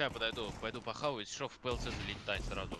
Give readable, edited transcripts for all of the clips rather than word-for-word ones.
Сейчас пойду похаваю, что в ПЛЦ залетай сразу.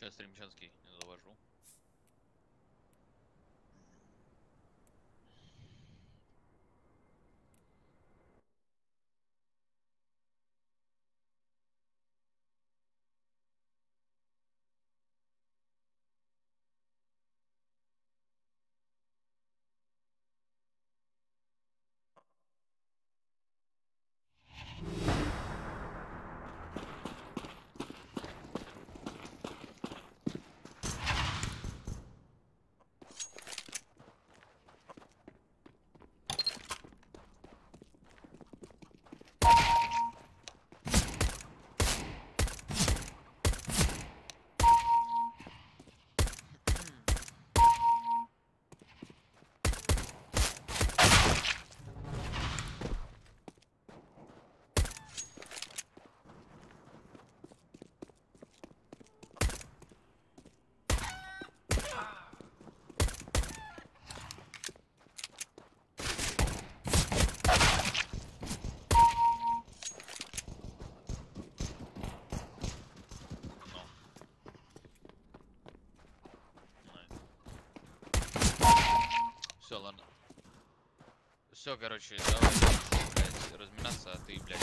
Сейчас стримчанский завожу. Все, ладно. Все, короче, давай, блядь, разминаться, а ты, блядь.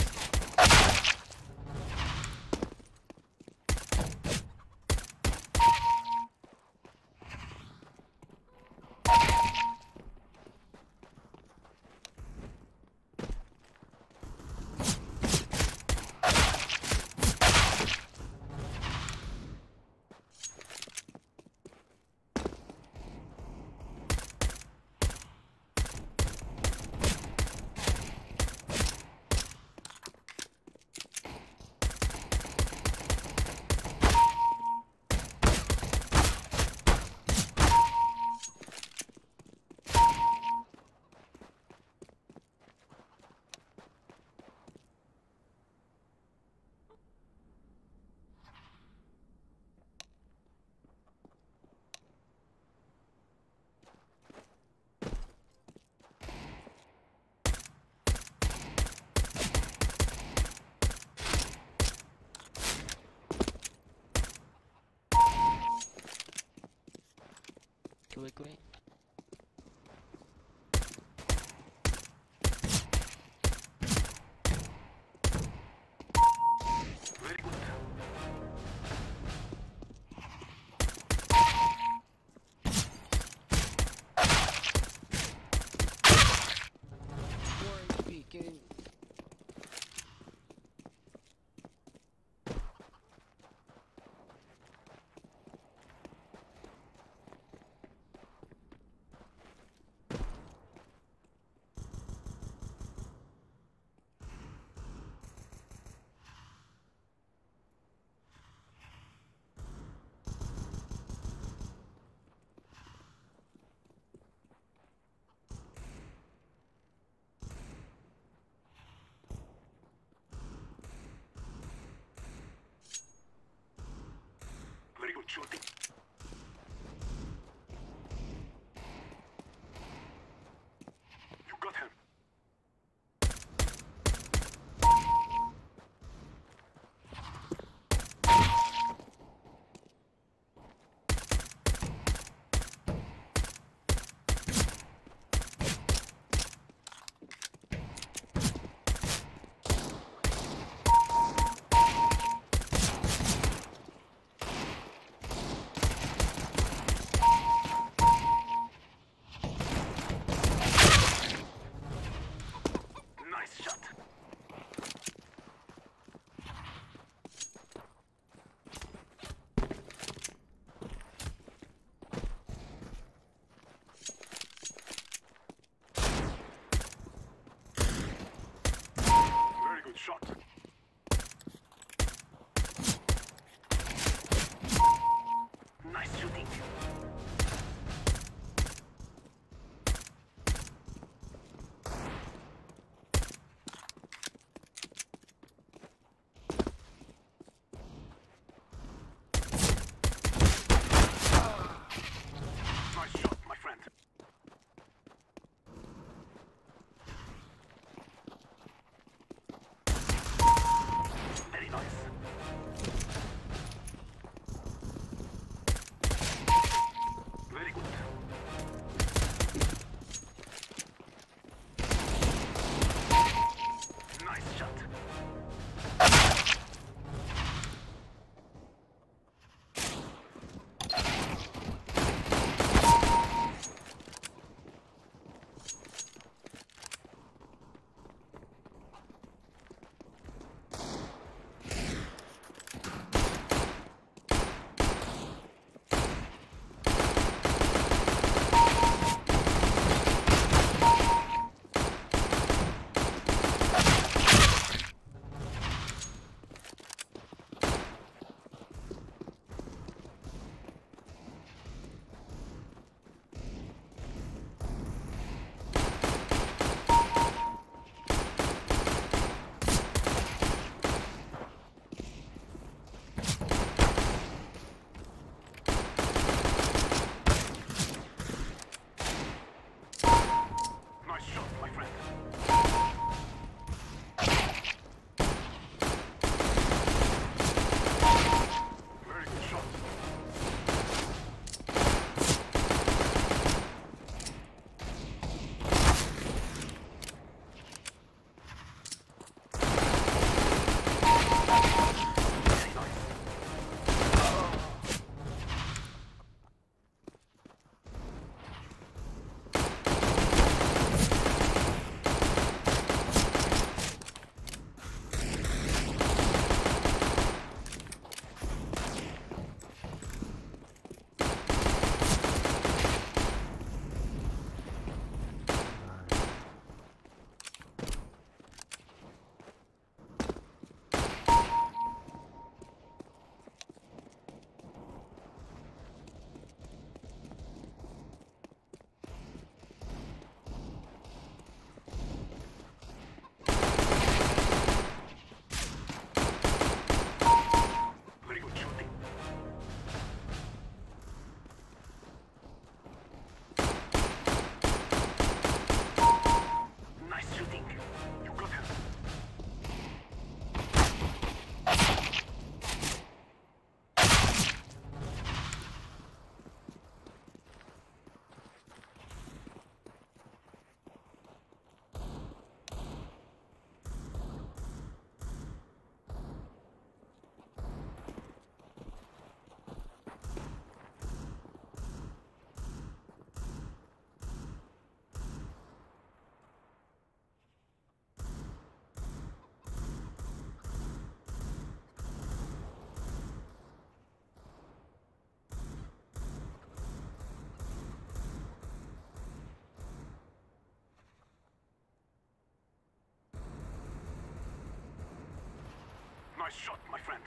Nice shot, my friend.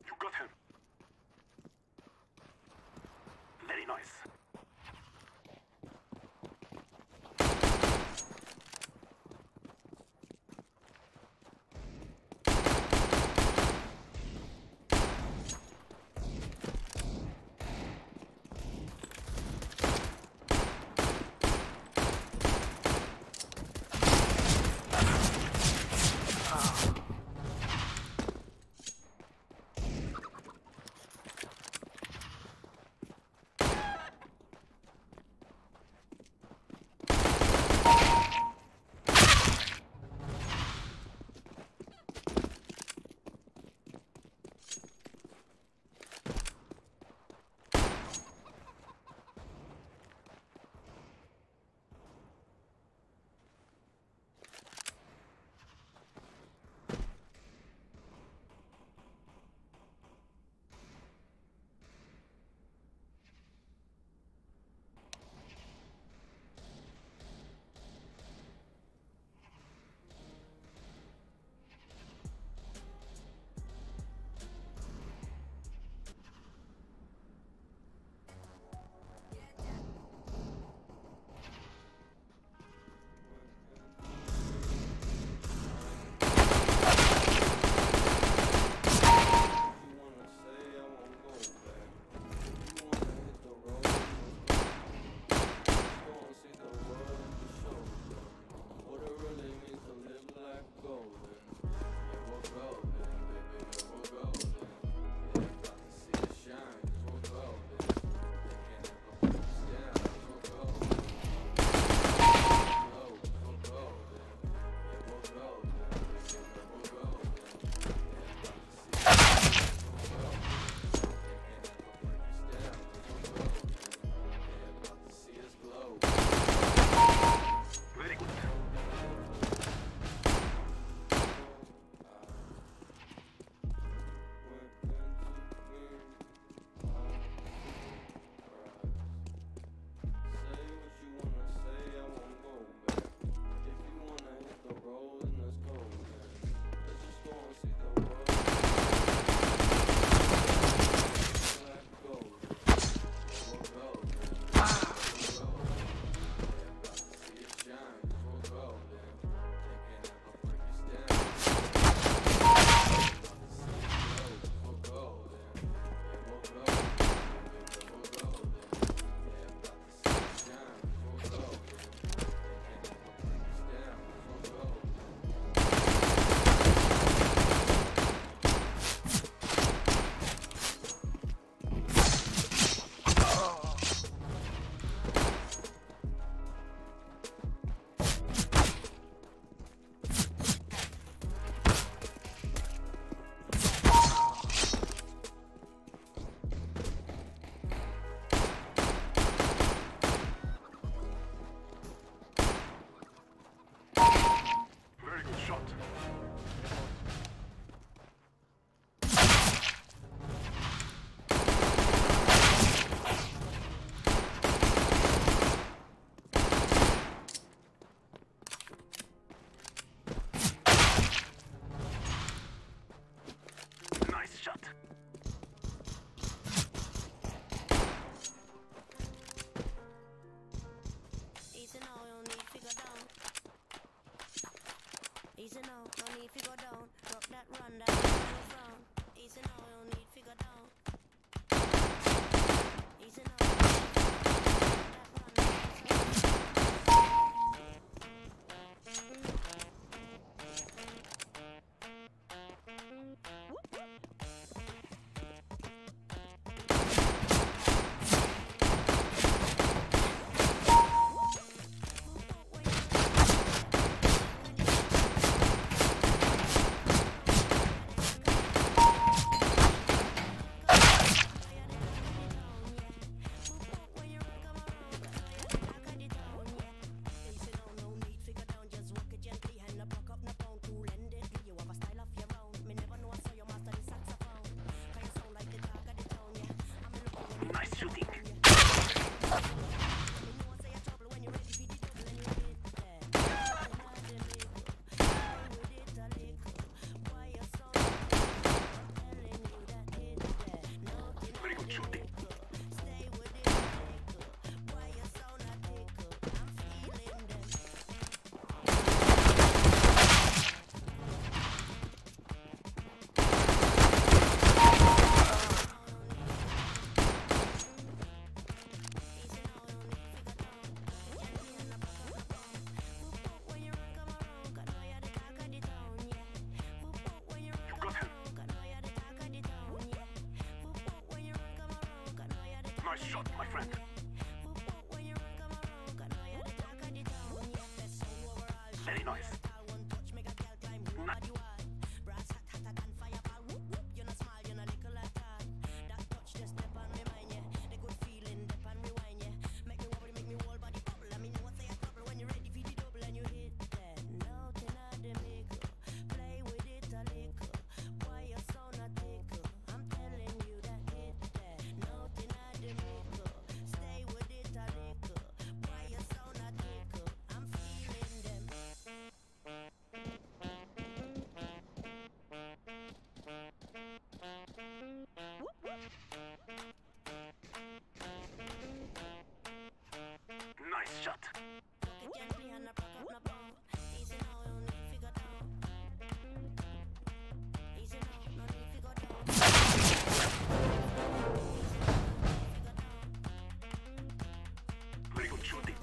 You got him. Very nice. Nice shot, my friend. Very nice. Nice shot. Very good shooting.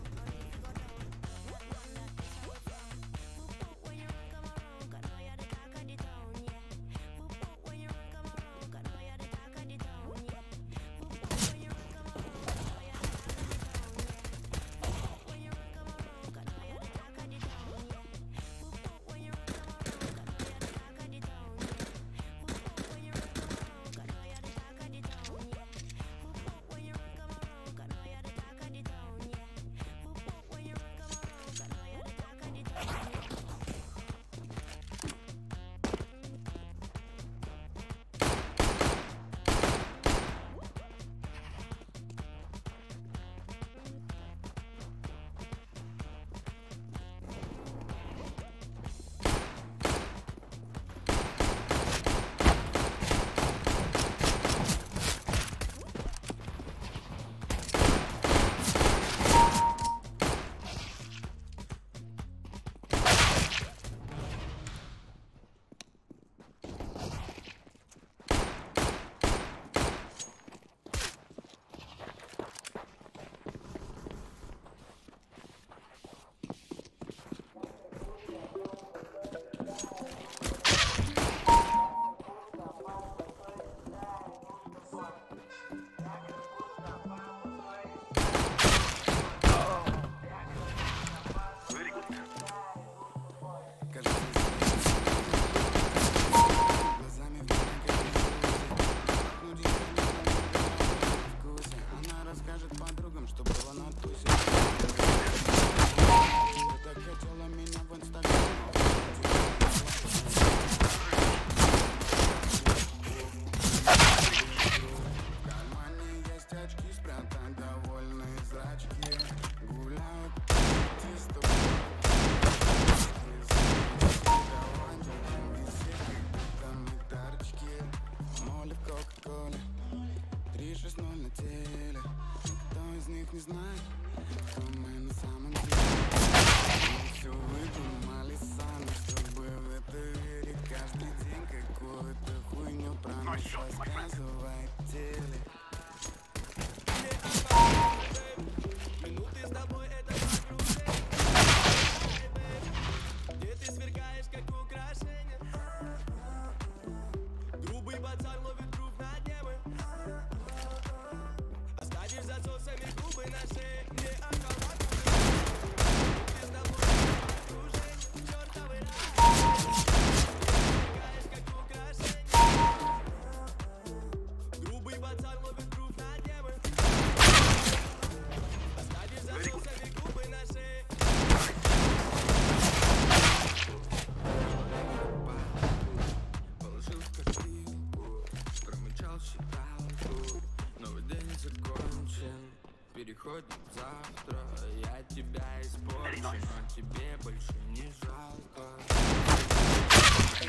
Переходит завтра, я тебя испорчу, но тебе больше не жалко.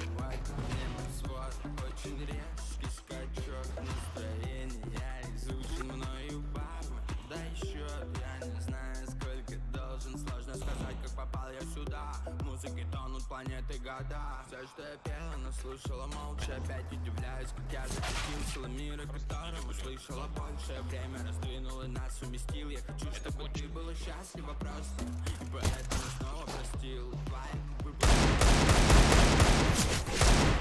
Бывает мне свод, очень резкий скачок настроения, изучен мною парма. Да еще я не знаю, сколько должен, сложно сказать, как попал я сюда. В музыке тонут планеты года. Все, что я пела, но слушала молча. Опять удивляюсь, как я захотел мира, которого слышала больше. Время раздвинуло нас, уместил. Я хочу, чтобы ты была счастлива просто, и поэтому снова простил твои выборы. Блин.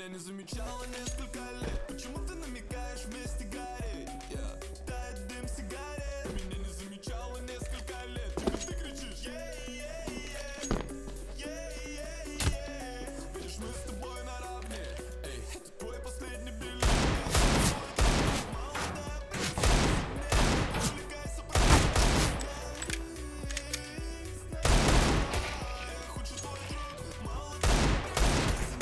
Меня не замечала несколько лет. Почему ты намекаешь вместе гореть? Тает дым сигарет. Меня не замечала несколько лет. Теперь ты кричишь видишь, мы с тобой наравне. Эй, это твой последний билет. Молодая принцесса, увлекайся правильно. Я худший твой друг. Молодая принцесса,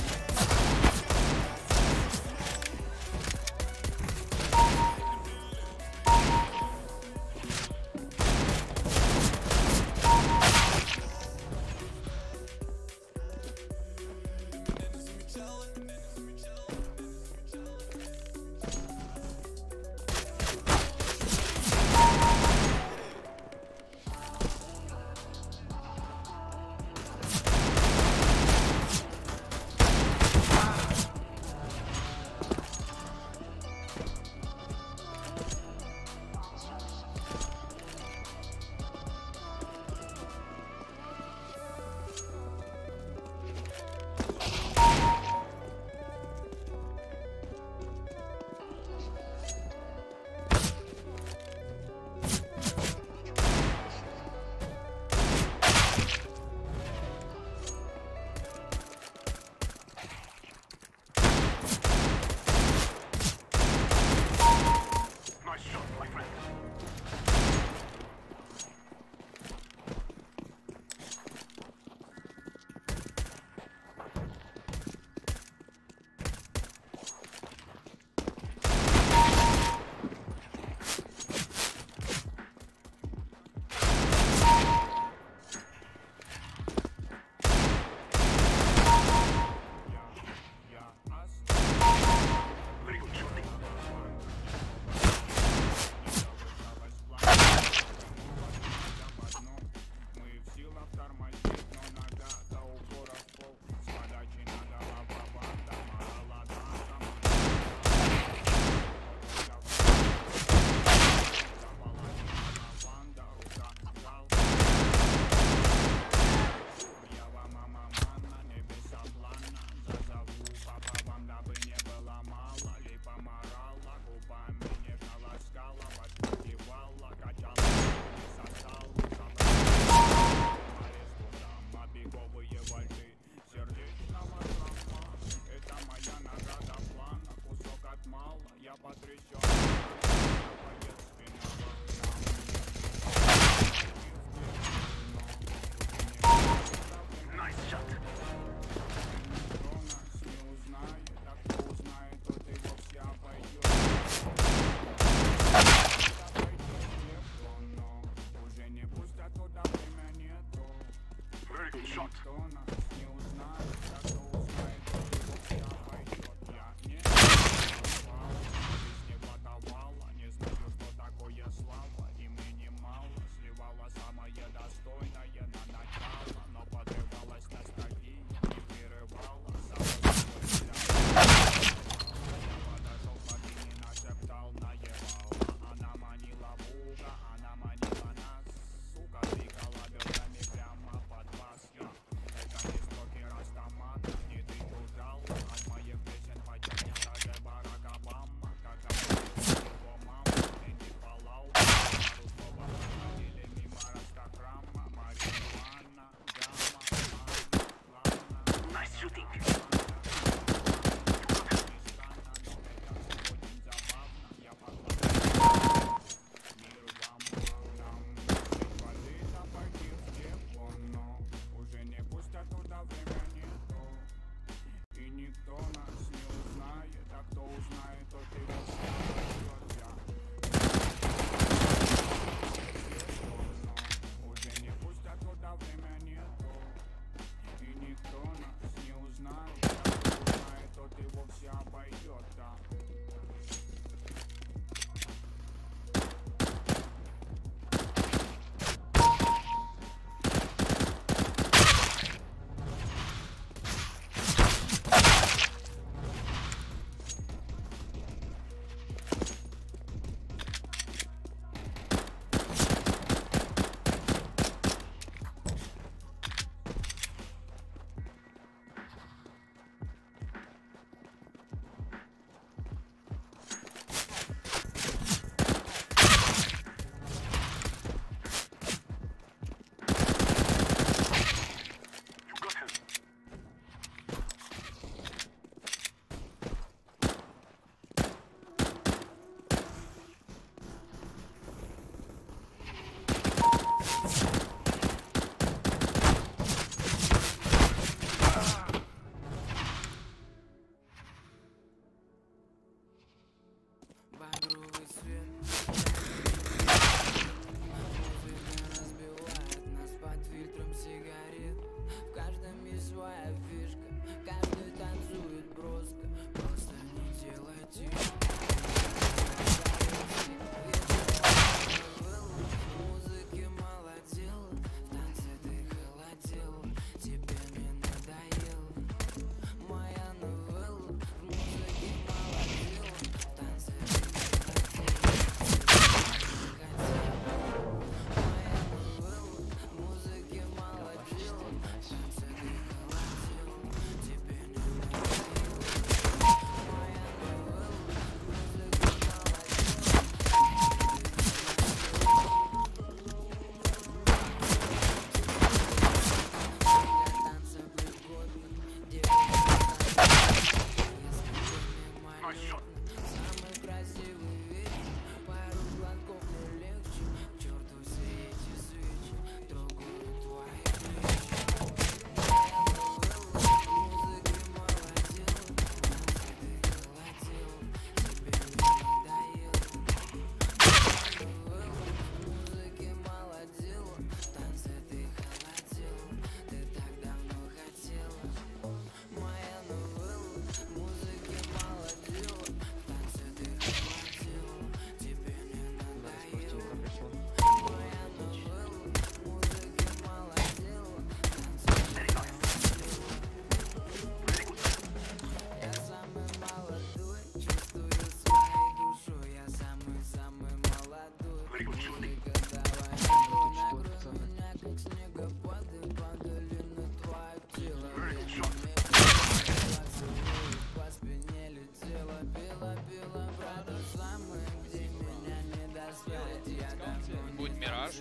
Будет мираж.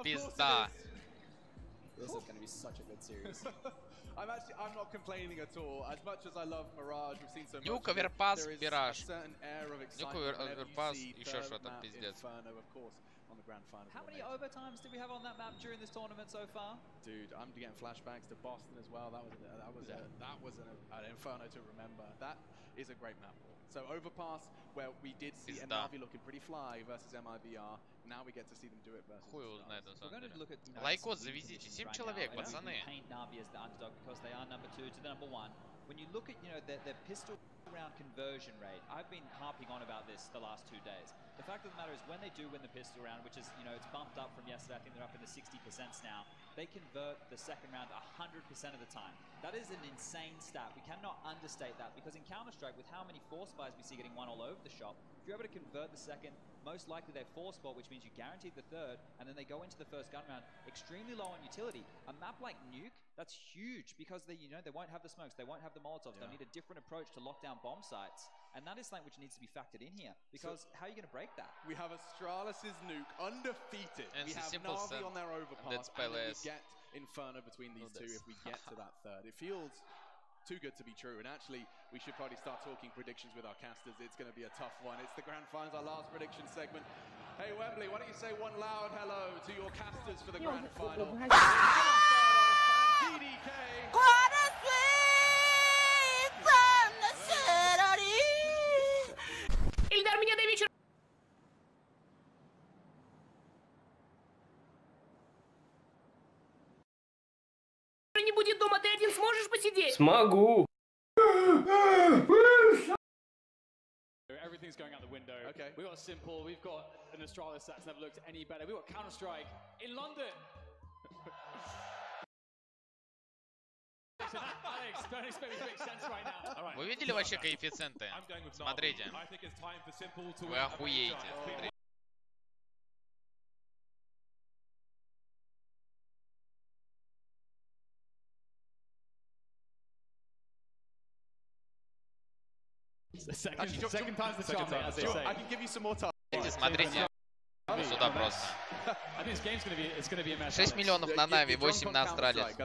Пизда. This is going to be such a good series. I'm not complaining at all. As much as I love Mirage, we've seen so much. Нюк, оверпас, Мираж. Нюк, оверпас, еще что-то, пиздец. How many overtimes did we have on that map during this tournament so far? Dude, I'm getting flashbacks to Boston as well. That was an inferno to remember. That is a great map. So Overpass, where we did see MLV looking pretty fly versus MIVR. Now we get to see them do it versus. Хуй его знает на самом деле. Лайкос завезите, 7 человек, пацаны. When you look at, you know, their pistol round conversion rate, I've been harping on about this the last 2 days. The fact of the matter is, when they do win the pistol round, which is, you know, it's bumped up from yesterday, I think they're up in the 60% now, they convert the second round 100% of the time. That is an insane stat. We cannot understate that, because in Counter-Strike, with how many force buys we see getting one all over the shop, if you're able to convert the second, most likely they force ball, which means you guaranteed the third, and then they go into the first gun round extremely low on utility. A map like Nuke, that's huge, because they, you know, they won't have the smokes, they won't have the Molotovs, they'll need a different approach to lock down bomb sites, and that is something which needs to be factored in here, because how are you going to break that? We have Astralis' Nuke undefeated. And we have Navi on their overpass, and then we get Inferno between these two if we get to that third. It feels too good to be true, and actually we should probably start talking predictions with our casters. It's going to be a tough one. It's the grand finals, our last prediction segment. Hey Wembley, why don't you say one loud hello to your casters for the grand final? DDK. Ильдар, меня до вечера не будет дома, ты один сможешь посидеть? Смогу. Everything's going out the window. Okay. We've got Simple, we've got an Astralis that's never looked any better. We've got Counter-Strike in London. Alex, don't expect me to make sense right now. Вы видели вообще коэффициенты? Смотрите. Вы охуеете. Second time's the charm, as they say. I can give you some more time. Смотрите. Сюда. туда просто. 6 миллионов на Нави, 8 на Астралис.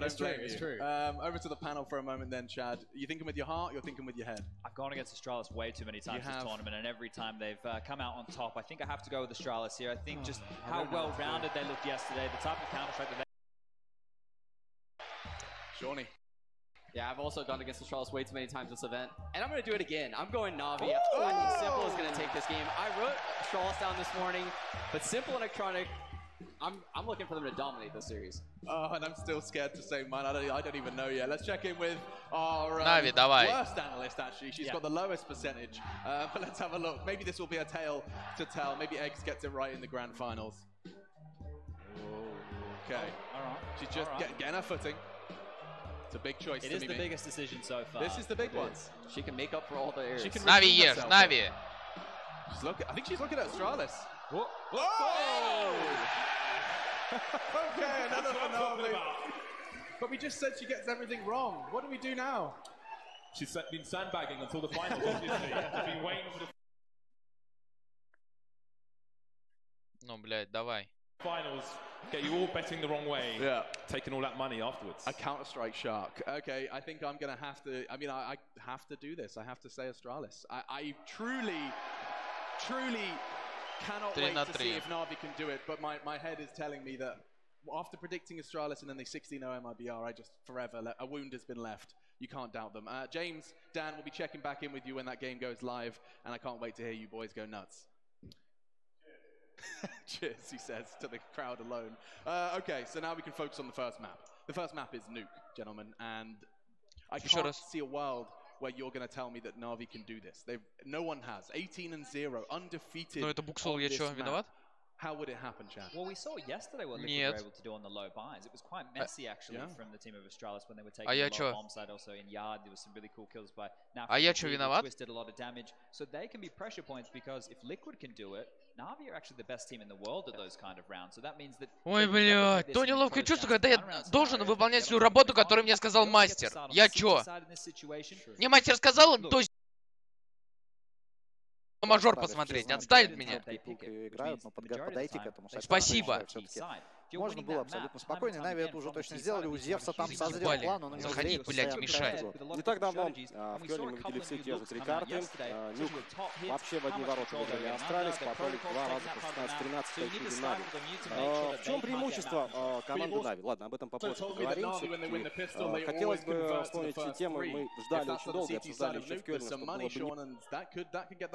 Over to the panel for a moment then, Chad. You thinking with your heart, you're thinking with your head? I've gone against Astralis way too many times this tournament, and every time they've come out on top. I think I have to go with Astralis here. I think just how well-rounded they looked yesterday, the type of Counter-Strike that they... Shawnee. Yeah, I've also gone against Astralis way too many times this event. And I'm going to do it again. I'm going Navi. I think Simple is going to take this game. I wrote Astralis down this morning, but Simple and Electronic, I'm looking for them to dominate this series. Oh, and I'm still scared to say mine. I don't even know yet. Let's check in with our worst analyst, actually. She's got the lowest percentage. But let's have a look. Maybe this will be a tale to tell. Maybe Eggs gets it right in the grand finals. Okay. All right. She's just getting her footing. It's a big choice. It is the biggest decision so far. This is the big one. She can make up for all the errors. Navi, yes, Navi. I think she's looking at Astralis. Whoa! Okay, another finale. But we just said she gets everything wrong. What do we do now? She's been sandbagging until the finals, obviously. She's been waiting for the Ну, блядь, давай. finals. Get you all betting the wrong way. Yeah. Taking all that money afterwards. A Counter-Strike shark. Okay, I think I'm going to have to... I mean, I have to do this. I have to say Astralis. I truly cannot wait to see if Navi can do it. But my head is telling me that after predicting Astralis and then they 16-0 MIBR, I just forever... a wound has been left. You can't doubt them. James, Dan, will be checking back in with you when that game goes live. And I can't wait to hear you boys go nuts. Cheers, he says to the crowd alone. Okay, so now we can focus on the first map. The first map is Nuke, gentlemen, and I can't see a world where you're going to tell me that Navi can do this. No one has. 18-0, undefeated. Ну это буксол, я что, виноват? How would it happen, Chad? Well, we saw yesterday what Liquid were able to do on the low buys. It was quite messy, actually, from the team of Astralis when they were taking the low bomb side. Also in Yard, there was some really cool kills by Navi. Twisted a lot of damage. So they can be pressure points because if Liquid can do it, Navi are actually the best team in the world at those kind of rounds. So that means that... Ой, блядь, то неловкое чувство, когда я должен выполнять свою работу, которую мне сказал мастер. Я чё? Мне мастер сказал, то есть... Мажор посмотреть, отставит меня. Играют, но подойти к этому. Спасибо. Можно было абсолютно спокойно. Нави это уже точно сделали. У Зевса там созрел план, он заходить, блядь, мешает. Не так давно в Кёльне мы видели все те же три карты. Нюк вообще в одни ворота выиграли Астралис, попали два раза по 16-13 победы Нави. В чем преимущество команды Нави? Ладно, об этом попозже поговорим. Хотелось бы вспомнить эти темы. Мы ждали очень долго, обсуждали еще в Кёльне, что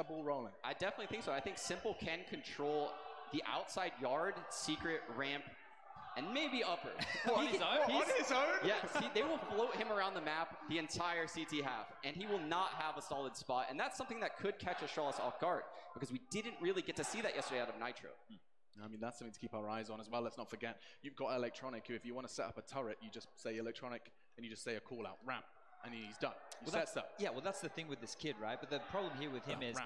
было бы... I definitely think so. I think Simple can control the outside yard, secret, ramp, and maybe upper. On his own? Yes, they will float him around the map the entire CT half, and he will not have a solid spot. And that's something that could catch Astralis off guard, because we didn't really get to see that yesterday out of Nitro. I mean, that's something to keep our eyes on as well. Let's not forget, you've got Electronic, who if you want to set up a turret, you just say Electronic, and you just say a call out, ramp, and he's done. He sets up. Yeah, well, that's the thing with this kid, right? But the problem here with him is...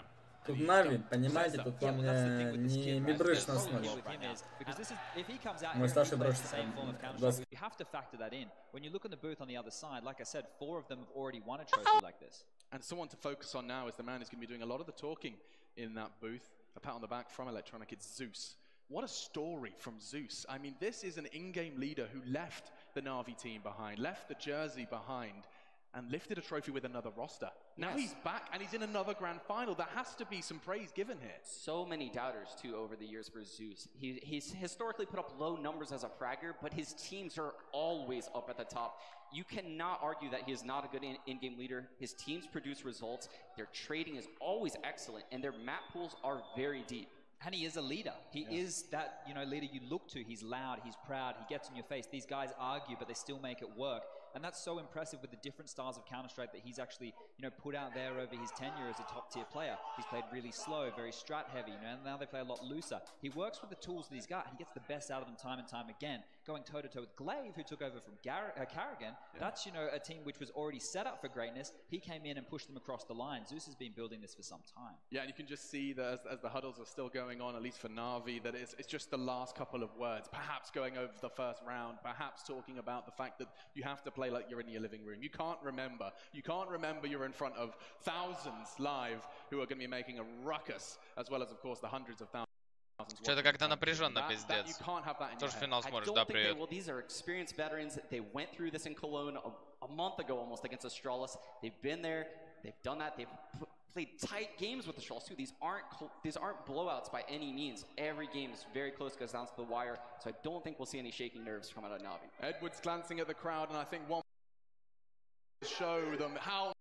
Тут Нави, понимаете, тут он не мибрыш на основе. Мой старший дрожь. You have to factor that in. When you look on the booth on the other side, like I said, 4 of them have already won a trophy like this. And someone to focus on now is the man who's going to be doing a lot of the talking in that booth. A pat on the back from Electronic, it's Zeus. What a story from Zeus. I mean, this is an in-game leader who left the Navi team behind, left the jersey behind, and lifted a trophy with another roster. Now he's back and he's in another grand final. There has to be some praise given here. So many doubters too over the years for Zeus. He's historically put up low numbers as a fragger, but his teams are always up at the top. You cannot argue that he is not a good in-game leader. His teams produce results. Their trading is always excellent, and their map pools are very deep. And he is a leader. He is that, leader you look to. He's loud, he's proud, he gets in your face. These guys argue, but they still make it work. And that's so impressive with the different styles of Counter-Strike that he's actually, put out there over his tenure as a top-tier player. He's played really slow, very strat-heavy, and now they play a lot looser. He works with the tools that he's got. He gets the best out of them time and time again. Going toe-to-toe with Glaive, who took over from Carrigan. That's, a team which was already set up for greatness. He came in and pushed them across the line. Zeus has been building this for some time. Yeah, and you can just see that as the huddles are still going on, at least for Navi, that it's just the last couple of words. Perhaps going over the first round, perhaps talking about the fact that you have to play like you're in your living room. You can't remember you're in front of thousands live who are going to be making a ruckus, as well as, of course, the hundreds of thousands Что-то как-то напряженно, пиздец. Тоже финал смотришь, да, привет. Well, these are experienced veterans. They went through this in Cologne a month ago almost against Astralis. They've been there. They've done that. They've played tight games with Astralis too. These aren't blowouts by any means. Every game is very close, goes down to the wire. So I don't think we'll see any shaking nerves come out of Na'Vi. Edwards glancing at the crowd, and I think one show them how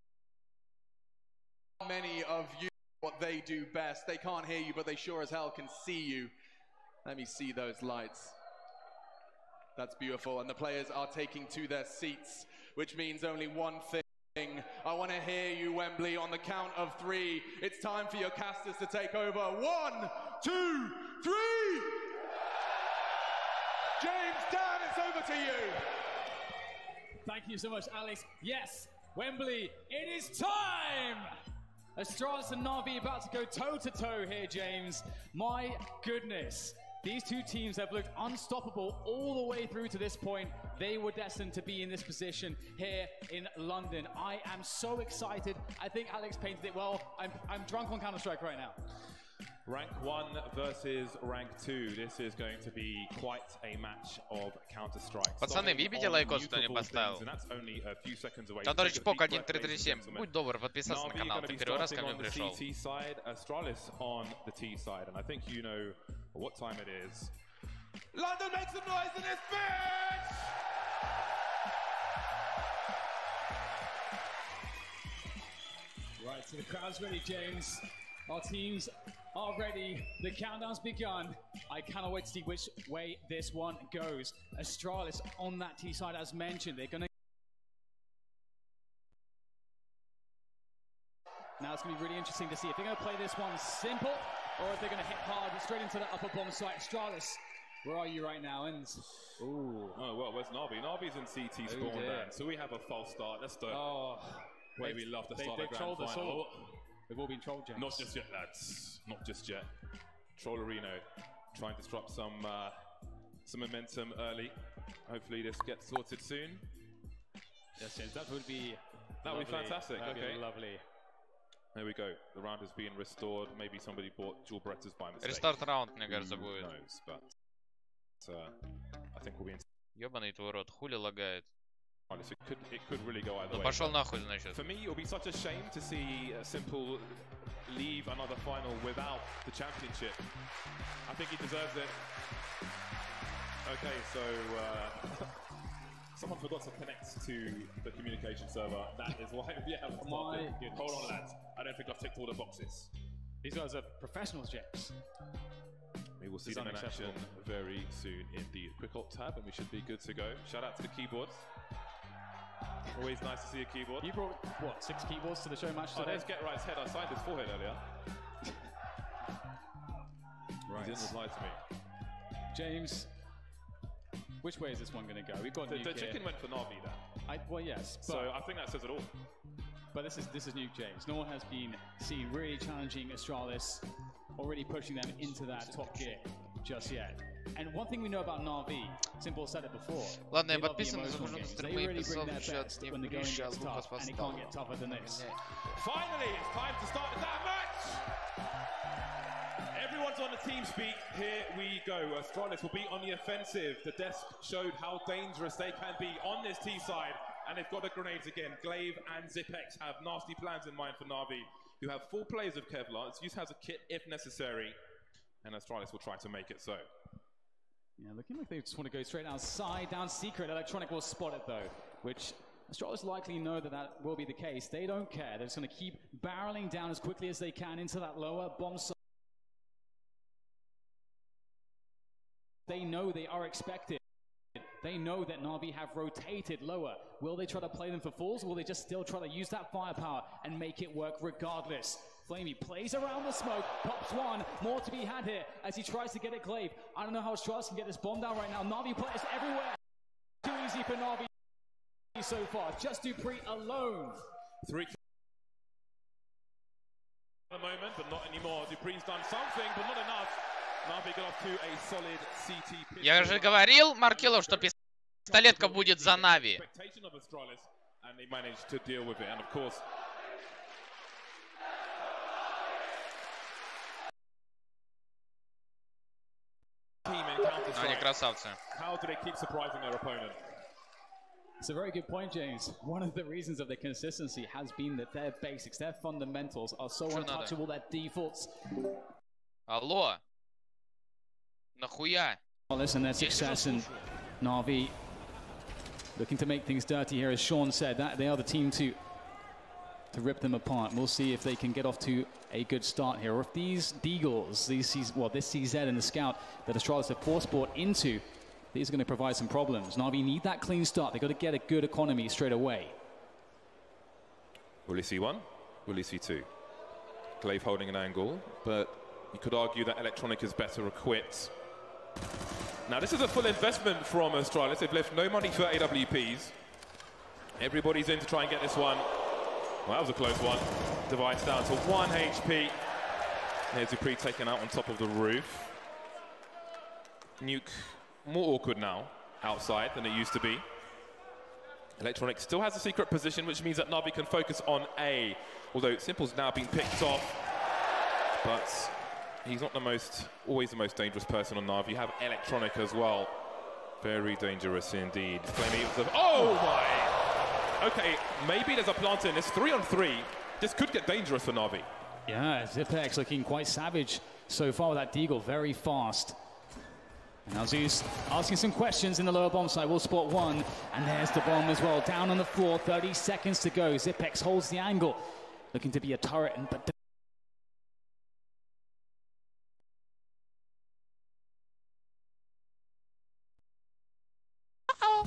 many of you what they do best. They can't hear you, but they sure as hell can see you. Let me see those lights. That's beautiful. And the players are taking to their seats, which means only one thing. I want to hear you, Wembley, on the count of 3. It's time for your casters to take over. 1, 2, 3. James, Dan, it's over to you. Thank you so much, Alex. Yes, Wembley, it is time! Astralis and Na'Vi about to go toe-to-toe here, James. My goodness. These two teams have looked unstoppable all the way through to this point. They were destined to be in this position here in London. I am so excited. I think Alex painted it well. I'm drunk on Counter-Strike right now. Rank 1 versus rank 2. This is going to be quite a match of Counter-Strike. Пацаны, видите лайкос, кто не поставил? Который чпок 1337. Будь добр, подписаться на канал. Ты первый раз ко мне пришел. Astralis on the T side, and I think you know what time it is. London, make some noise in this bitch! Right, so the crowd's ready, James. Our teams are ready. The countdown's begun. I cannot wait to see which way this one goes. Astralis on that T side, as mentioned. They're going to... Now it's going to be really interesting to see if they're going to play this one simple or if they're going to hit hard straight into the upper bomb site. Astralis, where are you right now? And ooh. Oh, well, where's Na'Vi? Na'Vi's in CT spawn down. So we have a false start. That's the way we love to start the grand final. We've all been trolled, James. Not just yet, lads. Not just yet. Trollerino trying to disrupt some momentum early. Hopefully this gets sorted soon. Yes, James, that would be fantastic. That'd okay. be lovely. There we go. The round is being restored. Maybe somebody bought dual Berettas by mistake. Restart round, мне кажется, будет. Who knows, but I think we'll be in. Ёбаный твой рот, хули лагает. It could really go either way. Пошел нахуй, значит. For me, it would be such a shame to see Simple leave another final without the championship. I think he deserves it. Okay, so someone forgot to connect to the communication server. That is why we haven't started. Hold on, lads. I don't think I've ticked all the boxes. These guys are professionals, James. We will see them in action very soon indeed. Quick alt tab and we should be good to go. Shout out to the keyboards. Always nice to see a keyboard. You brought, what, 6 keyboards to the show match today? Oh, there's Get Right's head. I signed his forehead earlier. Right. He didn't reply to me. James, which way is this one going to go? We've got the chicken went for Na'Vi there. Well, yes. So I think that says it all. But this is Nuke, James. No one has been seen really challenging Astralis, already pushing them into that top gear just yet. And one thing we know about Na'Vi, Simple said it before. Ладно, я подписан, захожу на they стримы и really писал bring в their чат, best не when the going включал, gets tough, and it can't get tougher than this. Finally, it's time to start that match! Everyone's on the team speak. Here we go. Astralis will be on the offensive. The desk showed how dangerous they can be on this T side. And they've got the grenades again. Glaive and Zipex have nasty plans in mind for Na'Vi, who have 4 players of Kevlar. It's used as a kit if necessary. And Astralis will try to make it so. Yeah, looking like they just want to go straight outside, down secret. Electronic will spot it though, which Astralis likely know that will be the case. They don't care. They're just going to keep barreling down as quickly as they can into that lower bomb site. They know they are expected. They know that Na'Vi have rotated lower. Will they try to play them for fools, or will they just still try to use that firepower and make it work regardless? Flamey plays around the smoke, pops one, more to be had here as he tries to get it Glaive. I don't know how Astralis can get this bomb down right now. Na'Vi players everywhere. Too easy for Na'Vi so far. Just Dupree alone. 3 at the moment, but not anymore. Dupree's done something, but not enough. Na'Vi got off to a solid CT. Я же говорил, Маркилов, что пистолетка будет за Na'Vi. And they managed to deal with it, and of course, counter-strike. красавцы. How do they keep surprising their opponent? It's a very good point, James. One of the reasons of the consistency has been that their basics, their fundamentals are so untouchable, their defaults. Алло. Нахуя? Well, listen, their success and Na'Vi looking to make things dirty here, as Sean said. That they are the team to rip them apart. We'll see if they can get off to a good start here, or if these Deagles, this CZ and the Scout that Astralis have force bought into, these are going to provide some problems. Na'Vi need that clean start. They've got to get a good economy straight away. Will he see one? Will he see two? Glaive holding an angle, but you could argue that Electronic is better equipped. Now, this is a full investment from Astralis. They've left no money for AWPs. Everybody's in to try and get this one. Well, that was a close one. Device down to 1 HP. Here's Dupree taken out on top of the roof. Nuke more awkward now outside than it used to be. Electronic still has a secret position, which means that Na'Vi can focus on A. Although Simple's now been picked off. But he's not always the most dangerous person on Na'Vi. You have Electronic as well. Very dangerous indeed. Oh my! Okay, maybe there's a plant in this. 3-on-3. This could get dangerous for Na'Vi. Yeah, Zipex looking quite savage so far with that Deagle, very fast. Now Zeus asking some questions in the lower bomb side. We'll spot one, and there's the bomb as well. Down on the floor, 30 seconds to go. Zipex holds the angle, looking to be a turret, but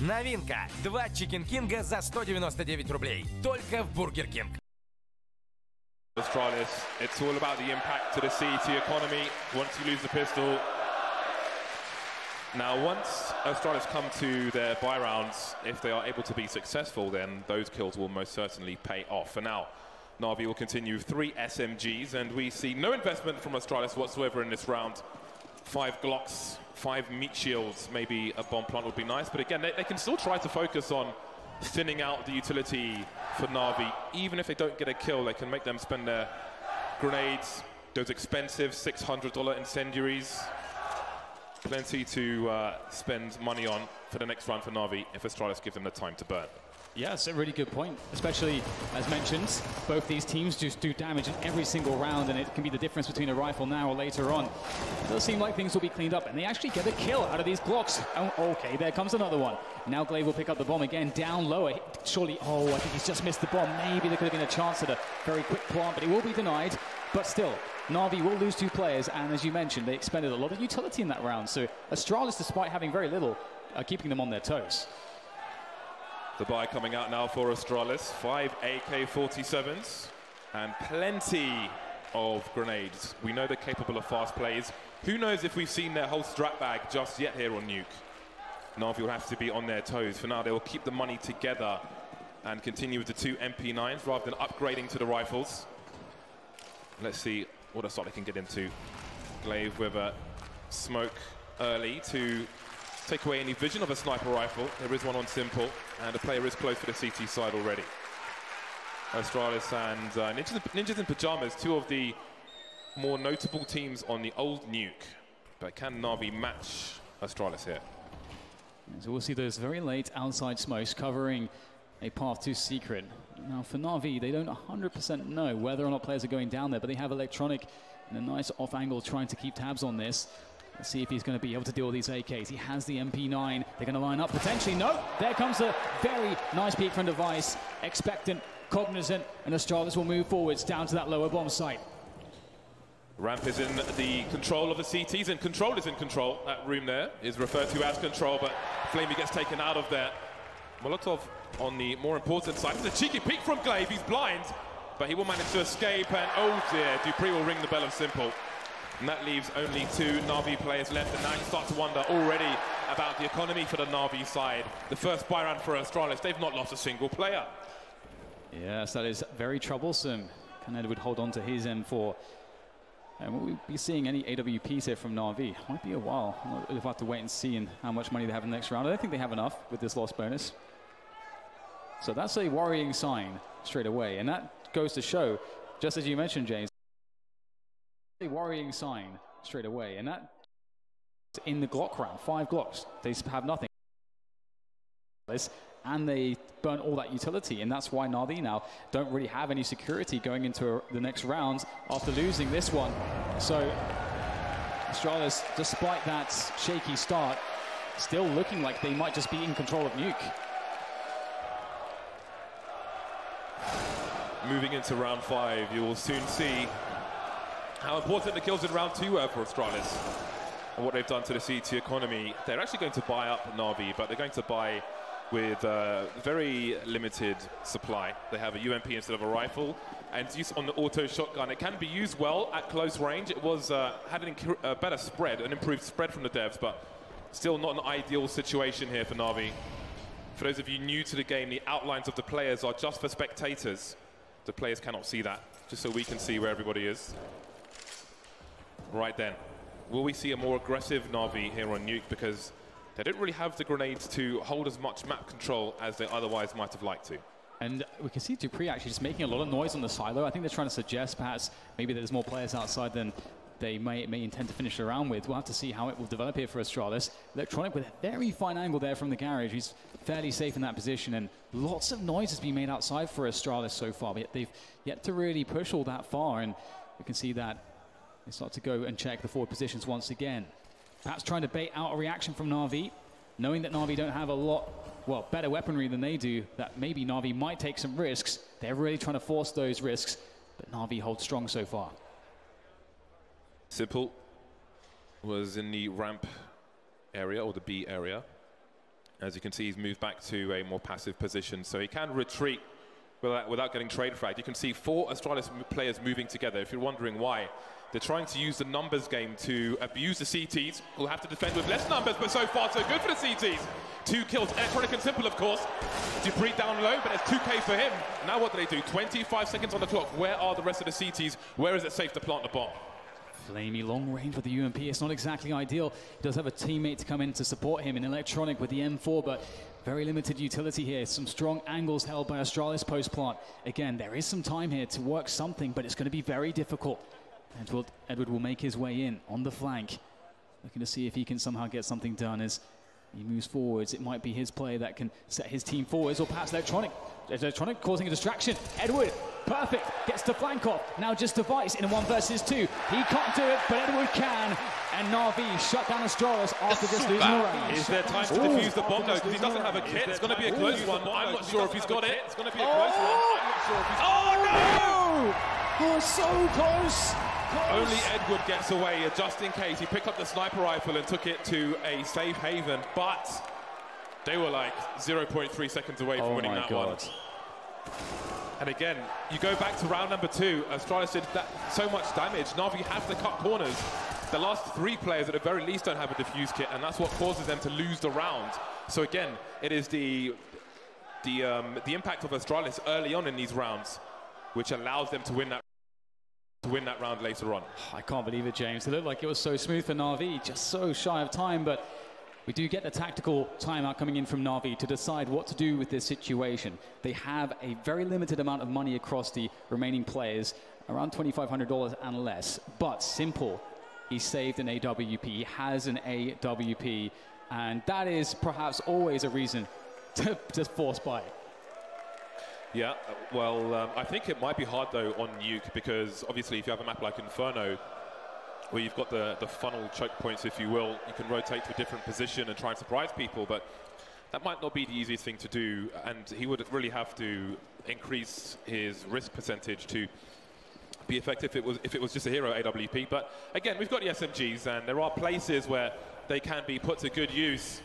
Новинка. 2 Чикен Кинга за 199 рублей. Только в Бургер Кинг. Astralis, it's all about the impact to the CT economy once you lose the pistol. Now, once Astralis come to their buy rounds, if they are able to be successful, then those kills will most certainly pay off. For now, Na'Vi will continue with 3 SMGs, and we see no investment from Astralis whatsoever in this round. 5 Glocks, 5 meat shields, maybe a bomb plant would be nice, but again, they can still try to focus on thinning out the utility for Na'Vi. Even if they don't get a kill, they can make them spend their grenades, those expensive $600 incendiaries. Plenty to spend money on for the next round for Na'Vi if Astralis give them the time to burn. Yeah, it's a really good point, especially, as mentioned, both these teams just do damage in every single round, and it can be the difference between a rifle now or later on. It does seem like things will be cleaned up, and they actually get a kill out of these Glocks. Oh, okay, there comes another one. Now Glaive will pick up the bomb again, down lower. Surely, oh, I think he's just missed the bomb. Maybe there could have been a chance at a very quick plant, but it will be denied. But still, Na'Vi will lose 2 players, and as you mentioned, they expended a lot of utility in that round. So Astralis, despite having very little, are keeping them on their toes. The buy coming out now for Astralis. 5 AK-47s and plenty of grenades. We know they're capable of fast plays. Who knows if we've seen their whole strap bag just yet here on Nuke. Na'Vi will have to be on their toes. For now, they will keep the money together and continue with the 2 MP9s rather than upgrading to the rifles. Let's see what Astralis can get into. Glaive with a smoke early to take away any vision of a sniper rifle. There is one on Simple, and the player is close for the CT side already. Astralis and Ninjas in Pajamas, 2 of the more notable teams on the old Nuke. But can Na'Vi match Astralis here? So we'll see those very late outside smokes covering a path to secret. Now for Na'Vi, they don't 100% know whether or not players are going down there, but they have Electronic in a nice off angle trying to keep tabs on this. Let's see if he's going to be able to deal with these AKs. He has the MP9. They're going to line up potentially. No, there comes a very nice peek from Device. Expectant, cognizant, and Astralis will move forwards down to that lower bomb site. Ramp is in the control of the CTs, and Control is in control. That room there is referred to as Control, but Flamey gets taken out of there. Molotov on the more important side. It's a cheeky peek from Glaive. He's blind, but he will manage to escape, and oh dear, Dupree will ring the bell of Simple. And that leaves only 2 Na'Vi players left, and now you start to wonder already about the economy for the Na'Vi side. The first buy round for Astralis, they've not lost a single player. Yes, that is very troublesome. Can Edward hold on to his M4? And will we be seeing any AWPs here from Na'Vi? Might be a while. We'll have to wait and see how much money they have in the next round. I don't think they have enough with this loss bonus. So that's a worrying sign straight away. And that goes to show, just as you mentioned, James, a worrying sign straight away. And that in the Glock round, 5 Glocks. They have nothing. And they burn all that utility, and that's why Na'Vi now don't really have any security going into the next rounds after losing this one. So Astralis, despite that shaky start, still looking like they might just be in control of Nuke. Moving into round 5, you will soon see how important the kills in round 2 were for Astralis and what they've done to the CT economy. They're actually going to buy up Na'Vi, but they're going to buy with very limited supply. They have a UMP instead of a rifle, and use on the auto shotgun. It can be used well at close range. It was had a better spread, an improved spread from the devs, but still not an ideal situation here for Na'Vi. For those of you new to the game, the outlines of the players are just for spectators. The players cannot see that, just so we can see where everybody is. Right then, will we see a more aggressive Na'Vi here on Nuke, because they don't really have the grenades to hold as much map control as they otherwise might have liked to. And we can see Dupree actually just making a lot of noise on the silo. I think they're trying to suggest perhaps maybe there's more players outside than they may intend to finish the round with. We'll have to see how it will develop here for Astralis. Electronic with a very fine angle there from the garage. He's fairly safe in that position, and lots of noise has been made outside for Astralis so far, but they've yet to really push all that far, and we can see that they start to go and check the forward positions once again. Perhaps trying to bait out a reaction from Na'Vi, knowing that Na'Vi don't have a lot, well, better weaponry than they do, that maybe Na'Vi might take some risks. They're really trying to force those risks, but Na'Vi holds strong so far. Simple was in the ramp area, or the B area. As you can see, he's moved back to a more passive position, so he can retreat without getting trade fragged. You can see 4 Astralis players moving together. If you're wondering why, they're trying to use the numbers game to abuse the CTs, who'll have to defend with less numbers, but so far so good for the CTs. 2 kills, Electronic and Simple, of course. Dupree down low, but it's 2K for him. Now what do they do? 25 seconds on the clock. Where are the rest of the CTs? Where is it safe to plant the bomb? Flamey long range with the UMP. It's not exactly ideal. He does have a teammate to come in to support him in Electronic with the M4, but very limited utility here. Some strong angles held by Astralis post plant. Again, there is some time here to work something, but it's going to be very difficult. Edward will make his way in on the flank, looking to see if he can somehow get something done as he moves forwards. It might be his play that can set his team forwards, or perhaps Electronic causing a distraction. Edward, perfect, gets to flank off. Now just Device in a 1 versus 2. He can't do it, but Edward can. And Na'Vi shut down Astralis after just losing a round. Is there time to defuse the bomb though? Because he doesn't have a kit. It's going to be a close one. I'm not sure if he's got it. It's going to be a close one. I'm not sure if he's got it. Oh, so close. Only Edward gets away, just in case. He picked up the sniper rifle and took it to a safe haven, but they were like 0.3 seconds away from winning that one. And again, you go back to round number 2. Astralis did so much damage. Na'Vi have to cut corners. The last 3 players at the very least don't have a defuse kit, and that's what causes them to lose the round. So again, it is the impact of Astralis early on in these rounds, which allows them to win that round later on. I can't believe it, James. It looked like it was so smooth for Na'Vi, just so shy of time, but we do get the tactical timeout coming in from Na'Vi to decide what to do with this situation. They have a very limited amount of money across the remaining players, around $2,500 and less, but Simple, he saved an AWP, he has an AWP, and that is perhaps always a reason to just force buy. Yeah, well, I think it might be hard, though, on Nuke, because obviously if you have a map like Inferno, where you've got the funnel choke points, if you will, you can rotate to a different position and try and surprise people, but that might not be the easiest thing to do, and he would really have to increase his risk percentage to be effective if it was just a hero AWP. But again, we've got the SMGs, and there are places where they can be put to good use.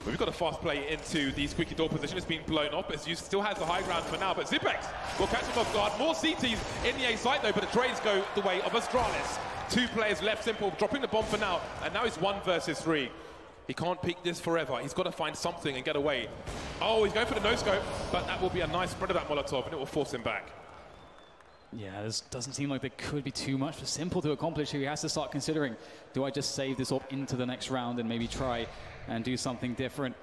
We've got a fast play into the squeaky door position. It's been blown off, but still has the high ground for now. But Zipex will catch him off guard. More CTs in the A site, though, but the trades go the way of Astralis. 2 players left, Simple dropping the bomb for now, and now it's 1 versus 3. He can't peek this forever. He's got to find something and get away. Oh, he's going for the no-scope, but that will be a nice spread of that Molotov, and it will force him back. Yeah, this doesn't seem like there could be too much for Simple to accomplish here. He has to start considering, do I just save this up into the next round and maybe try and do something different?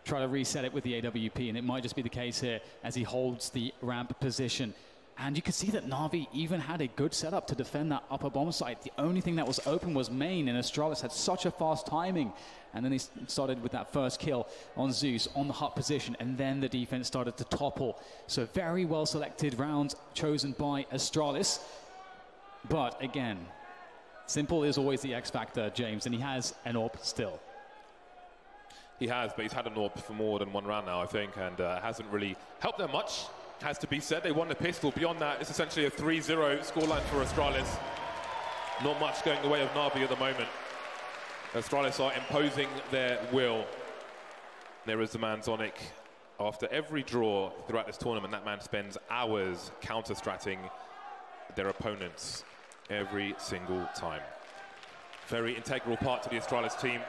Try to reset it with the AWP, and it might just be the case here as he holds the ramp position. And you could see that Na'Vi even had a good setup to defend that upper bomb site. The only thing that was open was main, and Astralis had such a fast timing. And then they started with that first kill on Zeus on the hut position, and then the defense started to topple. So very well selected rounds chosen by Astralis. But again, Simple is always the X factor, James, and he has an AWP still. He has, but he's had an AWP for more than one round now, I think, and hasn't really helped them much, has to be said. They won the pistol. Beyond that, it's essentially a 3-0 scoreline for Astralis. Not much going the way of Na'Vi at the moment. Astralis are imposing their will. There is the man Zonic. After every draw throughout this tournament, that man spends hours counter-stratting their opponents every single time. Very integral part to the Astralis team,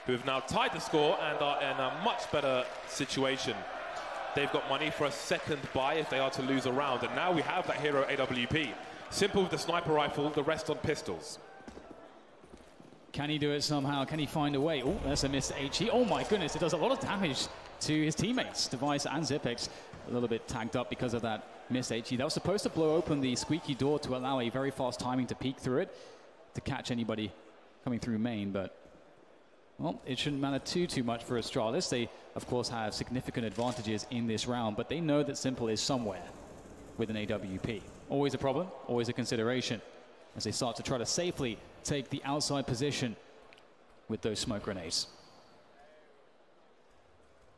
who have now tied the score and are in a much better situation. They've got money for a second buy if they are to lose a round, and now we have that hero AWP. Simple with the sniper rifle, the rest on pistols. Can he do it somehow? Can he find a way? Oh, that's a missed HE. Oh my goodness, it does a lot of damage to his teammates. Device and Zipex a little bit tagged up because of that missed HE. That was supposed to blow open the squeaky door to allow a very fast timing to peek through it, to catch anybody coming through main, but well, it shouldn't matter too much for Astralis. They, of course, have significant advantages in this round, but they know that Simple is somewhere with an AWP. Always a problem, always a consideration, as they start to try to safely take the outside position with those smoke grenades.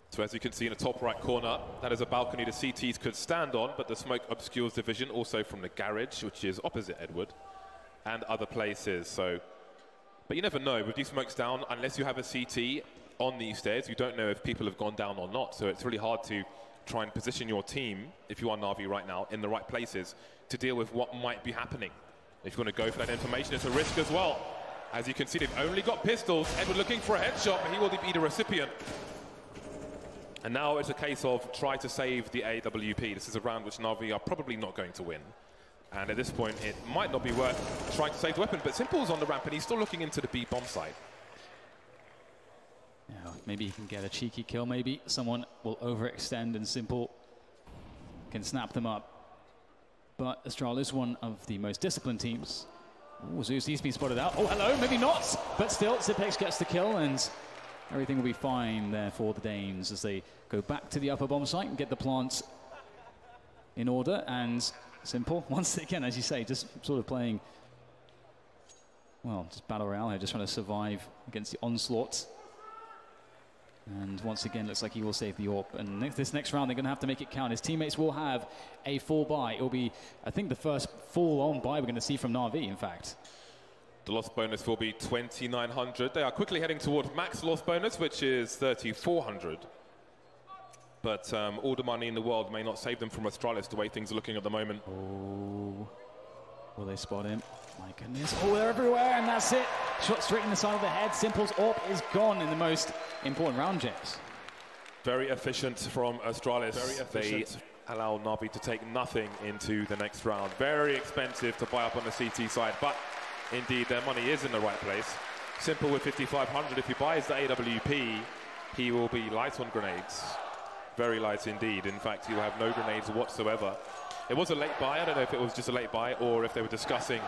So as you can see in the top right corner, that is a balcony the CTs could stand on, but the smoke obscures the vision also from the garage, which is opposite Edward, and other places. So, but you never know with these smokes down, unless you have a CT on these stairs, you don't know if people have gone down or not. So it's really hard to try and position your team, if you are Na'Vi right now, in the right places to deal with what might be happening. If you want to go for that information, it's a risk as well. As you can see, they've only got pistols. Edward looking for a headshot, but he will be the recipient. And now it's a case of try to save the AWP. This is a round which Na'Vi are probably not going to win. And at this point, it might not be worth trying to save the weapon, but Simple's on the ramp, and he's still looking into the B bomb site. Yeah, maybe he can get a cheeky kill, maybe. Someone will overextend, and Simple can snap them up. But Astralis is one of the most disciplined teams. Oh, Zeus, he's been spotted out. Oh, hello, maybe not. But still, Zipex gets the kill, and everything will be fine there for the Danes as they go back to the upper bomb site and get the plants in order. And Simple, once again, as you say, just sort of playing, well, just battle royale here, just trying to survive against the onslaught. And once again, looks like he will save the AWP. And this next round, they're going to have to make it count. His teammates will have a full buy. It will be, I think, the first full-on buy we're going to see from Na'Vi, in fact. The loss bonus will be 2,900. They are quickly heading towards max loss bonus, which is 3,400. But all the money in the world may not save them from Astralis the way things are looking at the moment. Oh, will they spot him? My goodness. Oh, they're everywhere, and that's it. Shot straight in the side of the head. Simple's AWP is gone in the most important round, James. Very efficient from Astralis. Very efficient. They allow Na'Vi to take nothing into the next round. Very expensive to buy up on the CT side, but indeed their money is in the right place. Simple with 5,500. If he buys the AWP, he will be light on grenades. Very light indeed. In fact, he will have no grenades whatsoever. It was a late buy. I don't know if it was just a late buy or if they were discussing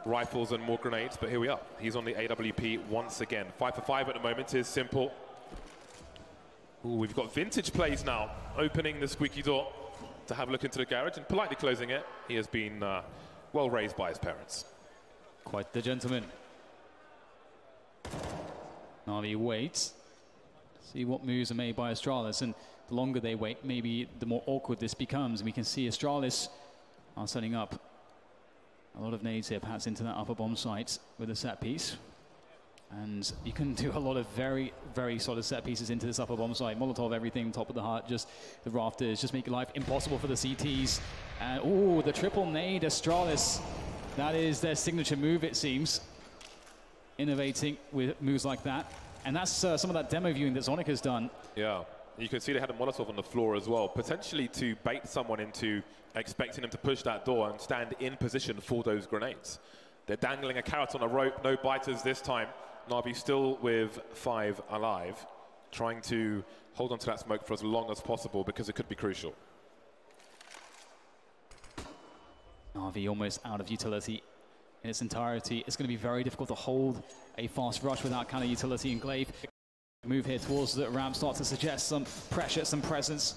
rifles and more grenades, but here we are. He's on the AWP once again. 5 for 5 at the moment is Simple. Ooh, we've got vintage plays now, opening the squeaky door to have a look into the garage and politely closing it. He has been well raised by his parents. Quite the gentleman. Na'Vi waits. See what moves are made by Astralis, and the longer they wait, maybe the more awkward this becomes. We can see Astralis are setting up a lot of nades here, perhaps into that upper bomb site with a set piece. And you can do a lot of very, very solid set pieces into this upper bomb site. Molotov, everything, top of the heart, just the rafters, just make life impossible for the CTs. And, oh, the triple nade, Astralis. That is their signature move, it seems. Innovating with moves like that. And that's some of that demo viewing that Zonic has done. Yeah, you can see they had a Molotov on the floor as well, potentially to bait someone into expecting them to push that door and stand in position for those grenades. They're dangling a carrot on a rope, no biters this time. Na'Vi still with 5 alive, trying to hold on to that smoke for as long as possible because it could be crucial. Na'Vi almost out of utility in its entirety. It's going to be very difficult to hold a fast rush without kind of utility, and Glaive move here towards the ramp, start to suggest some pressure, some presence.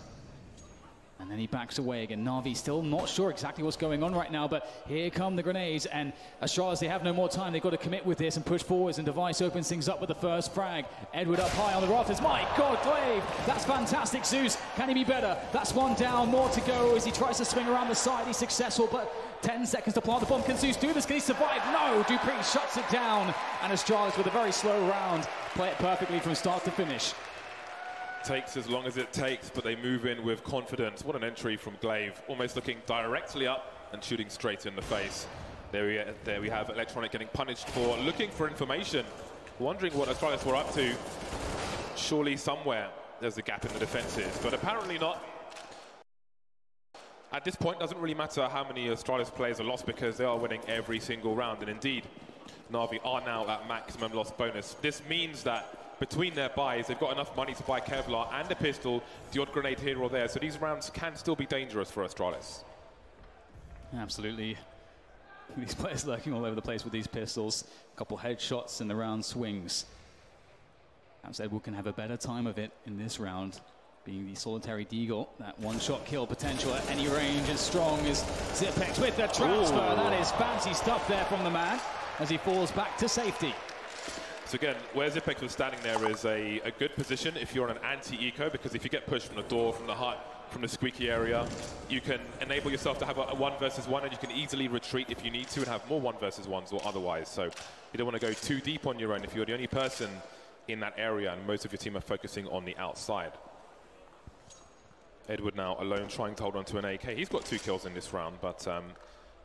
And then he backs away again. Na'Vi still not sure exactly what's going on right now, but here come the grenades, and Astralis, they have no more time. They've got to commit with this and push forwards, and Device opens things up with the first frag. Edward up high on the rafters. My God, Glaive, that's fantastic. Zeus, can he be better? That's one down, more to go as he tries to swing around the side. He's successful, but 10 seconds to plant the bomb. Can Zeus do this? Can he survive? No, Dupree shuts it down, and Astralis with a very slow round. Play it perfectly from start to finish. Takes as long as it takes, but they move in with confidence. What an entry from Glaive, almost looking directly up and shooting straight in the face. There we have Electronic getting punished for looking for information, wondering what Astralis were up to. Surely somewhere there's a gap in the defenses, but apparently not. At this point, doesn't really matter how many Astralis players are lost because they are winning every single round, and indeed, Na'Vi are now at maximum loss bonus. This means that between their buys, they've got enough money to buy Kevlar and a pistol, the odd grenade here or there, so these rounds can still be dangerous for Astralis. Absolutely. These players lurking all over the place with these pistols. A couple headshots and the round swings. Perhaps Edward can have a better time of it in this round, being the solitary Deagle. That one-shot kill potential at any range as strong as Zipex with the transfer. Ooh. That is fancy stuff there from the man as he falls back to safety. So again, where Zipex was standing there is a good position if you're on an anti-eco, because if you get pushed from the door, from the hut, from the squeaky area, you can enable yourself to have a 1 versus 1, and you can easily retreat if you need to and have more 1 versus 1s or otherwise. So you don't want to go too deep on your own if you're the only person in that area and most of your team are focusing on the outside. Edward now alone trying to hold on to an AK. He's got 2 kills in this round, but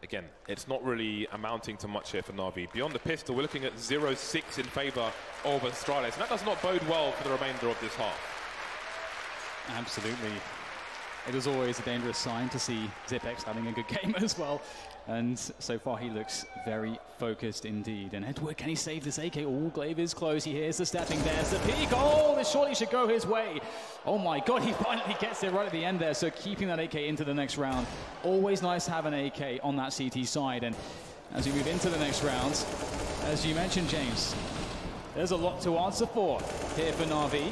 again, it's not really amounting to much here for Na'Vi. Beyond the pistol, we're looking at 0-6 in favor of Astralis, and that does not bode well for the remainder of this half. Absolutely. It is always a dangerous sign to see Zipex having a good game as well. And so far, he looks very focused indeed. And Edward, can he save this AK? Oh, Glaive is close. He hears the stepping. There's the peak. Oh, this surely should go his way. Oh my God, he finally gets it right at the end there. So keeping that AK into the next round. Always nice to have an AK on that CT side. And as we move into the next round, as you mentioned, James, there's a lot to answer for here for Na'Vi.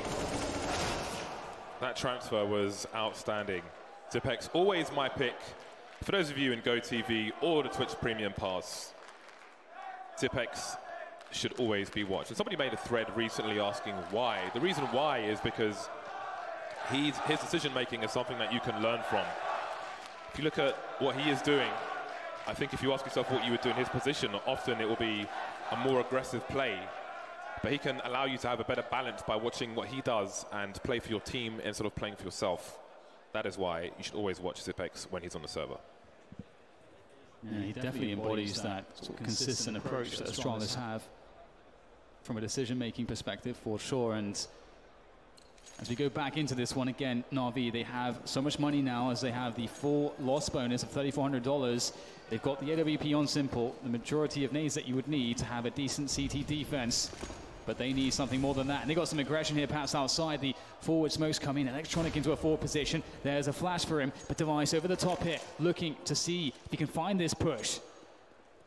That transfer was outstanding. Zipex, always my pick. For those of you in GoTV or the Twitch Premium Pass, Zipex should always be watched. And somebody made a thread recently asking why. The reason why is because his decision-making is something that you can learn from. If you look at what he is doing, I think if you ask yourself what you would do in his position, often it will be a more aggressive play. But he can allow you to have a better balance by watching what he does and play for your team instead of playing for yourself. That is why you should always watch Zipex when he's on the server. Yeah, he definitely embodies that sort of consistent approach that Astralis have from a decision-making perspective, for sure. And as we go back into this one again, Na'Vi, they have so much money now as they have the full loss bonus of $3,400. They've got the AWP on simple, the majority of nades that you would need to have a decent CT defense. But they need something more than that. And they got some aggression here, perhaps outside. The forward smokes come in. Electronic into a forward position. There's a flash for him. But Device over the top here, looking to see if he can find this push.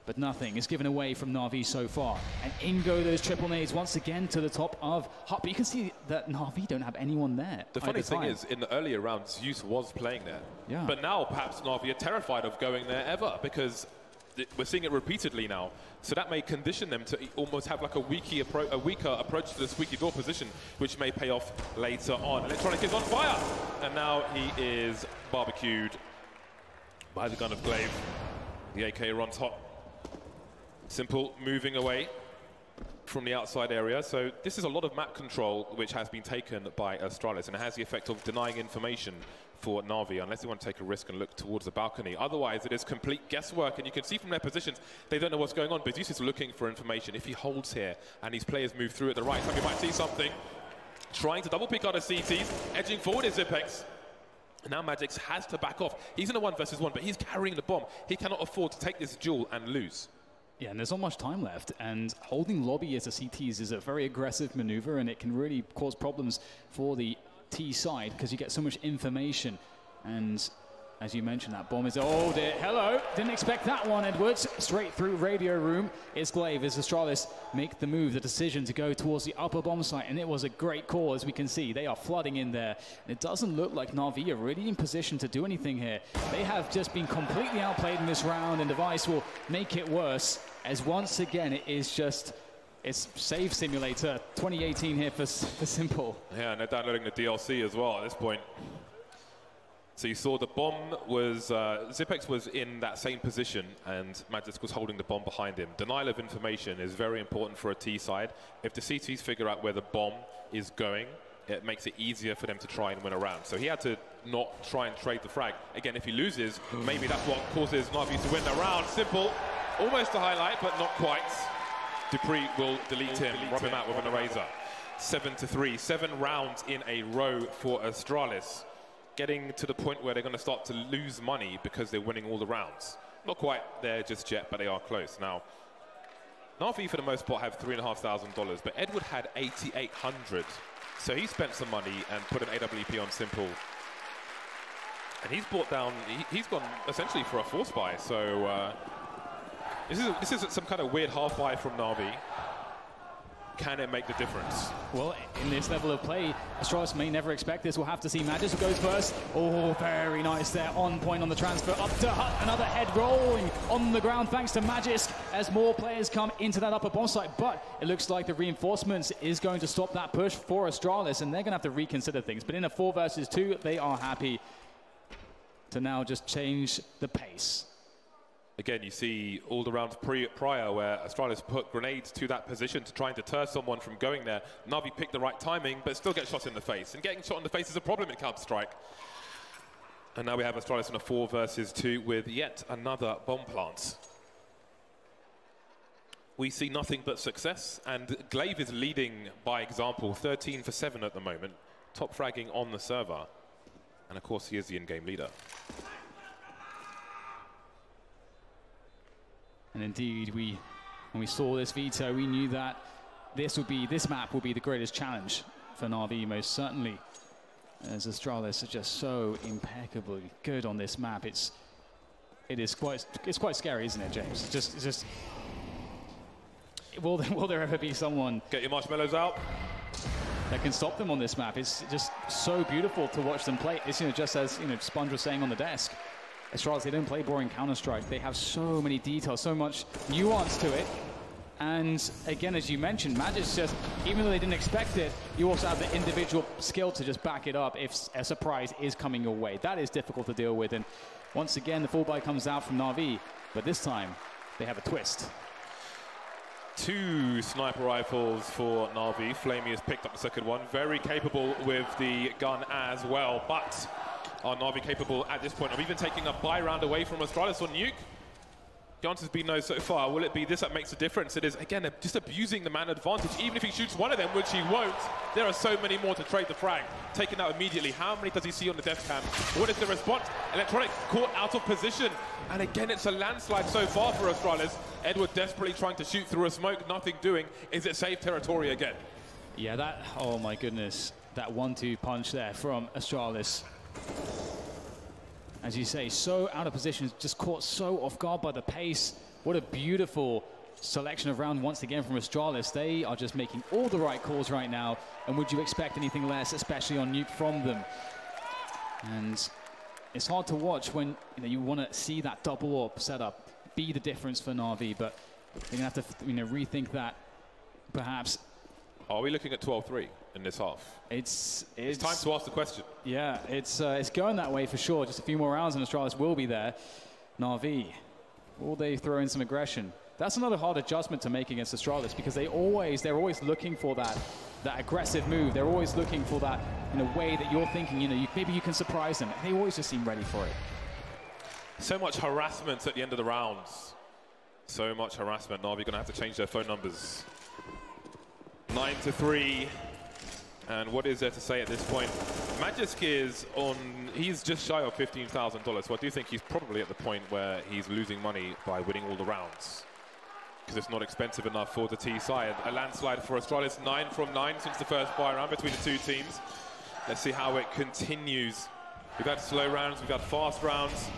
But nothing is given away from Na'Vi so far. And in go those triple nades once again to the top of Hut. But you can see that Na'Vi don't have anyone there. The funny thing is, in the earlier rounds, Zeus was playing there. Yeah. But now perhaps Na'Vi are terrified of going there ever, because we're seeing it repeatedly now. So that may condition them to almost have like a weaker approach to the squeaky door position, which may pay off later on. Electronic is on fire, and now he is barbecued by the gun of Glaive. The AK runs hot. Simple moving away from the outside area. So this is a lot of map control which has been taken by Astralis, and it has the effect of denying information for Na'Vi unless they want to take a risk and look towards the balcony. Otherwise, it is complete guesswork, and you can see from their positions they don't know what's going on. But Zeus is looking for information. If he holds here and these players move through at the right time, you might see something. Trying to double pick out of CTs, edging forward is Zipex. Now Magix has to back off. He's in a 1 versus 1, but he's carrying the bomb. He cannot afford to take this duel and lose. Yeah, and there's not much time left, and holding lobby as a CTs is a very aggressive maneuver, and it can really cause problems for the T side because you get so much information. And As you mentioned, that bomb is, oh dear, hello, didn't expect that one, Edwards. Straight through radio room, it's Glaive as Astralis make the move, the decision to go towards the upper bomb site, and it was a great call, as we can see. They are flooding in there. It doesn't look like Na'Vi are really in position to do anything here. They have just been completely outplayed in this round, and Device will make it worse, as once again, it is just, it's Save Simulator 2018 here for Simple. Yeah, and they're downloading the DLC as well at this point. So you saw the bomb was, Zipex was in that same position and Magisk was holding the bomb behind him. Denial of information is very important for a T side. If the CTs figure out where the bomb is going, it makes it easier for them to try and win a round. So he had to not try and trade the frag. Again, if he loses, maybe that's what causes Na'Vi to win the round. Simple, almost a highlight, but not quite. Dupree will delete him, rub him out with an eraser. 7-3, 7 rounds in a row for Astralis. Getting to the point where they're going to start to lose money because they're winning all the rounds. Not quite there just yet, but they are close. Now, Na'Vi for the most part have $3,500, but Edward had 8,800. So he spent some money and put an AWP on Simple. And he's brought down, he's gone essentially for a force buy. So this is some kind of weird half buy from Na'Vi. Can it make the difference? Well, in this level of play, Astralis may never expect this. We'll have to see. Magisk goes first. Oh, very nice there. On point on the transfer. Up to Hut. Another head rolling on the ground thanks to Magisk as more players come into that upper bomb site. But it looks like the reinforcements is going to stop that push for Astralis, and they're going to have to reconsider things. But in a 4 versus 2, they are happy to now just change the pace. Again, you see all the rounds prior where Astralis put grenades to that position to try and deter someone from going there. Na'Vi picked the right timing, but still get shot in the face. And getting shot in the face is a problem in Counter-Strike. And now we have Astralis in a 4 versus 2 with yet another bomb plant. We see nothing but success, and Glaive is leading by example, 13 for 7 at the moment. Top fragging on the server. And of course, he is the in-game leader. And indeed, when we saw this veto, we knew that this map will be the greatest challenge for Na'Vi, most certainly. As Astralis are just so impeccably good on this map, it's quite scary, isn't it, James? It's just will there ever be someone? Get your marshmallows out. That can stop them on this map? It's just so beautiful to watch them play. It's just as Sponge was saying on the desk. Astralis, they don't play boring Counter-Strike. They have so many details, so much nuance to it. And again, as you mentioned, Magisk just, even though they didn't expect it, you also have the individual skill to just back it up if a surprise is coming your way. That is difficult to deal with. And once again, the full buy comes out from Na'Vi, but this time they have a twist. 2 sniper rifles for Na'Vi. Flamey has picked up the second one. Very capable with the gun as well, but are Na'Vi capable at this point of even taking a buy round away from Astralis on Nuke? The answer's been no so far. Will it be this that makes a difference? It is, again, just abusing the man advantage. Even if he shoots one of them, which he won't, there are so many more to trade the frag. Taken out immediately. How many does he see on the death cam? What is the response? Electronic caught out of position. And again, it's a landslide so far for Astralis. Edward desperately trying to shoot through a smoke, nothing doing. Is it safe territory again? Yeah, oh my goodness. That 1-2 punch there from Astralis. As you say, so out of position, just caught so off guard by the pace. What a beautiful selection of round once again from Astralis. They are just making all the right calls right now. And would you expect anything less, especially on Nuke from them? And it's hard to watch when you want to see that double AWP setup be the difference for Na'Vi, but they're going to have to rethink that, perhaps. Are we looking at 12-3 in this half? It's time to ask the question. Yeah, it's going that way for sure. Just a few more rounds and Astralis will be there. Na'Vi, will they throw in some aggression? That's another hard adjustment to make against Astralis, because they're always looking for that aggressive move. They're always looking for that in a way that you're thinking, maybe you can surprise them. They always just seem ready for it. So much harassment at the end of the rounds. So much harassment. Na'Vi gonna have to change their phone numbers. 9-3. And what is there to say at this point? Magisk is he's just shy of $15,000. So I do think he's probably at the point where he's losing money by winning all the rounds, because it's not expensive enough for the T side. A landslide for Astralis, 9 from 9 since the first buy round between the two teams. Let's see how it continues. We've had slow rounds, we've had fast rounds.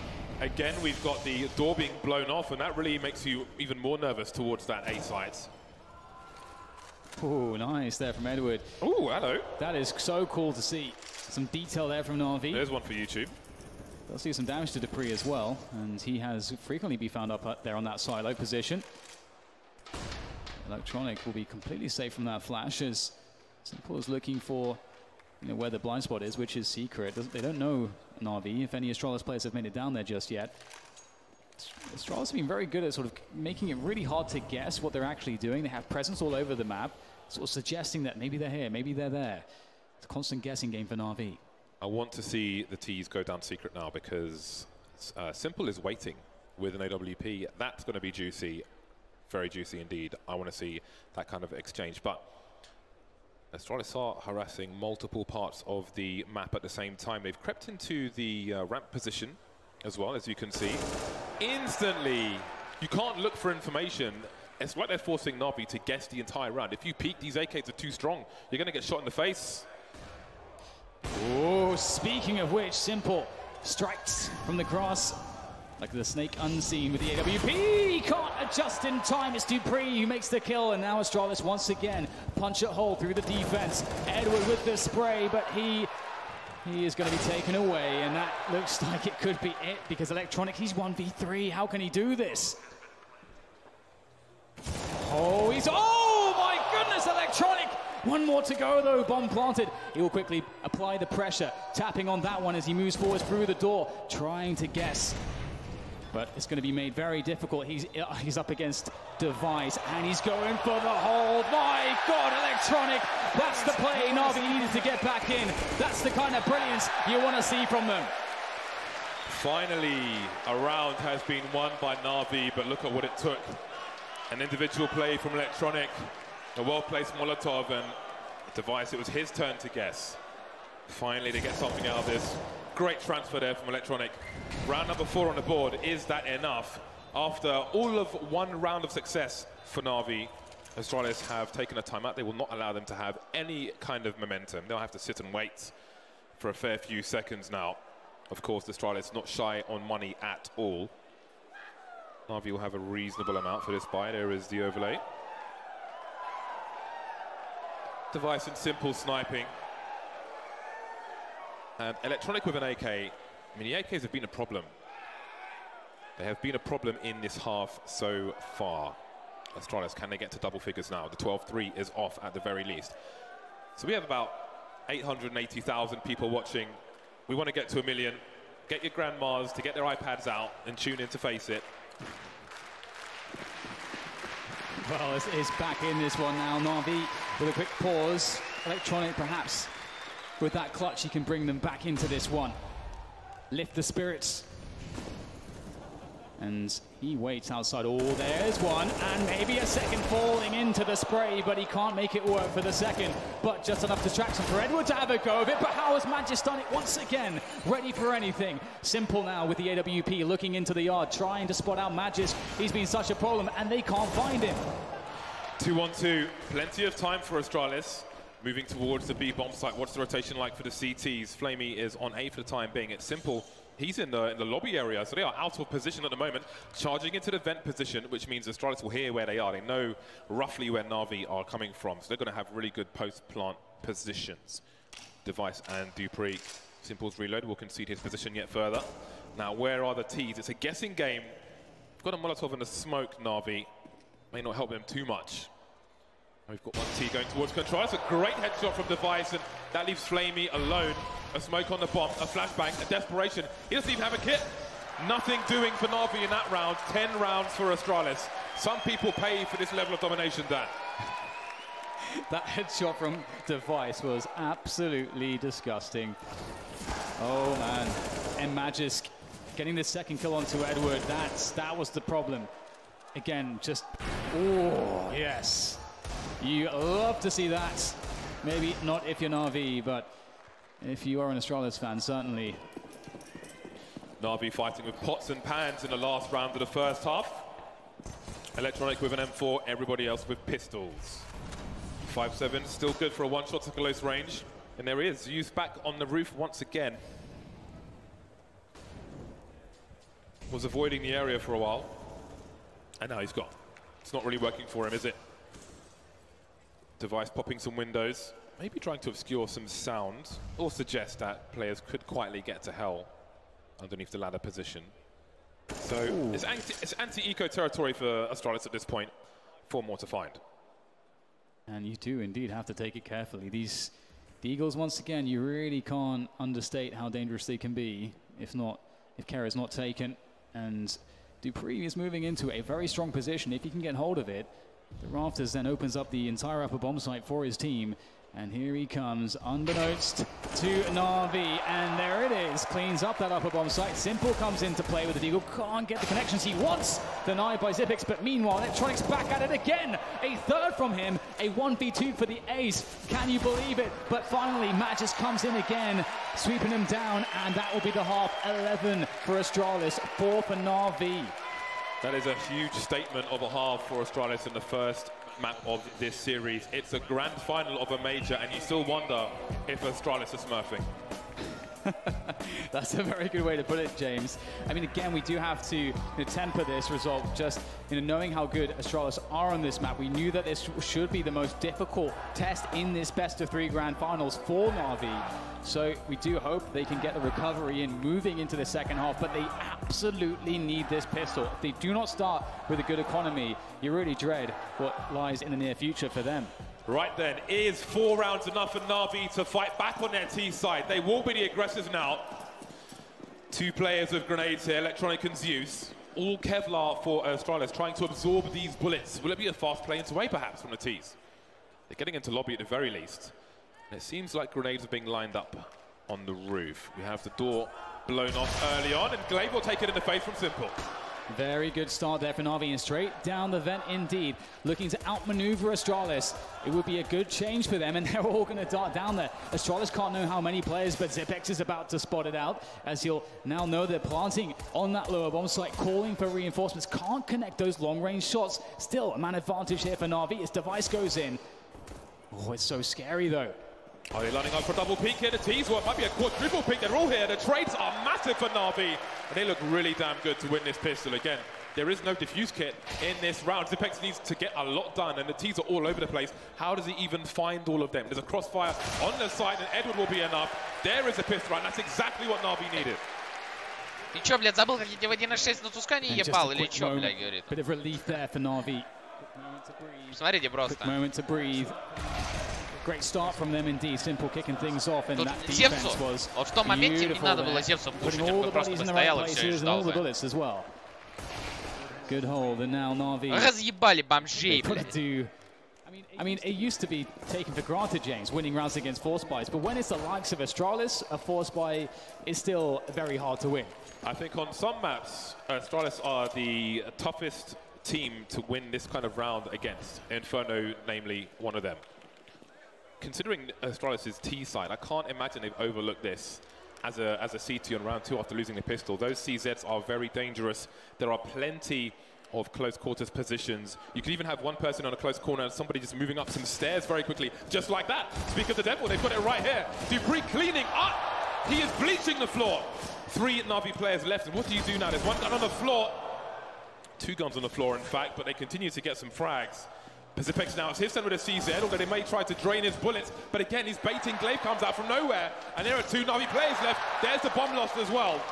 Again, we've got the door being blown off, and that really makes you even more nervous towards that A site. Oh, nice there from Edward. Oh, hello. That is so cool to see. Some detail there from Na'Vi. There's one for YouTube. Does do some damage to Dupree as well, and he has frequently been found up there on that silo position. Electronic will be completely safe from that flash as Simple is looking for, you know, where the blind spot is, which is secret. They don't know Na'Vi, if any Astralis players have made it down there just yet. Astralis have been very good at sort of making it really hard to guess what they're actually doing. They have presence all over the map, sort of suggesting that maybe they're here, maybe they're there. It's a constant guessing game for Na'Vi. I want to see the T's go down secret now because Simple is waiting with an AWP. That's going to be juicy, very juicy indeed. I want to see that kind of exchange. But Astralis are harassing multiple parts of the map at the same time. They've crept into the ramp position as well, as you can see. Instantly, you can't look for information. It's like they're forcing Na'Vi to guess the entire round. If you peek, these AKs are too strong. You're going to get shot in the face. Oh, speaking of which, Simple strikes from the grass like the snake unseen with the AWP. He can't adjust in time. It's Dupree who makes the kill, and now Astralis once again punch a hole through the defense. Edward with the spray, but he is going to be taken away, and that looks like it could be it because Electronic, he's 1v3. How can he do this? Oh, oh my goodness, Electronic! One more to go though, bomb planted. He will quickly apply the pressure, tapping on that one as he moves forward through the door, trying to guess. But it's going to be made very difficult. He's up against Device, and he's going for the hold. My God, Electronic! That's the play Na'Vi needed to get back in. That's the kind of brilliance you want to see from them. Finally, a round has been won by Na'Vi, but look at what it took. An individual play from Electronic, a well-placed Molotov, and Device, it was his turn to guess. Finally, they get something out of this. Great transfer there from Electronic. Round number 4 on the board. Is that enough? After all of one round of success for Na'Vi, Astralis have taken a timeout. They will not allow them to have any kind of momentum. They'll have to sit and wait for a fair few seconds now. Of course, Astralis not shy on money at all. Na'Vi will have a reasonable amount for this buy. There is the overlay. Device and Simple sniping. And Electronic with an AK. I mean, the AKs have been a problem. They have been a problem in this half so far. Astralis, can they get to double figures now? The 12-3 is off at the very least. So we have about 880,000 people watching. We want to get to 1 million. Get your grandmas to get their iPads out and tune in to Face It. Well, it's back in this one now. Na'Vi with a quick pause. Electronic perhaps with that clutch, he can bring them back into this one. Lift the spirits. And he waits outside. Oh, there's one. And maybe a second falling into the spray, but he can't make it work for the second. But just enough distraction for Edward to have a go of it. But how has Magis done it once again? Ready for anything. Simple now with the AWP looking into the yard, trying to spot out Magis. He's been such a problem, and they can't find him. 2-on-2. Plenty of time for Astralis. Moving towards the B bomb site. What's the rotation like for the CTs? Flamey is on A for the time being. It's Simple. He's in the lobby area, so they are out of position at the moment. Charging into the vent position, which means Astralis will hear where they are. They know roughly where Na'Vi are coming from, so they're going to have really good post-plant positions. Device and Dupree. Simple's reload will concede his position yet further. Now, where are the T's? It's a guessing game. Got a Molotov and a smoke, Na'Vi. May not help them too much. We've got one T going towards control. That's a great headshot from Device, and that leaves Flamey alone. A smoke on the bomb, a flashbang, a desperation. He doesn't even have a kit. Nothing doing for Na'Vi in that round. 10 rounds for Astralis. Some people pay for this level of domination, Dan. That headshot from Device was absolutely disgusting. Oh, man. And Magisk getting the second kill onto Edward. That was the problem. Again, just... Oh, yes. You love to see that. Maybe not if you're Na'Vi, but if you are an Astralis fan, certainly. Na'Vi fighting with pots and pans in the last round of the first half. Electronic with an M4, everybody else with pistols. 5-7, still good for a one-shot to close range. And there he is, Youth back on the roof once again. was avoiding the area for a while, and now he's gone. It's not really working for him, is it? Device popping some windows, maybe trying to obscure some sound, or suggest that players could quietly get to hell underneath the ladder position. So it's anti-eco territory for Astralis at this point. 4 more to find. And you do indeed have to take it carefully. The Eagles, once again, you really can't understate how dangerous they can be if care is not taken. And Dupree is moving into a very strong position. If he can get hold of it, the Rafters then opens up the entire upper bomb site for his team. And here he comes, unbeknownst to Na'Vi, and there it is. Cleans up that upper bomb site. Simple comes into play with the Deagle. Can't get the connections he wants. Denied by Xyp9x, but meanwhile, Electronics back at it again. A third from him, a 1v2 for the ace. Can you believe it? But finally, Matt just comes in again, sweeping him down, and that will be the half. 11 for Astralis, 4 for Na'Vi. That is a huge statement of a half for Astralis in the first map of this series. It's a grand final of a major, and you still wonder if Astralis is smurfing. That's a very good way to put it, James. I mean, again, we do have to temper this result. Just knowing how good Astralis are on this map, we knew that this should be the most difficult test in this best-of-3 grand finals for Na'Vi. So we do hope they can get the recovery in moving into the second half, but they absolutely need this pistol. If they do not start with a good economy, you really dread what lies in the near future for them. Right then, is 4 rounds enough for Na'Vi to fight back on their T side? They will be the aggressors now. 2 players with grenades here, Electronic and Zeus. All Kevlar for Astralis, trying to absorb these bullets. Will it be a fast play away perhaps from the Ts? They're getting into lobby at the very least. And it seems like grenades are being lined up on the roof. We have the door blown off early on, and Glaive will take it in the face from Simple. Very good start there for Na'Vi, and straight down the vent indeed. Looking to outmaneuver Astralis. It would be a good change for them, and they're all going to dart down there. Astralis can't know how many players, but Xyp9x is about to spot it out, as he'll now know they're planting on that lower bomb site, calling for reinforcements. Can't connect those long-range shots. Still a man advantage here for Na'Vi. His device goes in. Oh, it's so scary, though. Are they lining up for a double peek here? The T's, well, it might be a quadruple peek. They're all here. The trades are massive for Na'Vi, and they look really damn good to win this pistol. Again, there is no diffuse kit in this round. Xyp9x needs to get a lot done, and the T's are all over the place. How does he even find all of them? There's a crossfire on the side, and Edward will be enough. There is a pistol, and that's exactly what Na'Vi needed. Ты чё, блядь, забыл, как я тебе в 1.6 на Тускане ебал, или чё, блядь, говорит? Bit of relief there for Na'Vi. Смотрите просто. Quick moment to breathe. Great start from them indeed. Simple kicking things off, and that defense was вот в том моменте не надо было Зевсу пушить, он бы просто постоял и все, и ждал бы. Good hold, and now Na'Vi. Разъебали бомжей, блядь. I mean, it used to be taken for granted, James, winning rounds against Force Buys, but when it's the likes of Astralis, a Force Buy is still very hard to win. I think on some maps, Astralis are the toughest team to win this kind of round against. Inferno, namely, one of them. Considering Astralis' T side, I can't imagine they've overlooked this as a CT on round 2 after losing the pistol. Those CZs are very dangerous. There are plenty of close quarters positions. You could even have one person on a close corner and somebody just moving up some stairs very quickly, just like that. Speak of the devil, they've got it right here. Dupree cleaning up. He is bleaching the floor. 3 Na'Vi players left, and what do you do now? There's 1 gun on the floor. 2 guns on the floor, in fact, but they continue to get some frags. Xyp9x now, it's his turn with a CZ, although they may try to drain his bullets, but again, he's baiting. Glaive comes out from nowhere, and there are 2 Na'Vi players left. There's the bomb lost as well.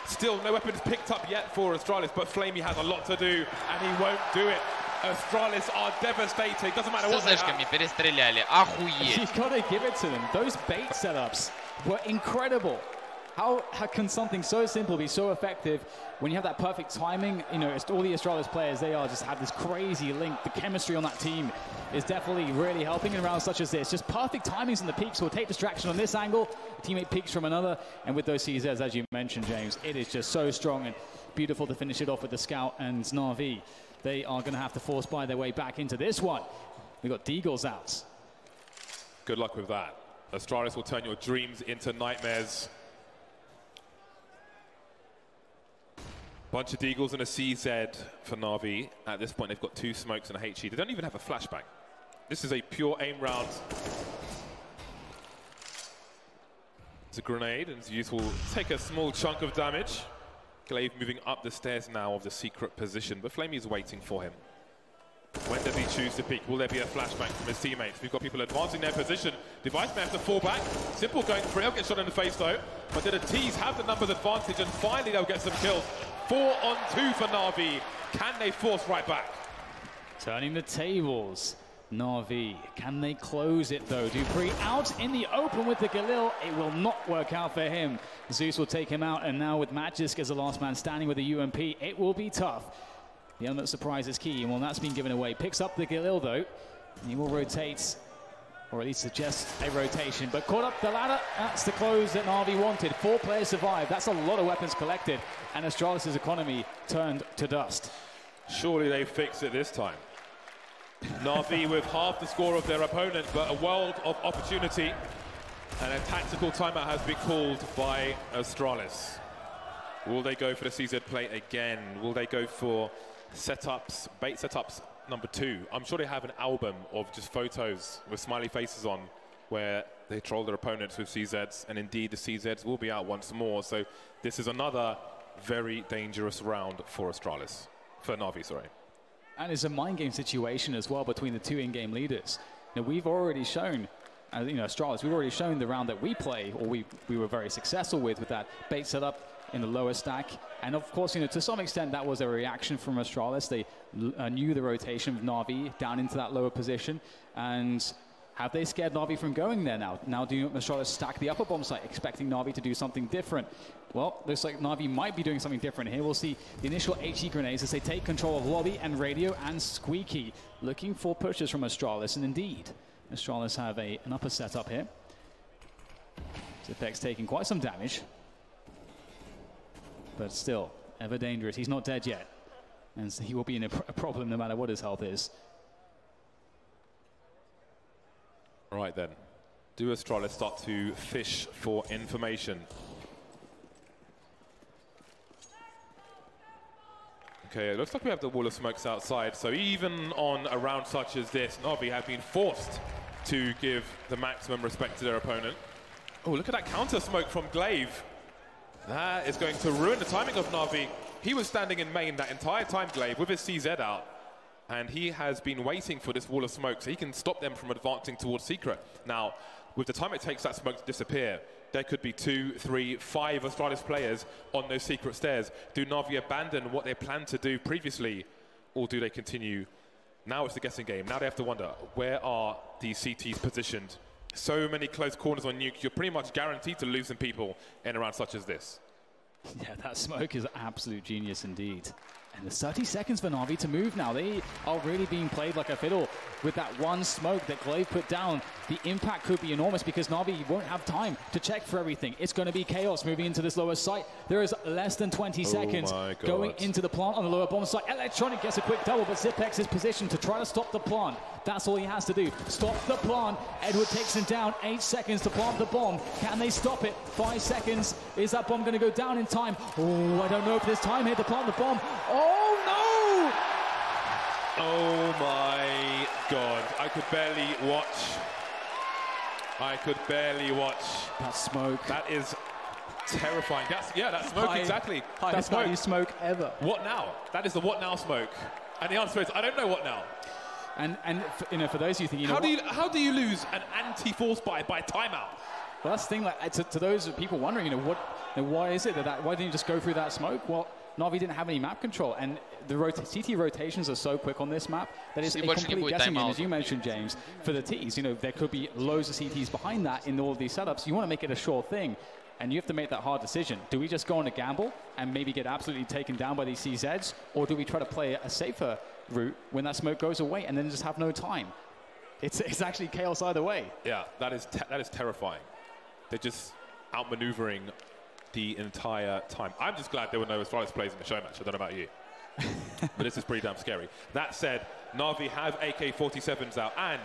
Still, no weapons picked up yet for Astralis, but Flamey has a lot to do, and he won't do it. Astralis are devastated. Doesn't matter what they have. Перестреляли. Охуеть. You've got to give it to them. Those bait setups were incredible. How can something so simple be so effective when you have that perfect timing? You know, all the Astralis players, they just have this crazy link. The chemistry on that team is definitely really helping in rounds such as this. Just perfect timings in the peaks will take distraction on this angle. The teammate peaks from another. And with those CZs, as you mentioned, James, it is just so strong and beautiful to finish it off with the Scout and Na'Vi. They are going to have to force buy their way back into this one. We've got Deagles out. Good luck with that. Astralis will turn your dreams into nightmares. Bunch of Deagles and a CZ for Na'Vi. At this point, they've got 2 smokes and a HE. They don't even have a flashbang. This is a pure aim round. It's a grenade, and Zeus will take a small chunk of damage. Glaive moving up the stairs now of the secret position, but Flamey is waiting for him. When does he choose to peek? Will there be a flashbang from his teammates? We've got people advancing their position. Device may have to fall back. Simple going free. He'll get shot in the face though. But the T's have the numbers advantage, and finally they'll get some kills. 4 on 2 for Na'Vi. Can they force right back? Turning the tables. Na'Vi, can they close it though? Dupree out in the open with the Galil. It will not work out for him. Zeus will take him out, and now with Magisk as the last man standing with the UMP, it will be tough. The element surprise is key, and well, that's been given away. Picks up the Galil though. He will rotate, or at least suggest a rotation, but caught up the ladder. That's the close that Na'Vi wanted. 4 players survived. That's a lot of weapons collected, and Astralis' economy turned to dust. Surely they fix it this time. Na'Vi with half the score of their opponent, but a world of opportunity, and a tactical timeout has been called by Astralis. Will they go for the CZ play again? Will they go for setups, bait setups number 2? I'm sure they have an album of just photos with smiley faces on where they troll their opponents with CZs, and indeed the CZs will be out once more. So this is another very dangerous round for Astralis, for Na'Vi, sorry. And it's a mind game situation as well between the 2 in-game leaders. Now, we've already shown, Astralis, we've already shown the round that we play, or we were very successful with that bait setup in the lower stack. And of course, to some extent, that was a reaction from Astralis. They knew the rotation of Na'Vi down into that lower position. And have they scared Na'Vi from going there now? Now do Astralis stack the upper bomb site, expecting Na'Vi to do something different? Well, looks like Na'Vi might be doing something different here. We'll see the initial HE grenades as they take control of Lobby and Radio and Squeaky, looking for pushes from Astralis. And indeed, Astralis have an upper setup here. Zipex taking quite some damage, but still ever dangerous. He's not dead yet, and so he will be in a problem no matter what his health is. Right then, do Astralis start to fish for information? Okay, it looks like we have the wall of smokes outside, so even on a round such as this, Na'Vi have been forced to give the maximum respect to their opponent. Oh, look at that counter smoke from Glaive. That is going to ruin the timing of Na'Vi. He was standing in main that entire time, Glaive, with his CZ out, and he has been waiting for this wall of smoke so he can stop them from advancing towards Secret. Now, with the time it takes that smoke to disappear, there could be 2, 3, 5 Astralis players on those secret stairs. Do Na'Vi abandon what they planned to do previously, or do they continue? Now it's the guessing game. Now they have to wonder, where are these CTs positioned? So many close corners on Nuke, you're pretty much guaranteed to lose some people in a round such as this. Yeah, that smoke is absolute genius indeed. And there's 30 seconds for Na'Vi to move now. They are really being played like a fiddle with that one smoke that Glaive put down. The impact could be enormous because Na'Vi won't have time to check for everything. It's going to be chaos moving into this lower site. There is less than 20 seconds going into the plant on the lower bomb site. Electronic gets a quick double, but Zipex is positioned to try to stop the plant. That's all he has to do. Stop the plant. Edward takes him down. 8 seconds to plant the bomb. Can they stop it? 5 seconds. Is that bomb going to go down in time? Oh, I don't know if there's time here to plant the bomb. Oh, no! Oh, my God. I could barely watch. I could barely watch. That smoke. That is terrifying. That smoke, exactly. Highest value smoke ever. What now? That is the what now smoke. And the answer is, I don't know what now. And for those of you thinking, how do you lose an anti-force buy by timeout? Well, that's the thing. Like, to those people wondering, why is it why didn't you just go through that smoke? Well, Na'Vi didn't have any map control, and the CT rotations are so quick on this map that it's a complete guessing game, as you mentioned, James. For the Ts, there could be loads of CTs behind that in all of these setups. You want to make it a sure thing, and you have to make that hard decision. Do we just go on a gamble and maybe get absolutely taken down by these CZs, or do we try to play a safer route when that smoke goes away and then just have no time? It's actually chaos either way. Yeah, that is terrifying. They're just outmaneuvering the entire time. I'm just glad there were no Astralis players in the show match. I don't know about you. But this is pretty damn scary. That said, Na'Vi have AK-47s out, and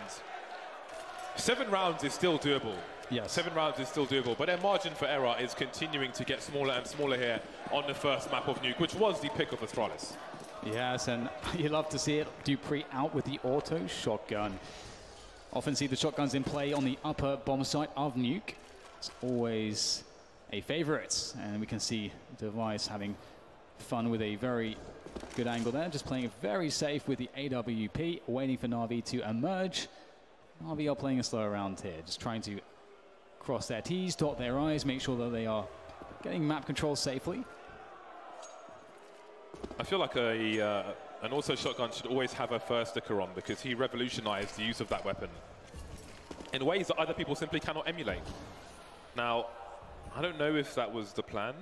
7 rounds is still doable. Yes. 7 rounds is still doable, but their margin for error is continuing to get smaller and smaller here on the first map of Nuke, which was the pick of Astralis. Yes, and you love to see it. Dupree out with the auto shotgun. Often see the shotguns in play on the upper bomb site of Nuke. It's always a favorite, and we can see Device having Fun with a very good angle there, just playing it very safe with the AWP, waiting for Na'Vi to emerge. Na'Vi are playing a slower round here, just trying to cross their T's, dot their I's, make sure that they are getting map control safely. I feel like an auto shotgun should always have a first sticker on, because he revolutionized the use of that weapon in ways that other people simply cannot emulate. Now, I don't know if that was the plan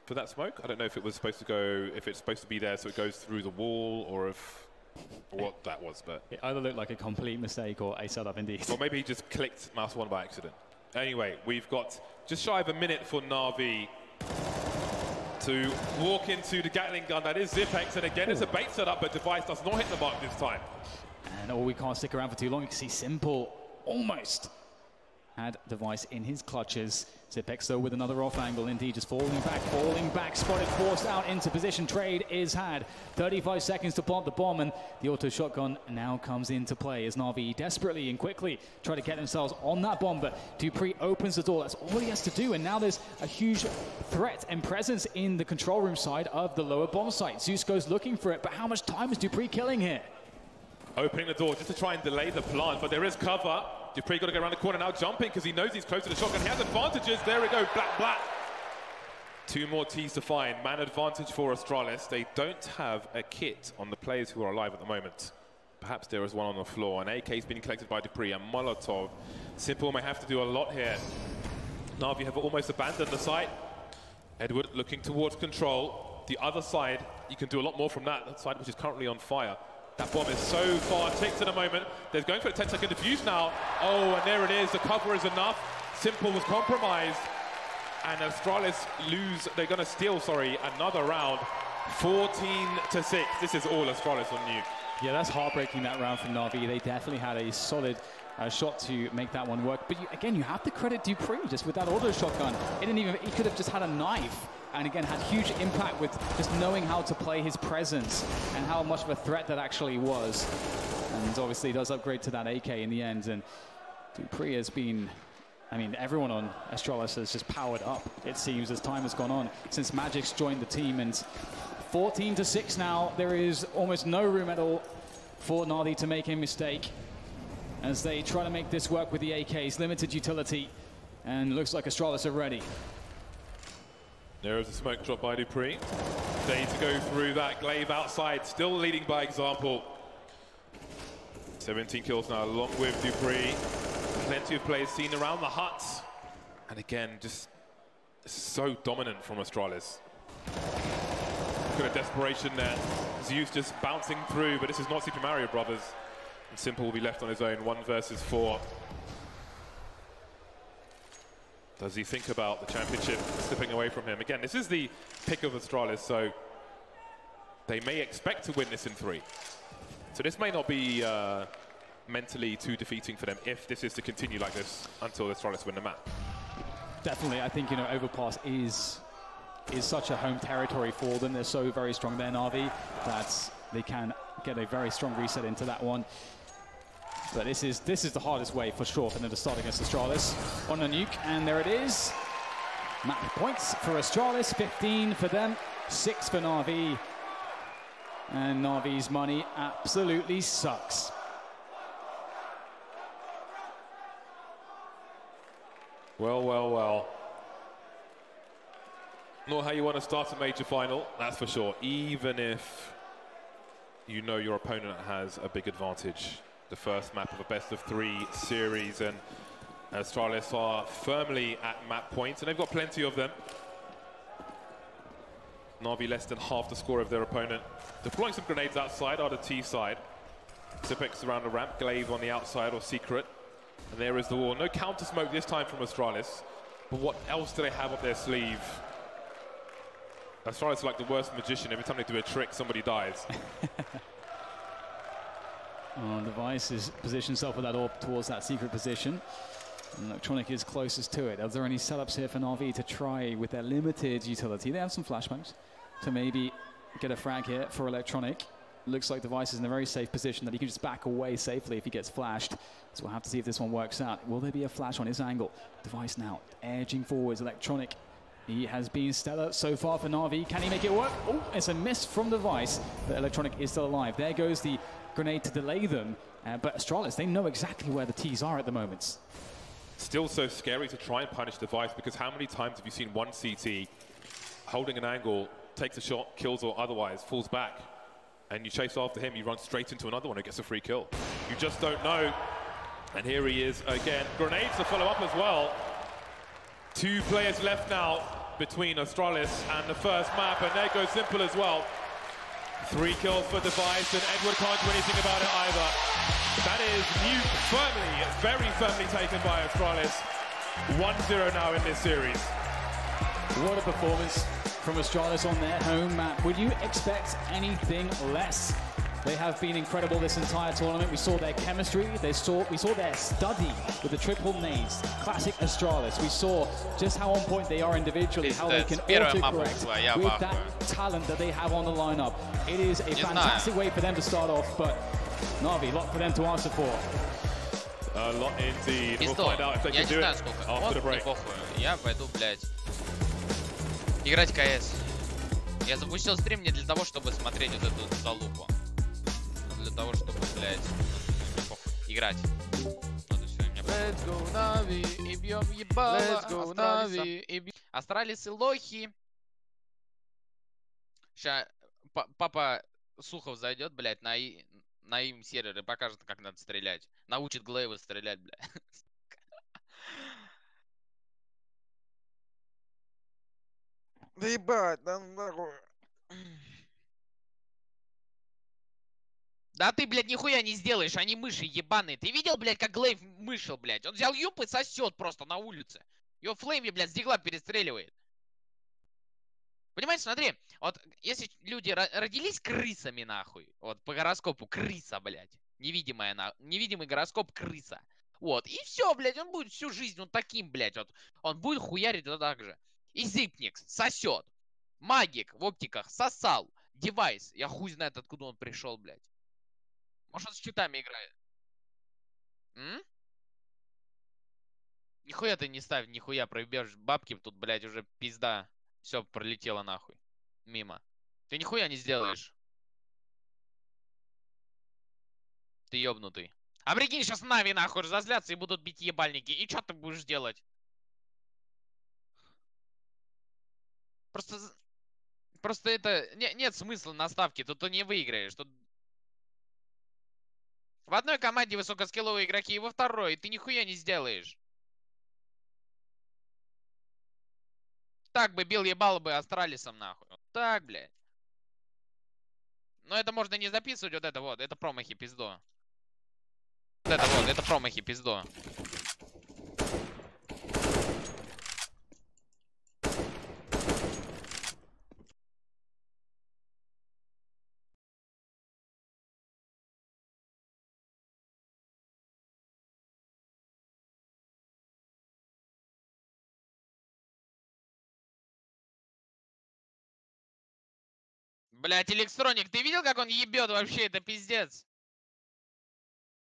for that smoke. I don't know if it was supposed to go, if it's supposed to be there so it goes through the wall, or if what that was, but it either looked like a complete mistake or a setup indeed. Or maybe he just clicked mouse 1 by accident. Anyway, we've got just shy of a minute for Na'Vi to walk into the Gatling gun. That is Zipex, and again it's a bait setup, but Device does not hit the mark this time. And we can't stick around for too long. You can see Simple almost had Device in his clutches. Zipex though with another off angle, indeed just falling back, spotted, forced out into position. Trade is had. 35 seconds to plant the bomb, and the auto shotgun now comes into play as Na'Vi desperately and quickly try to get themselves on that bomb, but dupreeh opens the door. That's all he has to do, and now there's a huge threat and presence in the control room side of the lower bomb site. Zeus goes looking for it, but how much time is dupreeh killing here? Opening the door just to try and delay the plant, but there is cover. dupreeh got to go around the corner now, jumping because he knows he's close to the shotgun. He has advantages. There we go, black. 2 more T's to find. Man advantage for Astralis. They don't have a kit on the players who are alive at the moment. Perhaps there is one on the floor. An AK's been collected by dupreeh, and Molotov. Simple may have to do a lot here. Na'Vi have almost abandoned the site. Edward looking towards control. The other side, you can do a lot more from that side, which is currently on fire. That bomb is so far ticked at the moment. They're going for a 10-second defuse now. Oh, and there it is. The cover is enough. Simple was compromised. And Astralis lose. They're going to steal, another round. 14-6. This is all Astralis on Nuke. Yeah, that's heartbreaking, that round from Na'Vi. They definitely had a solid shot to make that one work. But again, you have to credit dupreeh just with that auto shotgun. He could have just had a knife. And again, had huge impact with just knowing how to play his presence and how much of a threat that actually was. And obviously does upgrade to that AK in the end. And dupreeh has been, everyone on Astralis has just powered up, it seems, as time has gone on since Magic's joined the team. And 14-6 now. There is almost no room at all for Na'Vi to make a mistake as they try to make this work with the AKs. Limited utility, and looks like Astralis are ready. There is a smoke drop by dupreeh. Day to go through that. Glaive outside, still leading by example. 17 kills now, along with dupreeh. Plenty of players seen around the hut. And again, just so dominant from Astralis. Look at the desperation there. Zeus just bouncing through, but this is not Super Mario Brothers. And Simple will be left on his own, 1 versus 4. Does he think about the championship slipping away from him? Again, this is the pick of Astralis, so they may expect to win this in 3. So this may not be mentally too defeating for them if this is to continue like this until Astralis win the map. Definitely, I think, Overpass is such a home territory for them. They're so very strong there, Na'Vi, that they can get a very strong reset into that one. But this is the hardest way for sure for them to start against Astralis on a nuke, and there it is. Map points for Astralis, 15 for them, 6 for Na'Vi. And Na'Vi's money absolutely sucks. Well. Not how you want to start a major final, that's for sure. Even if you know your opponent has a big advantage. The first map of a best-of-3 series, and Astralis are firmly at map points, and they've got plenty of them. Na'Vi less than half the score of their opponent. Deploying some grenades outside are the T side. Zipex around the ramp, Glaive on the outside or secret. And there is the wall. No counter smoke this time from Astralis. But what else do they have up their sleeve? Astralis is like the worst magician. Every time they do a trick, somebody dies. Device is positioned himself with that orb towards that secret position. And Electronic is closest to it. Are there any setups here for Na'Vi to try with their limited utility? They have some flashbangs to maybe get a frag here for Electronic. Looks like Device is in a very safe position that he can just back away safely if he gets flashed. So we'll have to see if this one works out. Will there be a flash on his angle? Device now edging forwards. Electronic He has been stellar so far for Na'Vi. Can he make it work? Oh, it's a miss from the Vice. But Electronic is still alive. There goes the grenade to delay them. But Astralis, they know exactly where the T's are at the moment. Still so scary to try and punish the Vice, because how many times have you seen one CT holding an angle, takes a shot, kills or otherwise, falls back, and you chase after him, you run straight into another one who gets a free kill. You just don't know. And here he is again. Grenades to follow up as well. 2 players left now between Astralis and the first map, and there goes Simple as well. 3 kills for Device, and Edward can't do anything about it either. That is Nuke firmly, very firmly taken by Astralis. 1-0 now in this series. What a performance from Astralis on their home map. Would you expect anything less? They have been incredible this entire tournament. We saw their chemistry. We saw their study with the triple nades. Classic Astralis. We saw just how on point they are individually, how they can auto-correct with that talent that they have on the lineup. It is a fantastic way for them to start off, but Na'Vi, a lot for them to answer for. A lot indeed. We'll find out if they can do it after the break. Я пойду, блядь, играть КС. Я запустил стрим не для того, чтобы смотреть вот эту залупу. Для того, чтобы, блядь, играть. Вот и все, у меня... Let's go, Na'Vi, и бьем ебало. Let's go, Na'Vi, и бьем... Астралис и лохи. Ща папа Сухов зайдет, блядь, на им сервер и покажет, как надо стрелять. Научит Глейва стрелять, блядь. Да ебать, да нахуй. Да ты, блядь, нихуя не сделаешь, они мыши ебаные. Ты видел, блядь, как Глейв мышел, блядь? Он взял юб и сосет просто на улице. Его Флейми, блядь, с дигла перестреливает. Понимаете, смотри, вот если люди родились крысами, нахуй, вот по гороскопу крыса, блядь, невидимый гороскоп крыса. Вот, и все, блядь, он будет всю жизнь вот таким, блядь, вот. Он будет хуярить вот так же. И Зипникс сосет. Магик в оптиках сосал. Девайс, я хуй знает, откуда он пришел, блядь. Может, он с читами играет? Нихуя ты не ставь, нихуя пробьешь бабки, тут, блядь, уже пизда. Все, пролетело нахуй. Мимо. Ты нихуя не сделаешь. Ты ёбнутый. А прикинь, сейчас Нави нахуй разозлятся и будут бить ебальники. И что ты будешь делать? Просто это... Нет смысла на ставке, тут ты не выиграешь. Тут... В одной команде высокоскилловые игроки, и во второй. И ты нихуя не сделаешь. Так бы бил ебал бы Астралисом нахуй. Вот так, блядь. Но это можно не записывать, вот это вот. Это промахи пиздо. Вот это вот, это промахи пиздо. Блять, Электроник, ты видел, как он ебет вообще? Это пиздец.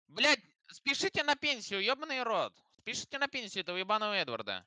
Блять, спешите на пенсию, ебаный рот. Спешите на пенсию этого ебаного Эдварда.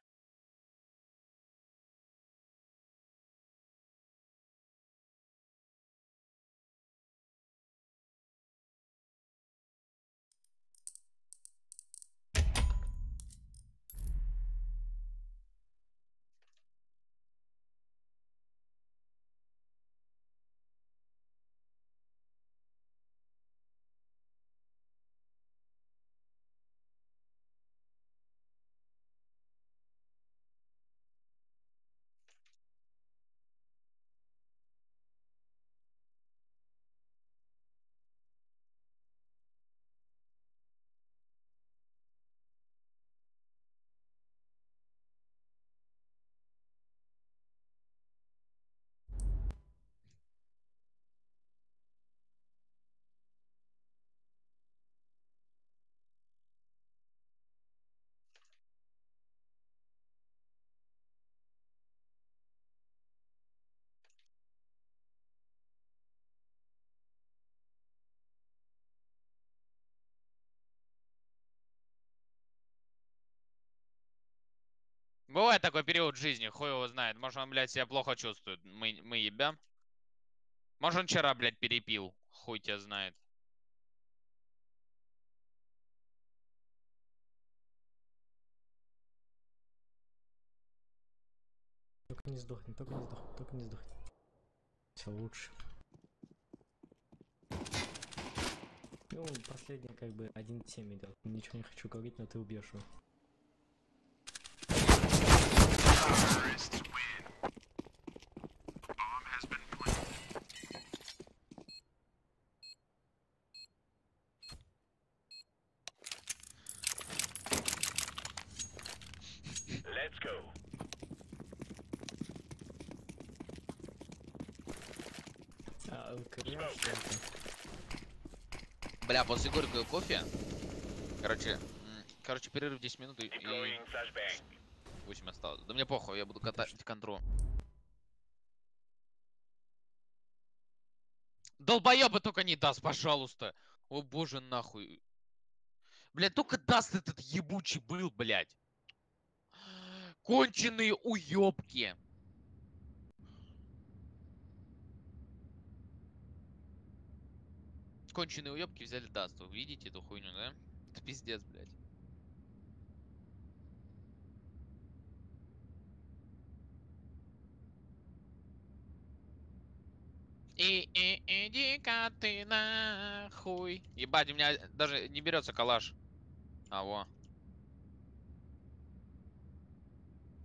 Бывает такой период в жизни, хуй его знает. Может, он, блядь, себя плохо чувствует. Мы ебем. Может, он вчера, блядь, перепил. Хуй тебя знает. Только не сдохни, только не сдохни, только не сдохни. Все лучше. Ну, последний как бы 1-7 идет. Ничего не хочу говорить, но ты убьешь его. Let's go. Бля, после горького кофе. Короче, перерыв 10 минут и 8 осталось. Да мне похуй, я буду катать контру. Долбоёба только не даст, пожалуйста. О боже, нахуй. Блядь, только даст этот ебучий был, блядь. Конченые уёбки. Конченые уёбки взяли даст. Вы видите эту хуйню, да? Это пиздец, блядь. Иди-ка ты нахуй. Ебать, у меня даже не берется калаш. А, во.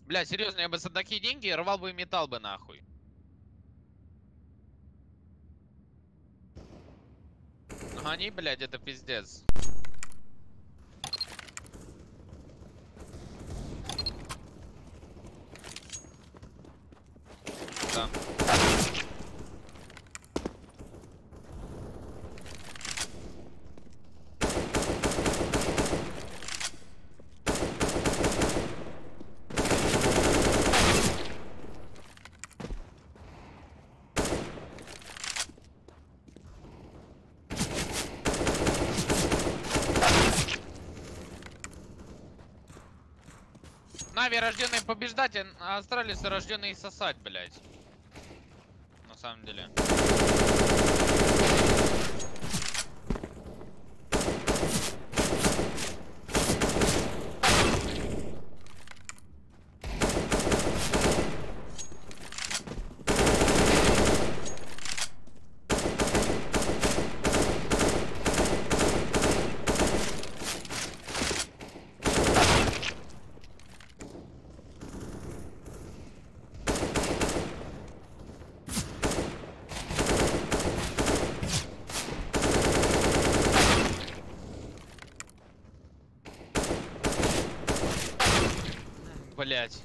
Бля, серьезно, я бы за такие деньги рвал бы и металл бы нахуй. Они, блядь, это пиздец. Да. Нави рожденные побеждать, а австралийцы рожденные сосать, блядь. На самом деле. Блять.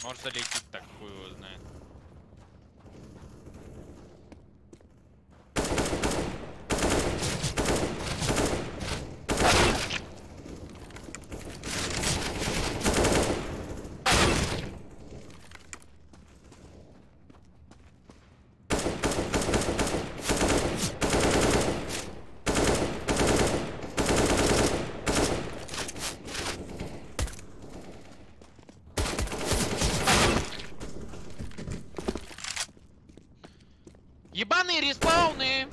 Может залетит, так хуй его знает. Ебаные респауны!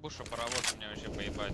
пушу паровоз, мне вообще поебать.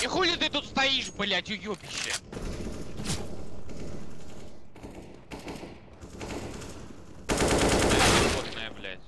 И хули ты тут стоишь, блядь, уёбище? Животное, блядь.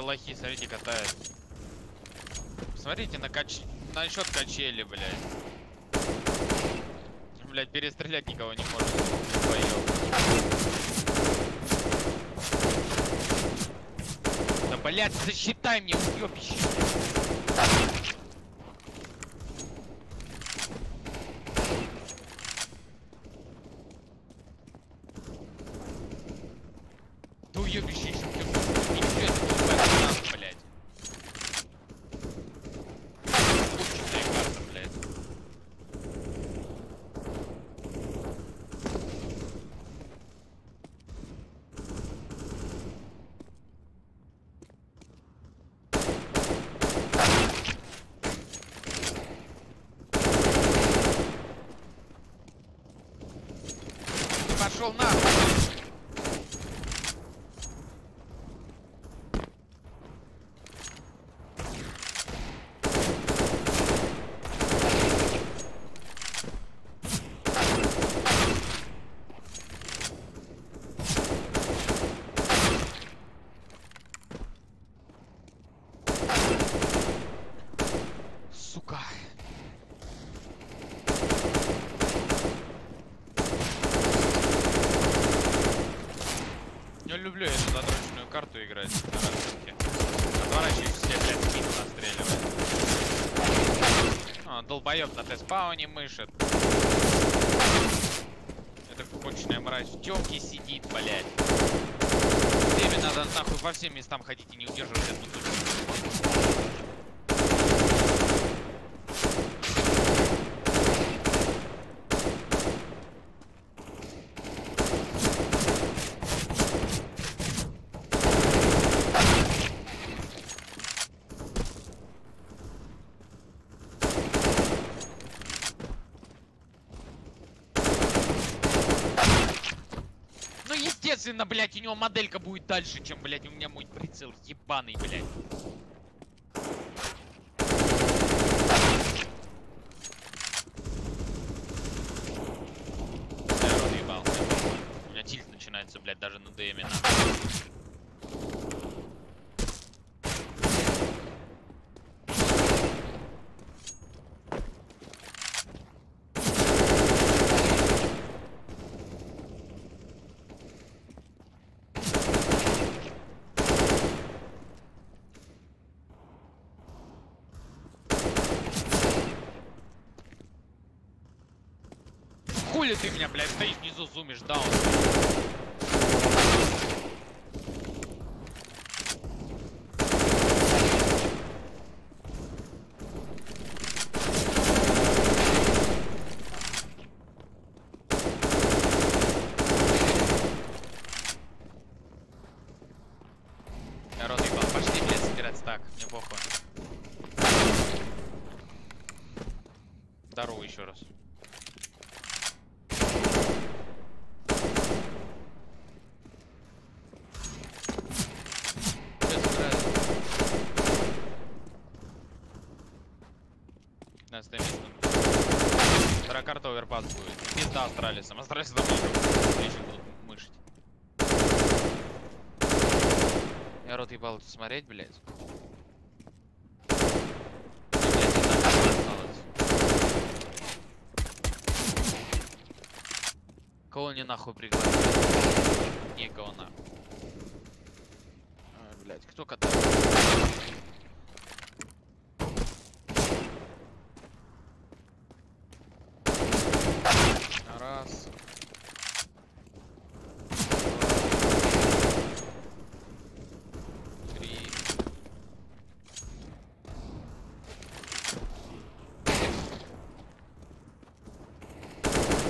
лохи, смотрите, катают. Смотрите на счет качели, блядь. Блядь, перестрелять никого не может. Да, блядь, засчитай мне, уёбище. Да уёбище еще. Блядь. Конченая карта, блядь. Пошел нахуй. Сука. Я люблю эту задроченную карту играть на расценке. Отворачиваюсь, все, блядь, спину настреливает. А, долбоёб на Т-спауне мышит. Это конченая мразь. В тёмке сидит, блядь. Тебе надо нахуй по всем местам ходить и не удерживать эту точку. Естественно, блядь, у него моделька будет дальше, чем, блядь, у меня мой прицел ебаный, блядь. Я рот ебал. У меня тильт начинается, блядь, даже на ДМе. Хули ты меня, блядь, стоишь внизу, зумишь, даун. Народ ебал, пошли, блядь, собирать стак, мне похуй. Здорово еще раз. Вторая карта оверпас будет. Пизда Астралисом. Астралис там еще будут мышить. Я рот ебал смотреть, блядь. Кого не нахуй пригласить? Никого нахуй. Блядь, кто катает? Раз. Три.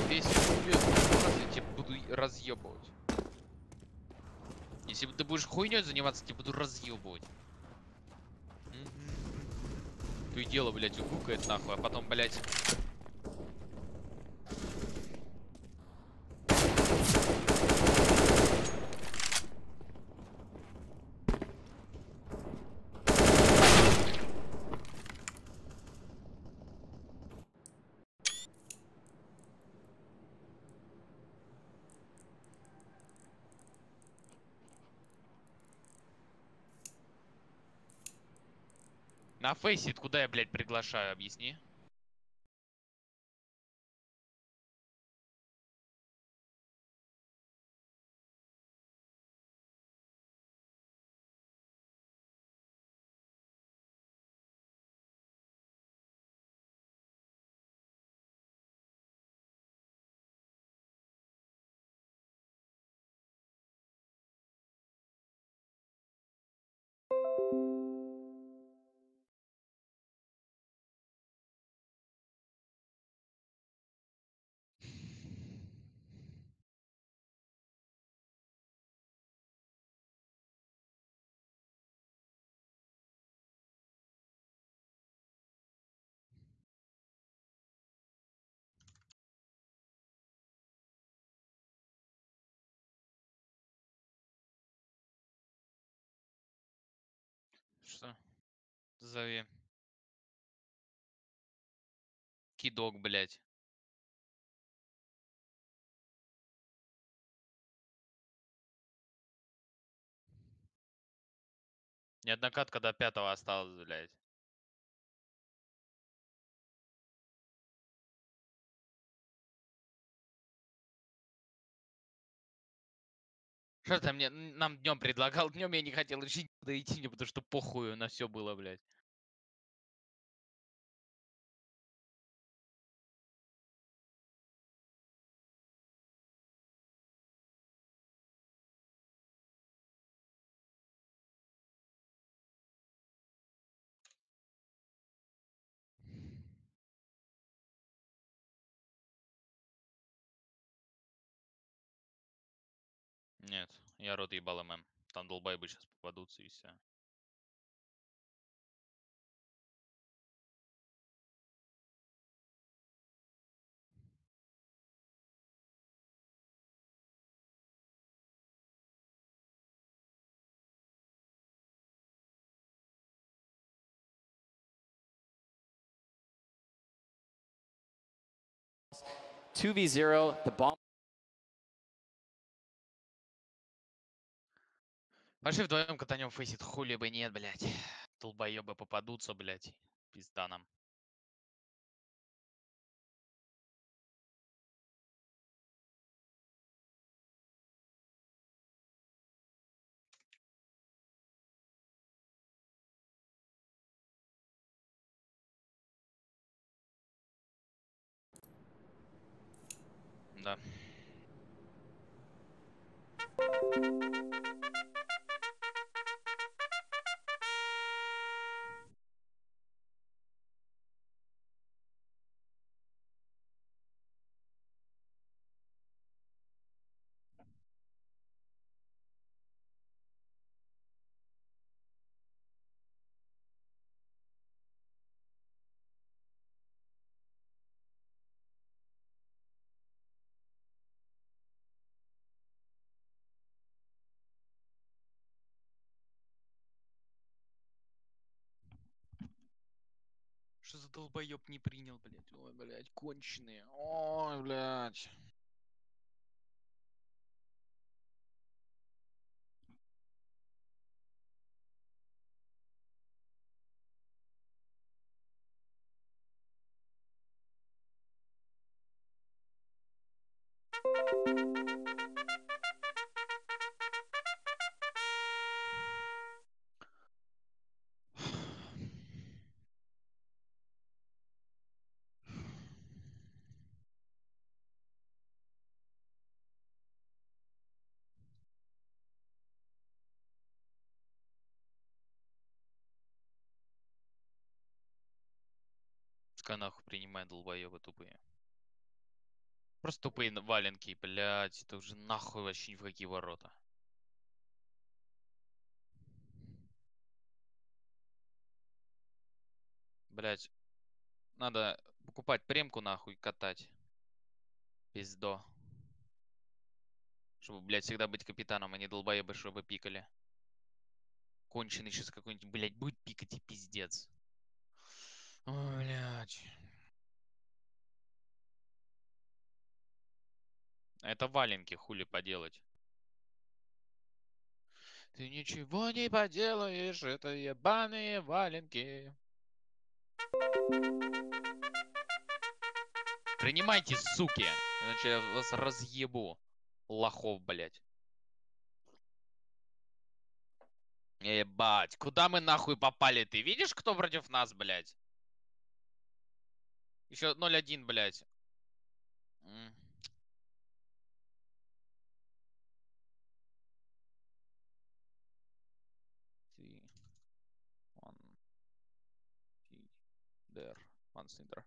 Если я тебя буду разъебывать. Если ты будешь хуйней заниматься, я буду разъебывать. То и дело, блядь, угукает нахуй, а потом, блядь. На фейсит куда я, блядь, приглашаю, объясни. Что? Зови. Кидок, блядь. Ни одна катка до 5-го осталась, блядь. Что ты мне нам днем предлагал? Днем я не хотел решить, куда идти, мне потому что похую на все было, блядь. Нет, я рот ебал ММ. Там долбоебы сейчас попадутся и все. Two v 0 the bomb. Пошли вдвоем катанем фейсит, хули бы нет, блядь. Долбоебы попадутся, блядь. Пизда нам. Да. Что за долбоеб не принял, блядь? Ой, блядь, конченые. Ой, блядь. Пускай нахуй принимает долбоебы тупые. Просто тупые валенки, блядь. Это уже нахуй вообще ни в какие ворота. Блядь. Надо покупать премку нахуй катать. Пиздо. Чтобы, блядь, всегда быть капитаном, а не долбоебы, чтобы пикали. Конченый сейчас какой-нибудь, блядь, будет пикать и пиздец. Ой, блядь. Это валенки, хули поделать. Ты ничего не поделаешь, это ебаные валенки. Принимайте, суки, иначе я вас разъебу. Лохов, блять. Ебать, куда мы нахуй попали? Ты видишь, кто против нас, блять? Еще 0-1, блять. One center.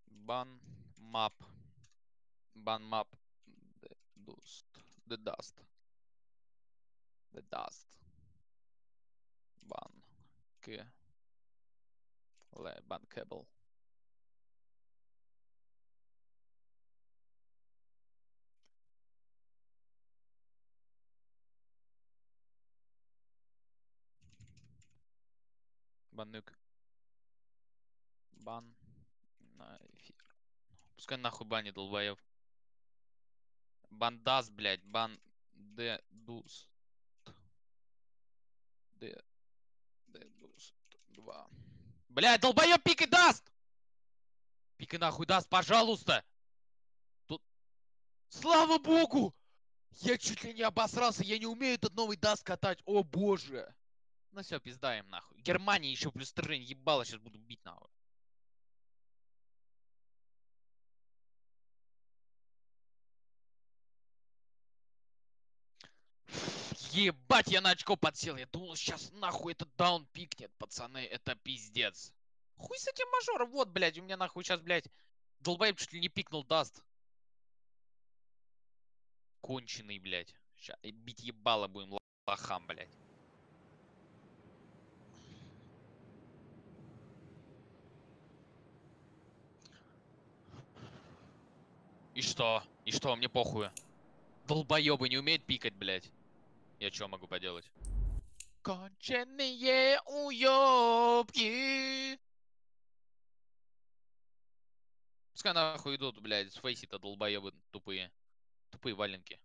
Ban map. Ban map. The dust. The dust. Ban. Ban cable. Ban nuke. Бан на эфир. Пускай нахуй банит, долбоёб. Бандас, блядь. Бан дус. Дус 2. Блядь, долбоёб, пикай даст! Пикай нахуй даст, пожалуйста! Тут... Слава богу! Я чуть ли не обосрался, я не умею этот новый даст катать, о боже! Ну все, пиздаем нахуй. Германия еще плюс 3, ебало, сейчас буду бить нахуй. Ебать, я на очко подсел. Я думал, сейчас нахуй этот даун пикнет, пацаны. Это пиздец. Хуй с этим мажором. Вот, блядь, у меня нахуй сейчас, блядь, долбоеб чуть ли не пикнул даст. Конченый, блядь. Сейчас бить ебало будем лохам, блядь. И что? И что? Мне похуй. Долбоебы не умеют пикать, блядь. Я что могу поделать? Конченые уёбки. Пускай нахуй идут, блядь, с фейси-то долбоебы тупые. Тупые валенки.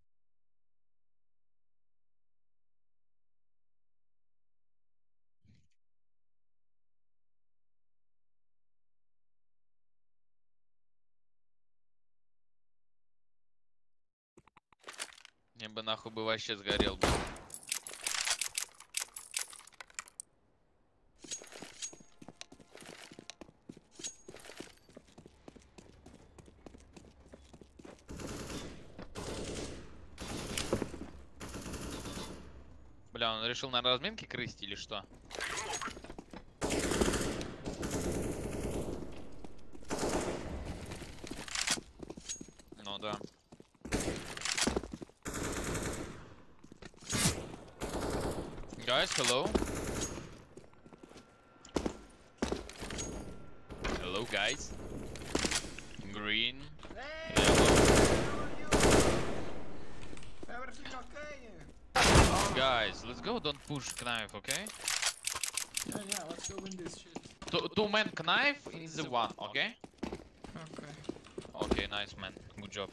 Мне бы нахуй бы вообще сгорел бы. Бля, он решил на разминке крысить или что? Ну да. Guys, hello. Hello, guys. Green. Yellow. Everything okay? Guys, let's go. Don't push knife, okay? Yeah, let's go win this shit. Two man knife in the one, okay? Okay. Okay, nice man. Good job.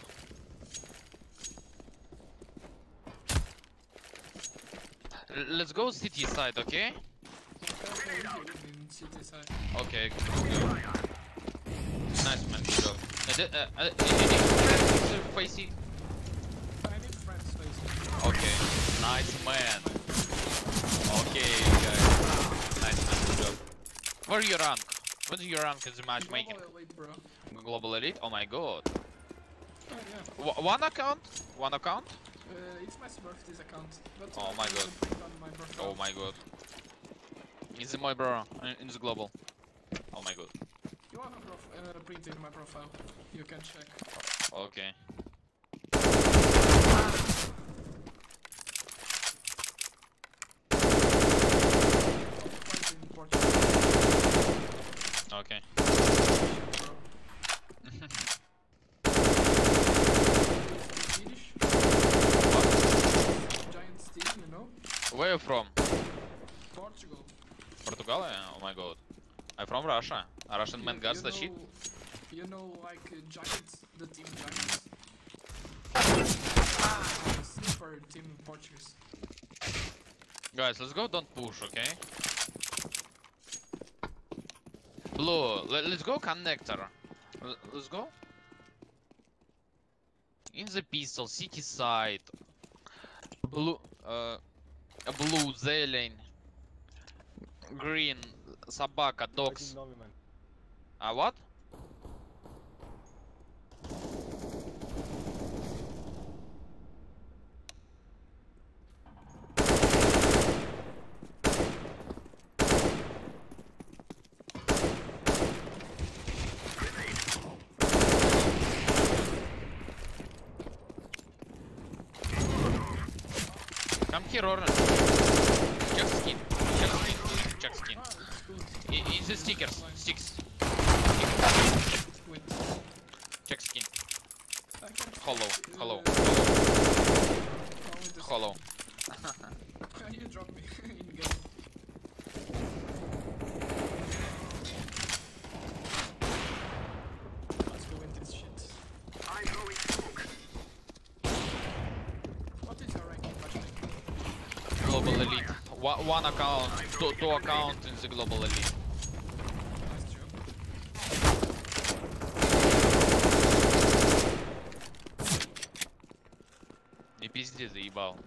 Let's go city side, okay? Okay, go. Nice man, good job. Facing? Okay, nice man. Okay, guys. Nice man, good job. What are your rank? What is your rank in the matchmaking? Global elite, bro. Global elite? Oh my god. Oh, yeah. One account? One account? It's my birthday's account. But oh my god. Oh my god. It's my bro in the global. Oh my god. You wanna print in my profile? You can check. Okay. Okay. Giant Steam, you know? Where are you from? Portugal. Portugal? Oh my god. I'm from Russia. A Russian man got the shit. You know, like Giants, the team Giants. Super team Portuguese. Guys, let's go. Don't push, okay? Blue. Let's go connector. Let's go. In the pistol, city side. Blue, blue, зелень. Green, собака, dogs. А what? Come here, orange. Check skin. Check skin. Check skin. In the stickers. Sticks. Check skin. Hollow. Hollow. Hollow. You dropped me in game. Let's go into this shit. I go in smoke. What is your ranking? Global elite. One account, two account in the global elite. Не пизди, заебал.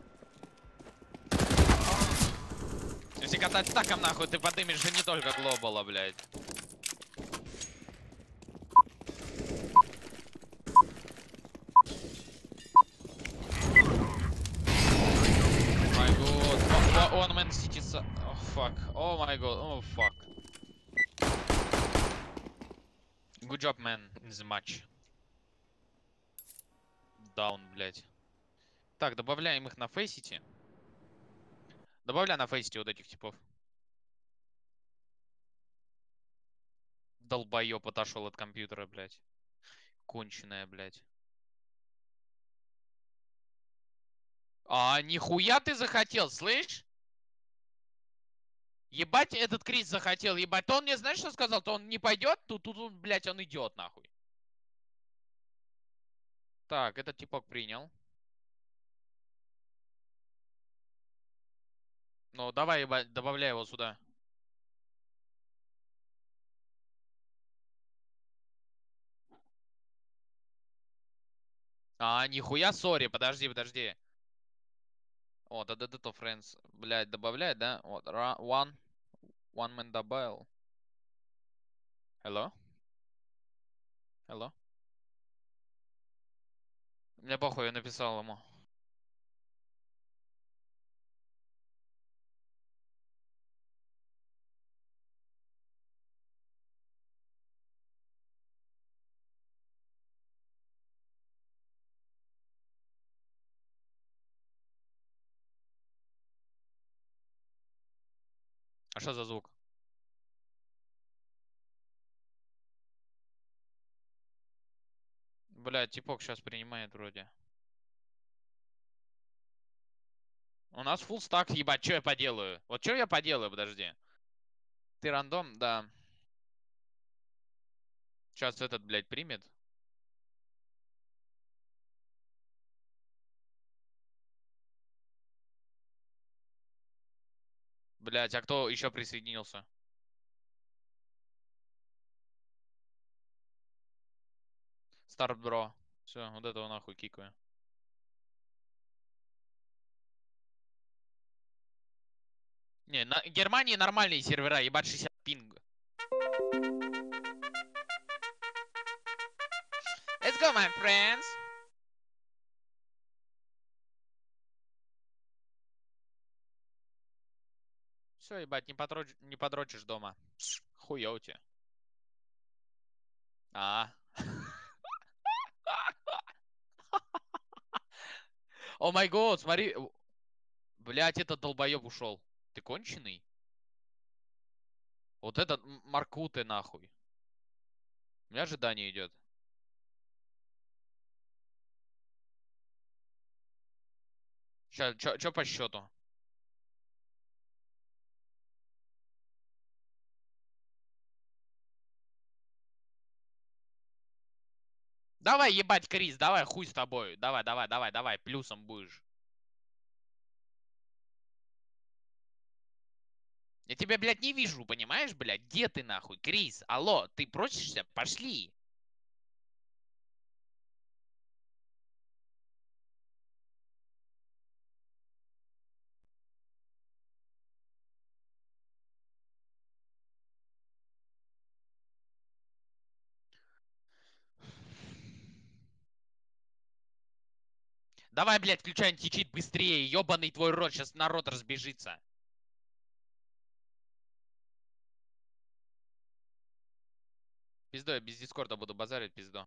Если катать стаком нахуй, ты подымешь же не только глобала, блядь. One man city. Oh fuck. Oh my god. Oh fuck. Good job, man, in the match. Down, блядь. Так, добавляем их на фейсити. Добавляй на фейсити вот этих типов. Долбоёб отошел от компьютера, блядь. Конченая, блядь. А, нихуя ты захотел, слышь? Ебать, этот Крис захотел, ебать. То он мне, знаешь, что сказал? То он не пойдет, тут, блядь, он идет, нахуй. Так, этот типок принял. Ну, давай, ебать, добавляй его сюда. А, нихуя, сори, подожди. Вот, add to friends. Блядь, добавляй, да? Вот, one man добавил. Hello? Hello? Мне похуй, я написал ему. А что за звук? Блядь, типок сейчас принимает вроде. У нас full стак, ебать, что я поделаю? Вот что я поделаю, подожди. Ты рандом, да. Сейчас этот, блядь, примет. Блядь, а кто еще присоединился? Старт бро. Все, вот этого нахуй кикаю. Не, на Германии нормальные сервера, ебать 60 пинг. Let's go, my friends. Все, ебать, не подрочишь дома. Хуёво тебе. А. О май год, смотри. Блять, этот долбоеб ушел. Ты конченый? Вот этот Маркуты нахуй. У меня ожидание идет. Сейчас, чё по счету? Давай, ебать, Крис, давай, хуй с тобой. Давай, плюсом будешь. Я тебя, блядь, не вижу, понимаешь, блядь? Где ты, нахуй? Крис, алло, ты просишься? Пошли. Давай, блядь, включай античит быстрее. Ёбаный твой рот, сейчас народ разбежится. Пизду, я без дискорда буду базарить, пизду.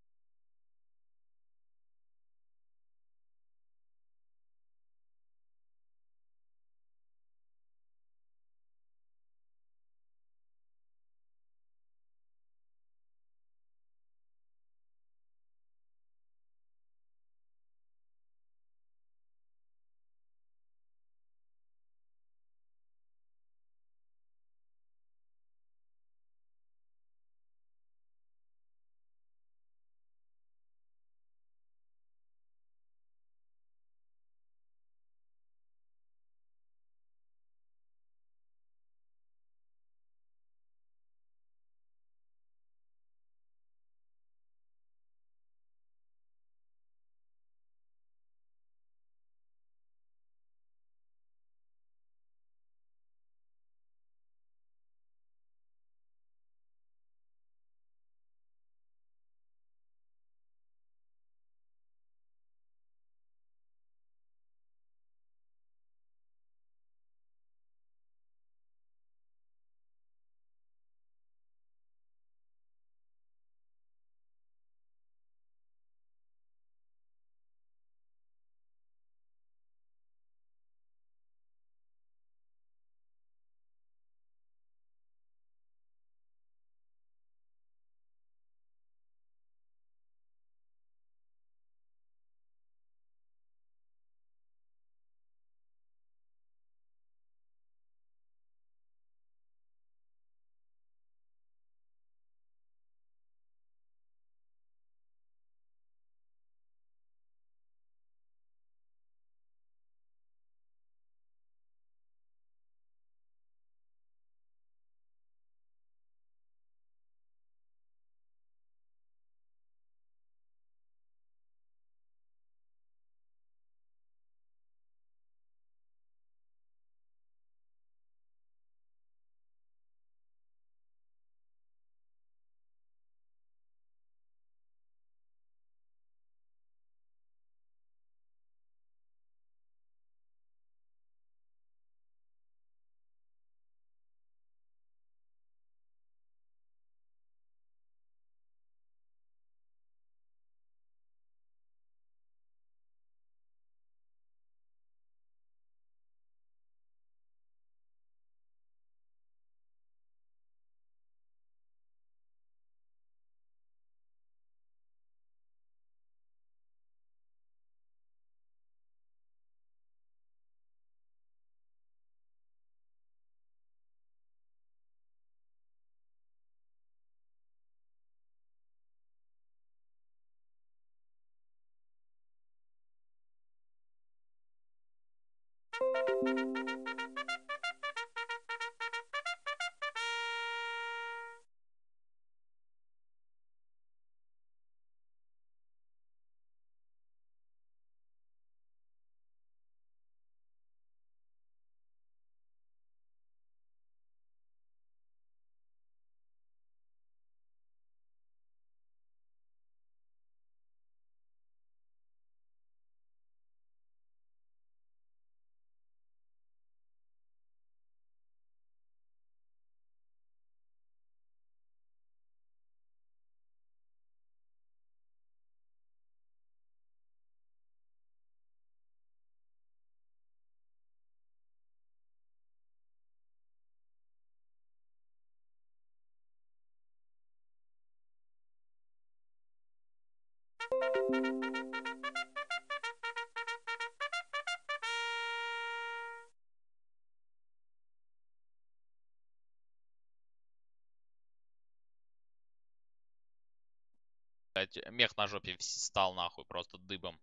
Мех на жопе стал нахуй просто дыбом.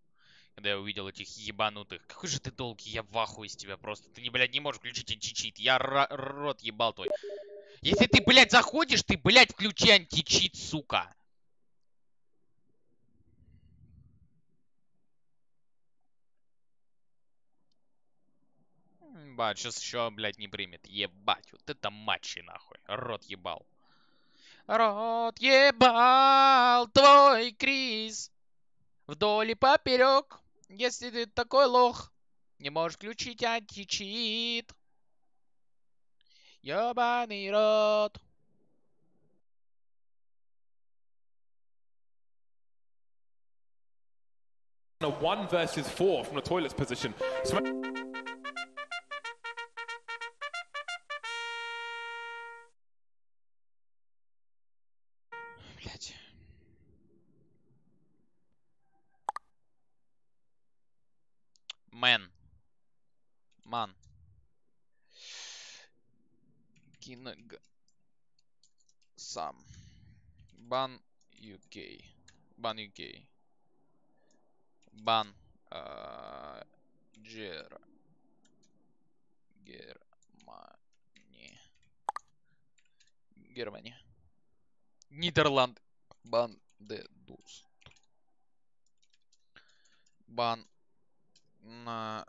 Когда я увидел этих ебанутых. Какой же ты долгий, я в ахуе из тебя просто. Ты, блядь, не можешь включить античит. Я рот ебал твой. Если ты, блядь, заходишь, ты, блядь, включи античит, сука. Ебать, сейчас еще, блядь, не примет. Ебать, вот это матчи, нахуй. Рот ебал. Рот ебал твой Крис. Вдоль и поперек. Если ты такой лох, не можешь включить античит. Ебаный рот. A 1 versus 4 from the toilets position. Блять. Ман. Кинг. Сам. Бан UK. Бан UK. Бан. Германия. Нидерланд. Бан де Дус. Бан на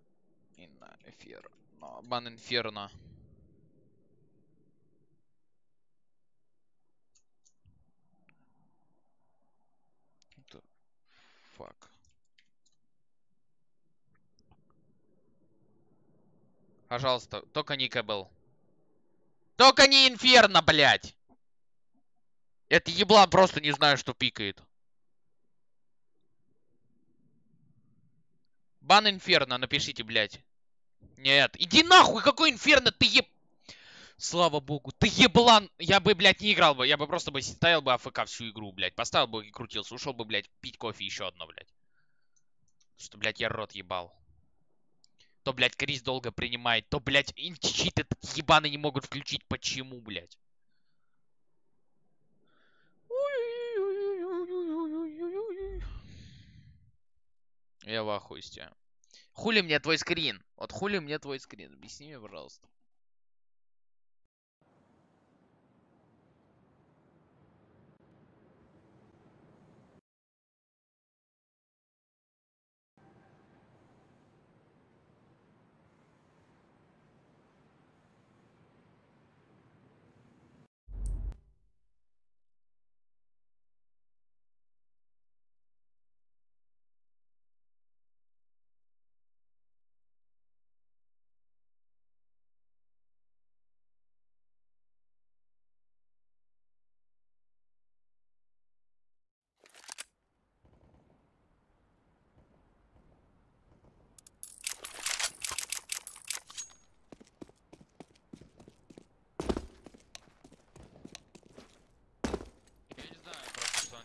Инферно. Бан Инферно. Fuck. Пожалуйста, только не Кэбл. Только не Инферно, блядь! Это еблан просто не знаю, что пикает. Бан Инферно, напишите, блядь. Нет, иди нахуй, какой Инферно, ты еб... Слава богу, ты еблан. Я бы, блядь, не играл бы. Я бы просто бы ставил бы АФК всю игру, блядь. Поставил бы и крутился. Ушел бы, блядь, пить кофе еще одно, блядь. Что, блядь, я рот ебал. То, блядь, Крис долго принимает. То, блядь, интичит этот ебаный не могут включить. Почему, блядь? Я в ахуе с тебя. Хули мне твой скрин? Вот хули мне твой скрин? Объясни мне, пожалуйста.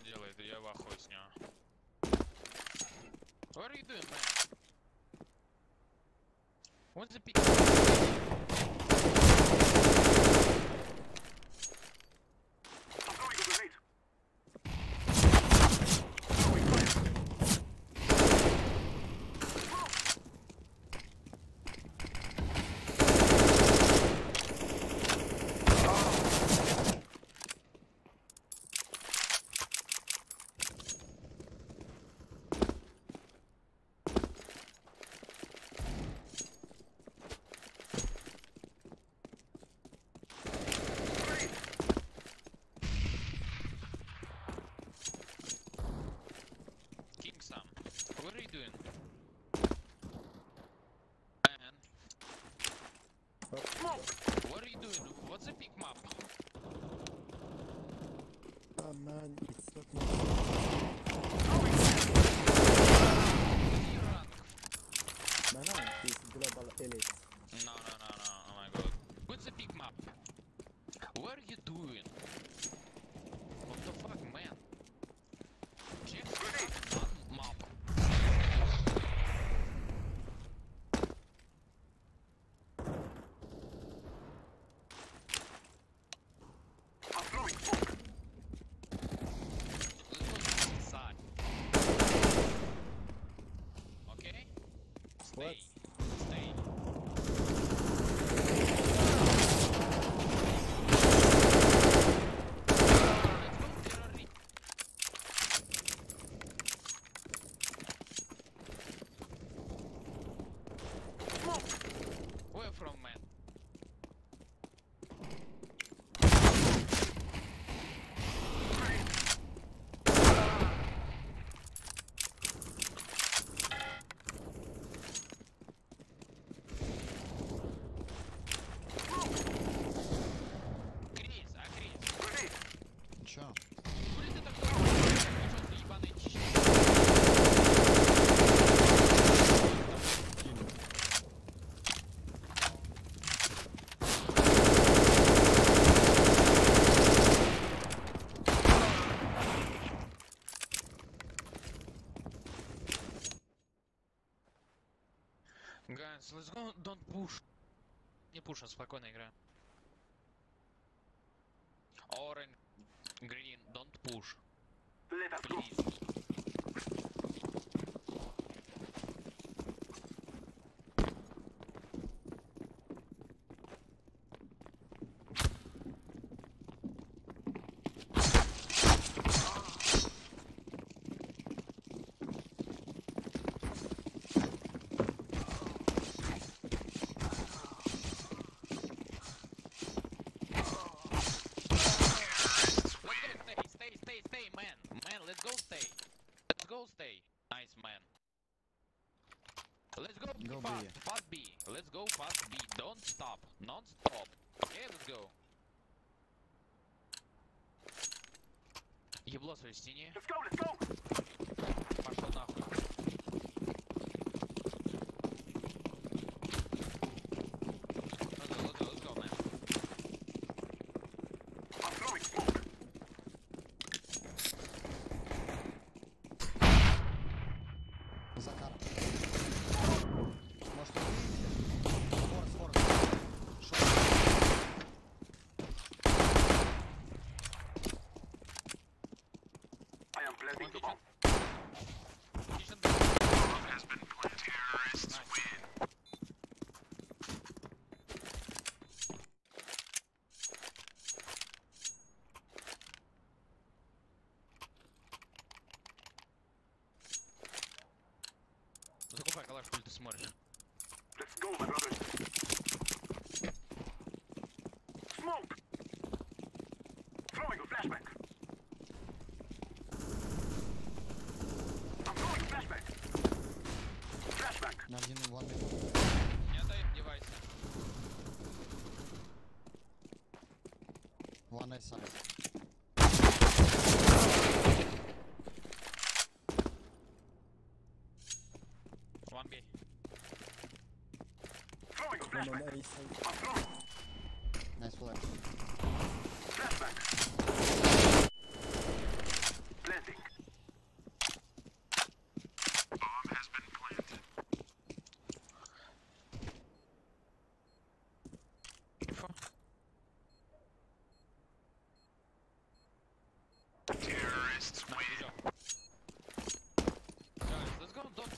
Делает, я в ахуе с него. What are you doing, man? What's the pick? What are you doing? Man. What are you doing? What's the big map? Man, it's not my he's global elite. No, oh my god. What's the big map? What are you doing? What the fuck, man? Check map. Stay. Stay. Where from, man? Guys, let's go, don't push. Не пушим, спокойно играем. Orange, green, don't push. Please. Stay. Nice, man. Let's go, fast. Fast B. Let's go fast B. Don't stop. Non-stop. Okay, let's go. Ебло своей стене. Let's go. Пошел нахуй. Let's go, man. I'm throwing smoke. Закар. Может, форс. I am planting the bomb. Has been planted. Terrorists win. Закупай калаш, коль ты смотришь. Let's go, my brothers. Smoke. Throwing a flashback. I'm throwing a flashback. Flashback. На один ван. Не отдай, девайся. One side. One B. Throwing a flashback. I'm throwing. Nice flash. Flashback. Planting. Bomb has been planted. Terrorists win. Guys, let's go, don't.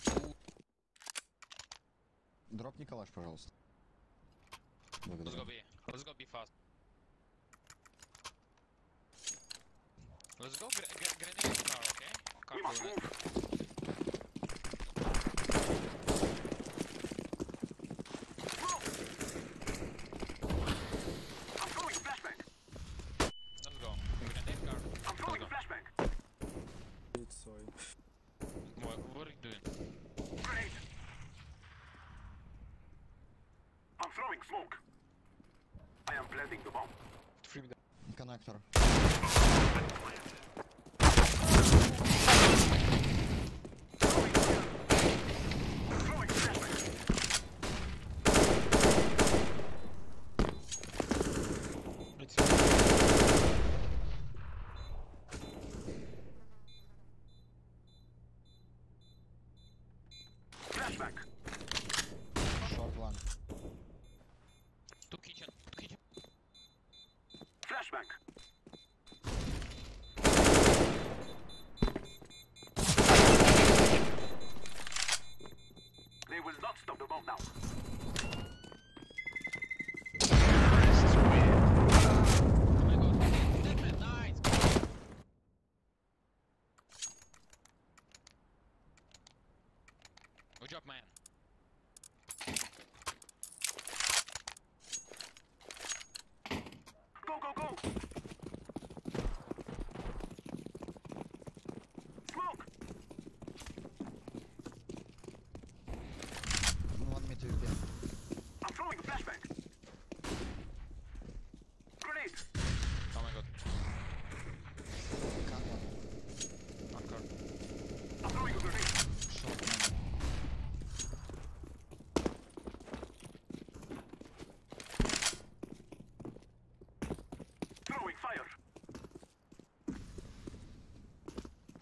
Дропни калаш, пожалуйста. Let's go B. Let's go B fast. Let's go grenade car, okay? We must move. I'm throwing a flashback. Let's go. Grenade car. I'm throwing a flashback. Sorry. What are you doing? Grenade. I'm throwing smoke. I am planting the bomb. Коннектор. Throwing flashback. Flashback. Short one. Two kitchen. Flashback. Bomb down. Good job, man. Go, go, go! Smoke! One me to you. I'm throwing a flashbang. Grenade! Oh my god. Can't one. Anchor. I'm throwing a grenade. Short one. Throwing fire.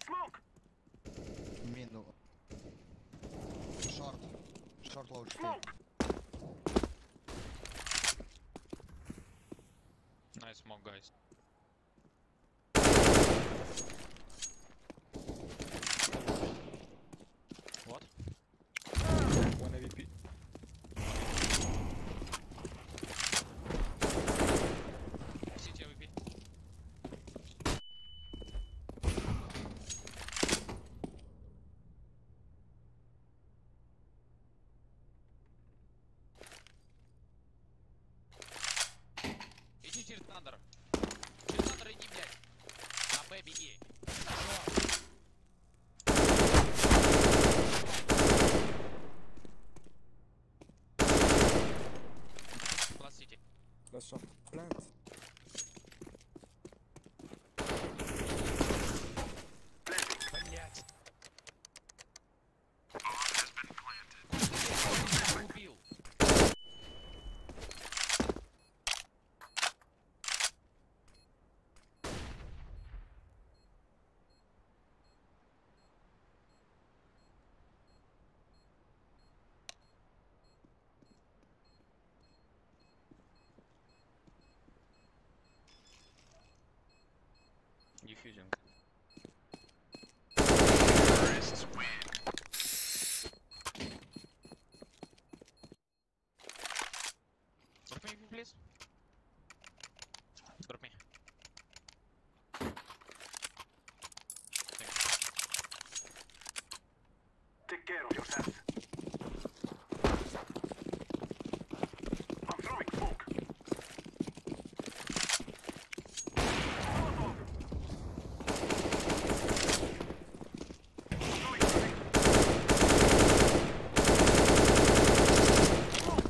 Smoke! Minu. Short. Short low. Smoke! Nice smoke, guys. What? One AVP. City AVP. Иди через Тандер. Через Тандер иди, блядь. На Б беги. Класс Сити. Last shot. Plant. Блядь. Убил. Диффьюзинг. Drop me, please. Drop me. Take care of yourself. I'm throwing smoke. Molotov. Throwing grenade. Smoke.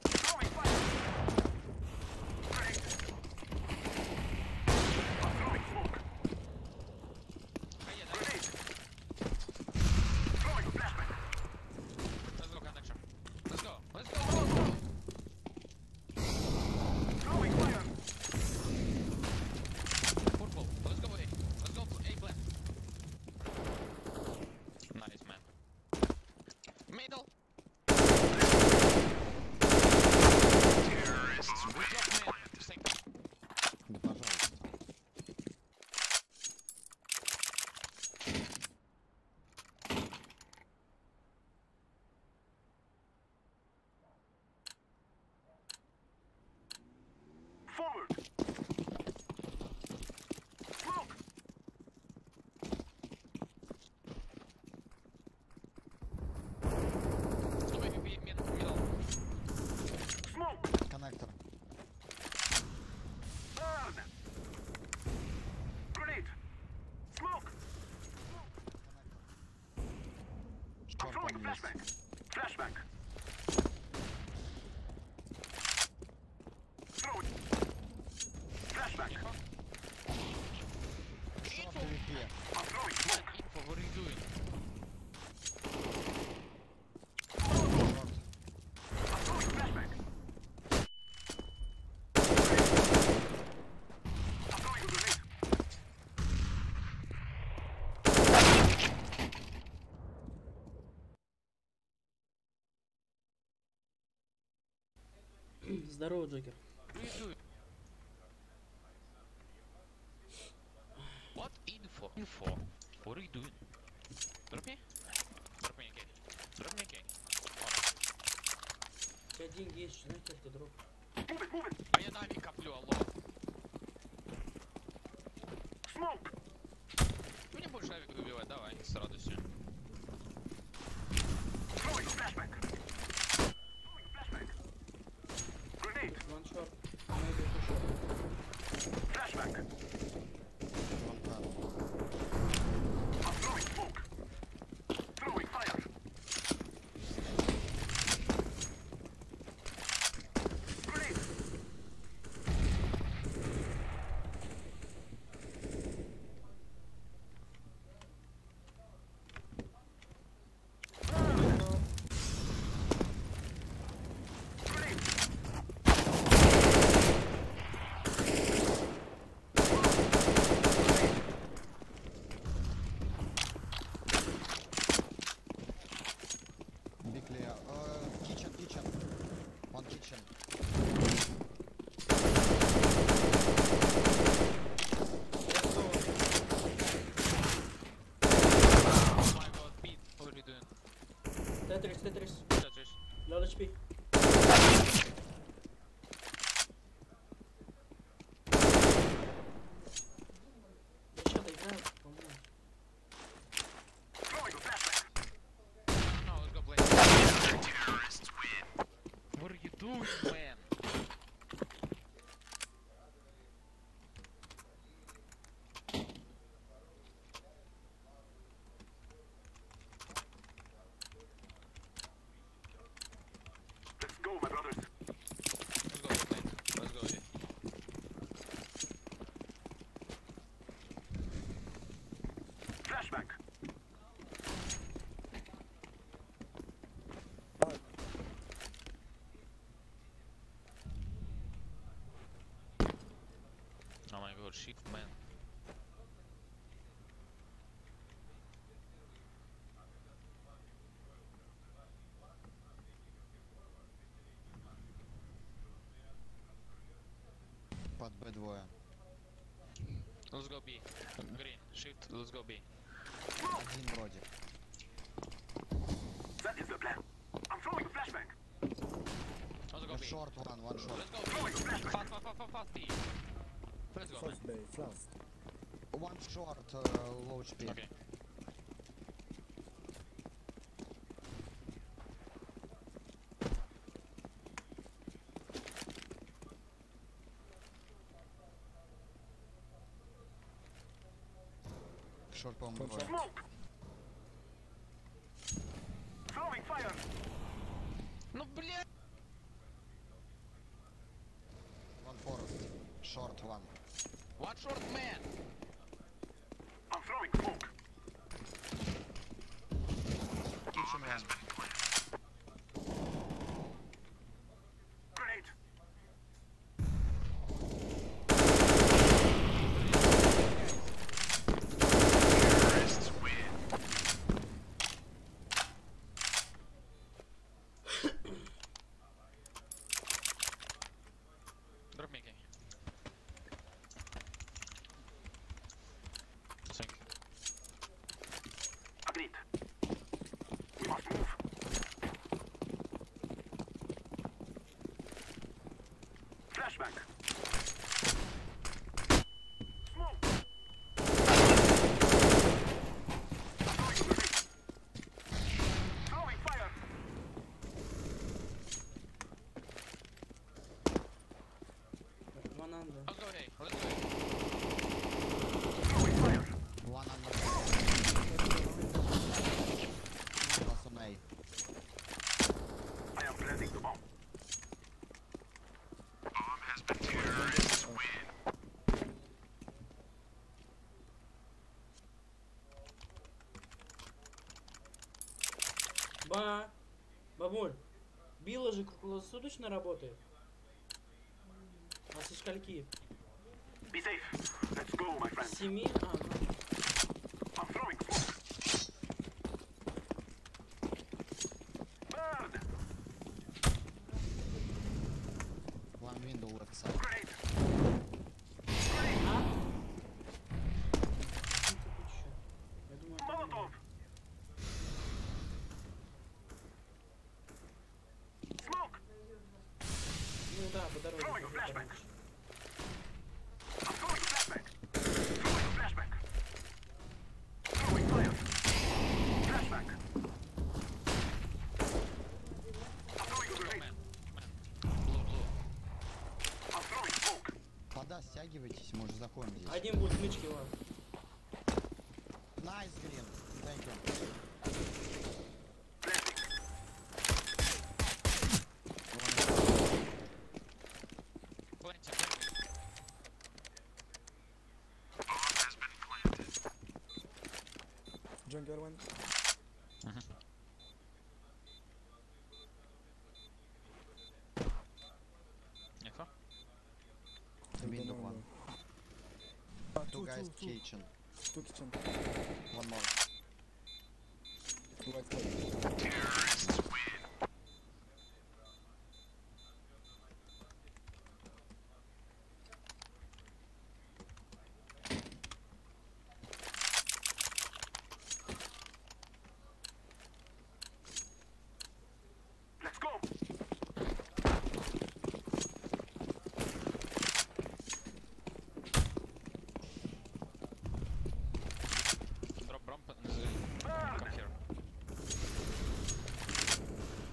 Throwing fire. Grenade. I'm throwing smoke. Grenade. Throwing a flashbang. Let's go, connection. Let's go. Let's go. Throwing fire. Purple. Let's go A. Let's go A plan. Nice, man. Middle. Terrorists win. Good job, man. Thank you. Да, пожалуйста. Forward. Smoke. Stop AVP, middle. Smoke. Коннектор. Burn. Grenade. Smoke. I'm Short throwing a one flashbang. есть. Flashbang. Throw it. Flashbang. Short AVP. I'm throwing smoke. Info, what are you doing? Short. I'm throwing flashbang. I'm throwing a grenade. Здорово, Джокер. What are you doing? What info? Info. What are you doing? Drop me? Drop me again. Drop me again. Oh. Блядь, деньги есть, знаете, это дроп. А я нами коплю, алло. Ну не будешь авик добивать, давай, с радостью. One shot. Flashback. I'm throwing smoke. Throwing fire. Grenade. Big clear. Kitchen. One kitchen. Oh my god, Pete, what are you doing? Tetris. Tetris. Low HP. Еще доиграю, по-моему. No, let's go play. What are you doing, man? Let's go, my brothers. Let's go, mate. Let's go, yeah. Flashback. Oh my god, shift, man. Под B2. Let's go B. Green, shift, let's go B. Один вроде. That is the plan. I'm throwing a flashback. Let's go B. Short one short. Let's go B. Fast B. Let's go, man. One short, low HP. Okay. Short bomb. Smoke. Throwing fire. Ну, бля. One forest. Short one. One short, man. I'm throwing smoke. Kitchen one. Grenade. Terrorists win. Drop me, okay. Thank you. Agreed. We must move. Flashback. Smoke. Throwing fire. One under. Let's go A. Let's go A. Throwing fire. One under. Plus on A. I am planting the bomb. Bomb has been terrorists win. Бабуль, Билла же круглосуточно работает. А со скольки? Be safe. Let's go, my friend. С 7? I'm throwing smoke. Burn. One window left side. Grenade. Я думаю, Molotov. Smoke. по дороге. Вода, стягивайтесь, мы уже заходим здесь. Один будет смычки вам. Найс, Грин. Thank you. Jungle one. Window one. Two guys kitchen. Two kitchen. One more. Two white Terrorists win.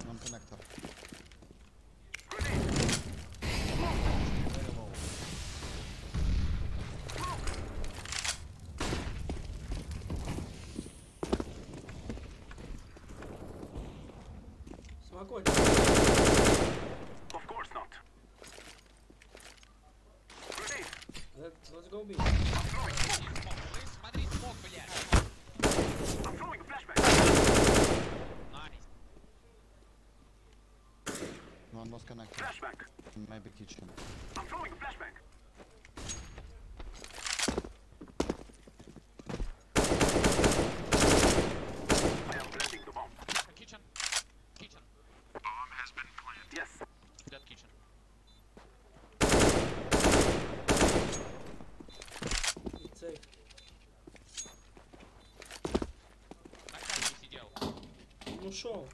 One connector. Спокойно. Of course not. Let's go big. Смотри, смог, блядь. I'm throwing a flashback. Nice. One was connector. Flashback. Maybe kitchen. I'm throwing a flashback. I am planting the bomb. Kitchen. Kitchen. Bomb has been planted. Yes. That kitchen. It's safe. На камере сидел. Ну шел.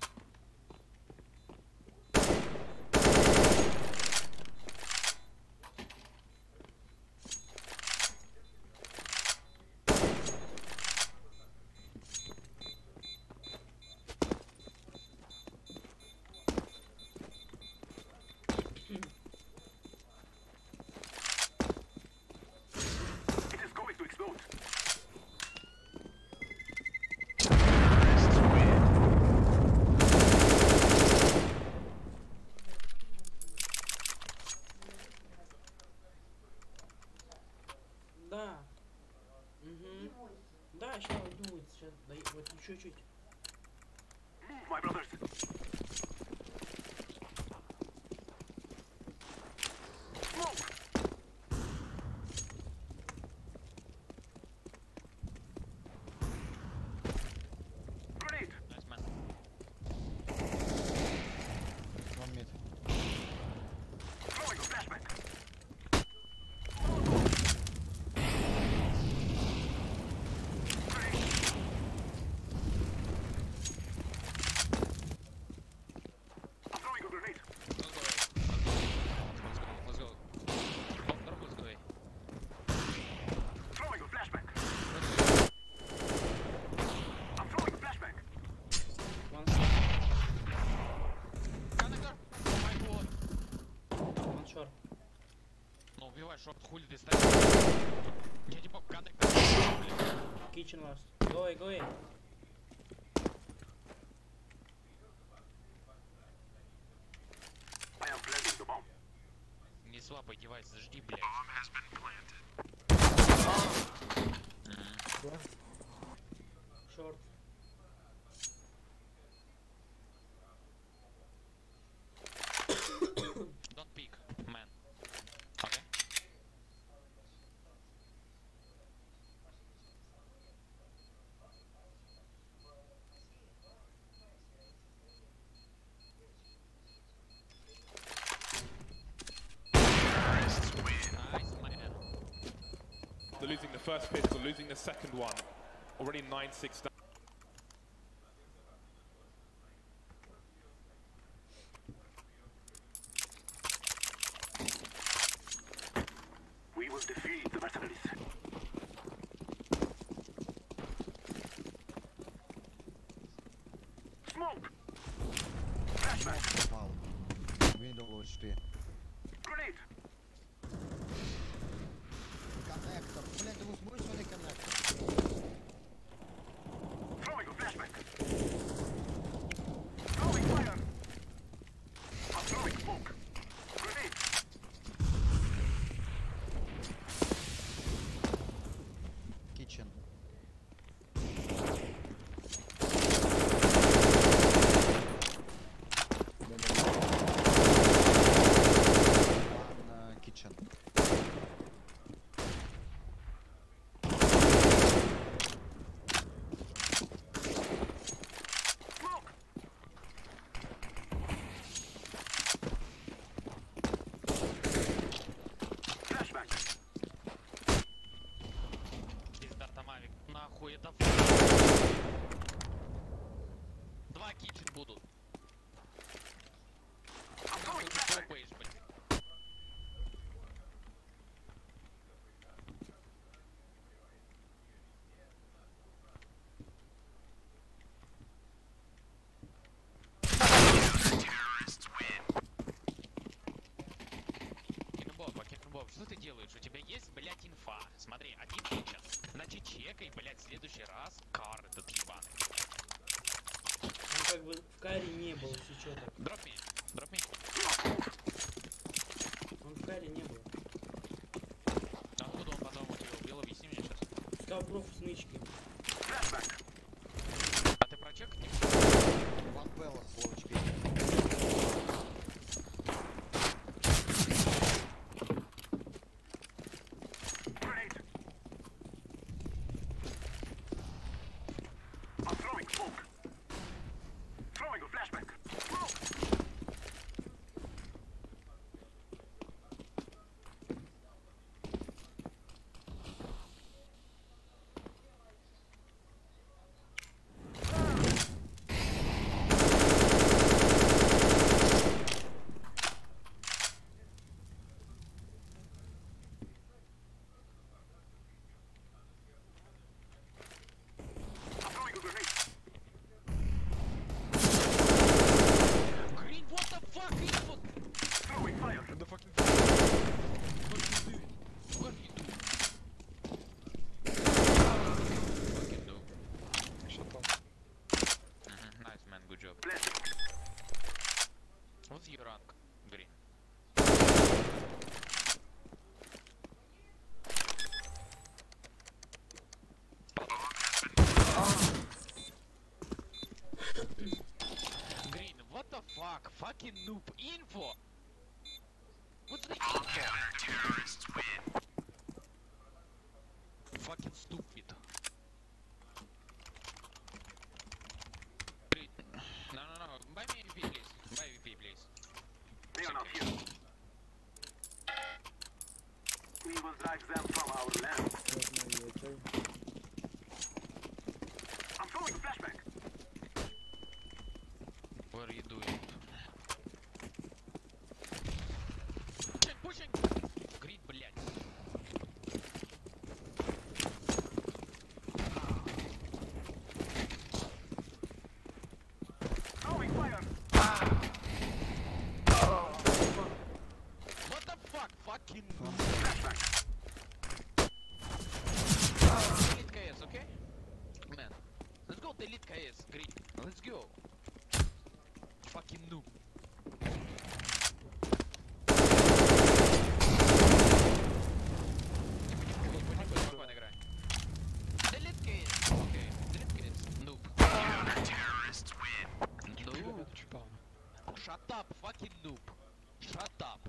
It is going to explode. Terrorists win. Да. Угу. Да, сейчас будет. Сейчас вот чуть-чуть. Move, my brothers. Smoke. Grenade. Nice man. One mid. Throwing a flashback. I'm throwing a grenade. Let's go. Drop, let's go. Throwing a flashback. I'm throwing a flashback. One Connector. Oh my god. One short. Ну убивай, шорт, хули ты стоишь. Я типа коннектор. Kitchen last. Go away, go away. I am planting the bomb. Не слабый девайс, жди, блядь. Bomb has been planted. Short. Don't peek, man. Okay? Terrorists win. Nice, man. They're losing the first pistol, losing the second one. Already 9-6 down. will defeat the mercenaries. Smoke! Flashback! Попал. Window лучше 4. Grenade! Коннектор. Блин, ты возмущенный коннектор. Throwing a flashback! Throwing fire! I'm throwing smoke! Grenade! Kitchen. Kitchen. Нахуй это. Два китчен будут. Нахуй ты топаешь, блядь. Боб, что ты делаешь? У тебя есть, блядь, инфа. Смотри, один китчен. Значит, чекай, блядь, в следующий раз кар этот ебаный. Он как бы в каре не был, если что так. Дроп ми. Он в каре не был. А откуда он потом у тебя убил? Объясни мне сейчас. Сказал проф с нычкой. А ты прочекать не можешь? Ван Белла, словочки. I'm throwing smoke. Throwing a flashback. Smoke. What's your rank, Green? Green, what the fuck? Fucking noob info! What's the info? Terrorists win. Fucking stupid. Green. No. Buy me VP, please. Buy VP, please. They are not here. We will drive them from our land. I'm throwing a flashback. What are you doing? Pushing! Green, блядь. Throwing fire. What the fuck? Fucking flashback. delete KS, okay? Man, let's go delete KS, Green. Let's go. Fucking noob. Спокойно играй. Delete KS. Okay, delete KS. Noob. Terrorists win. Noob. Shut up, fucking noob. Shut up.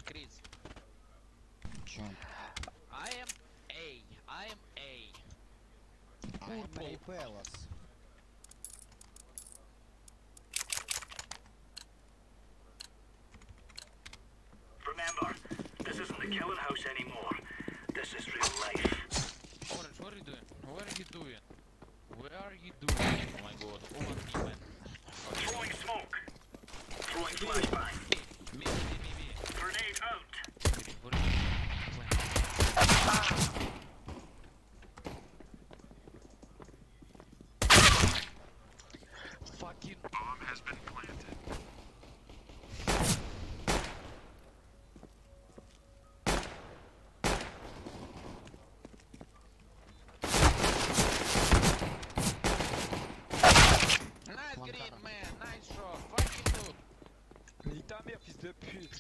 Chris. Jump. I am A. I'm a Palace. Remember, this isn't the killing house anymore. This is real life. Orange, what are you doing? What are you doing? Where are you doing? Oh my god, over me, man. Throwing smoke. Throwing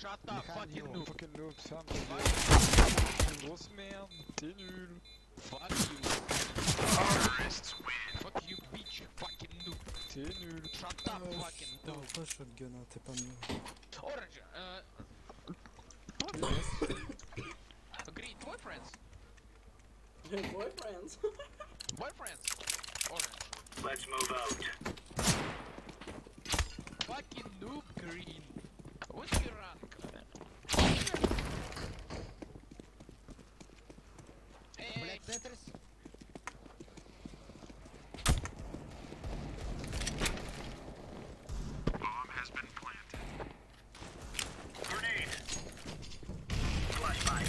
Shut up, fucking noob. Fucking noob, Sam. Los man, t'es nul. Fuck you. Terrorists win. Fuck you, bitch. Fucking noob. T'es nul. Shut up, fucking noob. Pas shotgun, t'es pas nul. Orange, Green, boyfriends. Boyfriends. Boyfriends. Orange. Let's move out. Fucking noob, green. What's your rank? Блять, Тетрис. Bomb has been planted. Grenade. Flashbang.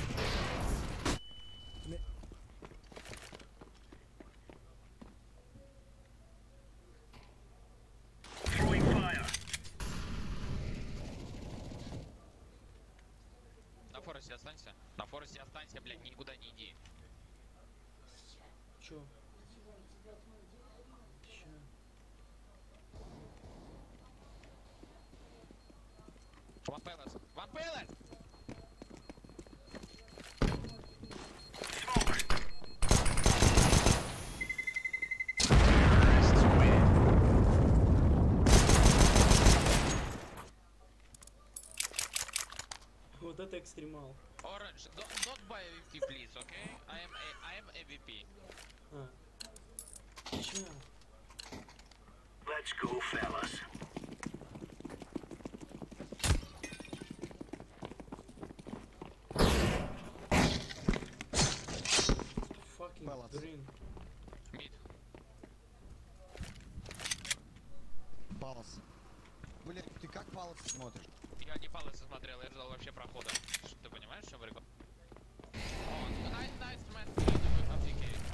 Throwing fire. На форесте останься. На форесте останься, блядь, никуда не иди. Чё? One palace. One palace! Вот это экстремал. Orange, don't buy MVP, please, okay? I am MVP. А. Чё? Let's go, fellas. Fucking green. Mid. Палас. Блять, ты как палас смотришь? Я не палец смотрел, я ждал вообще прохода. Ты понимаешь, что прикол? О, nice man.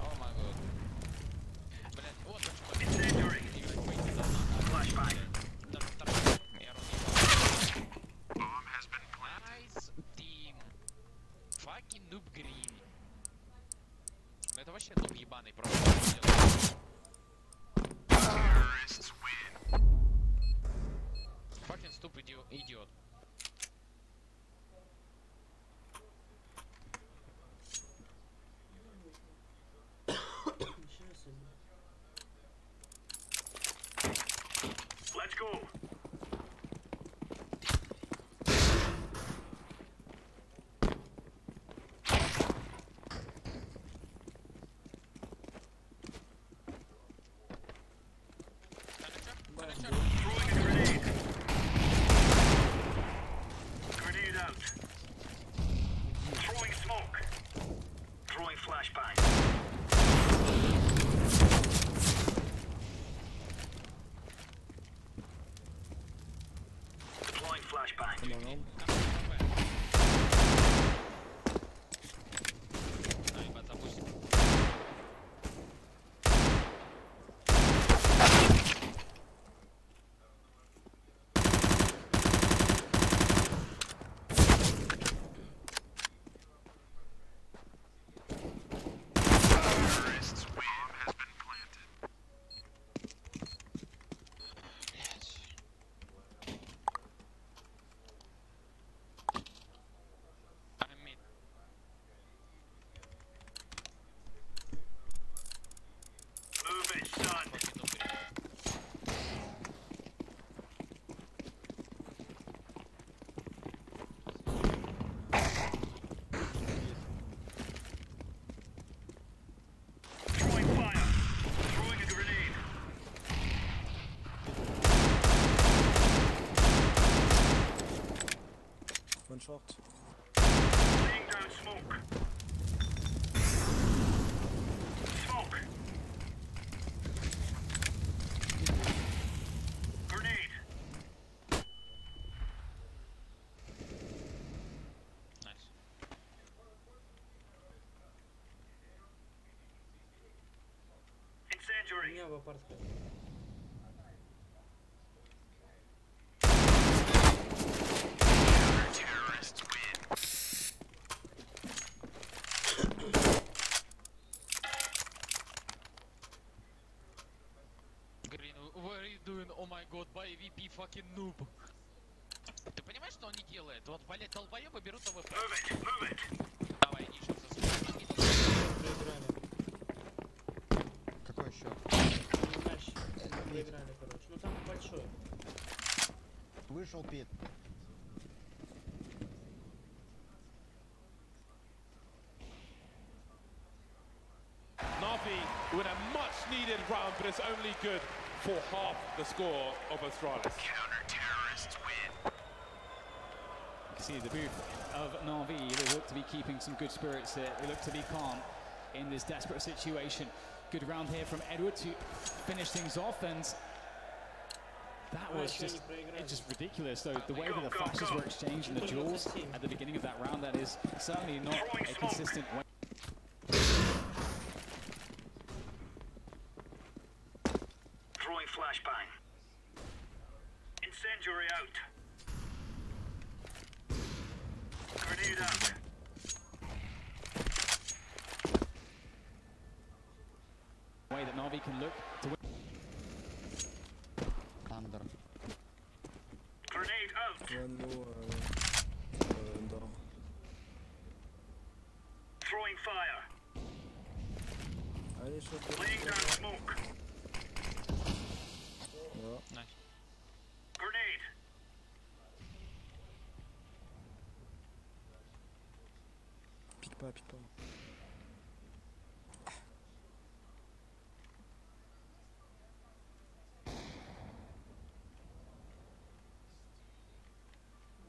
О май год. Блять, вот почему. Играть пойти за нами. Даже второй. Я разъебал. Nice team. Fucking noob green. Ну это вообще noob ебаный просто. Fucking stupid idiot. Let's go. Throwing a grenade. Grenade out. Throwing smoke. Throwing flashbang. Deploying flashbang. One shot. Laying down smoke. Smoke. Grenade. Nice. Incendiary. Меня в апарт. Green, what are you doing? Oh my god, buy VP fucking noob. Ты понимаешь, что он не делает? Вот, блядь, долбоёбы берут АВП. Давай, иди сейчас за свой. Какой счет? Проиграли, короче. Ну там большой. Вышел Пит. Navi with a much-needed round, but it's only good for half the score of Astralis. Counter-terrorists win. You can see the booth of Navi. They look to be keeping some good spirits here. They look to be calm in this desperate situation. Good round here from Edward to finish things off, and that was just ridiculous. So the way that the flashes were exchanged and the duels at the beginning of that round, that is certainly not a consistent way. Throwing flashbang. Incendiary out. Grenade out. Way that Navi can look to win. Under. Grenade out. Throwing fire. Laying down smoke. Nice. Grenade. Pique pas, pique pas.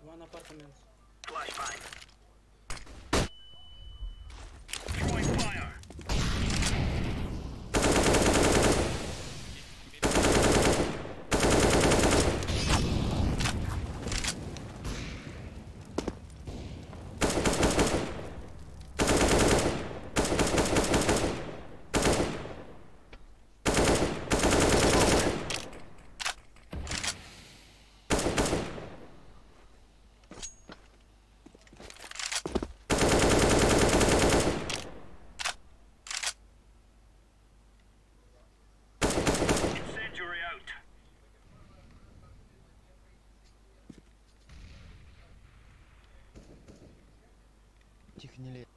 One apartment. Flashbang. Throwing fire. Incendiary out. Тихо, не лезь.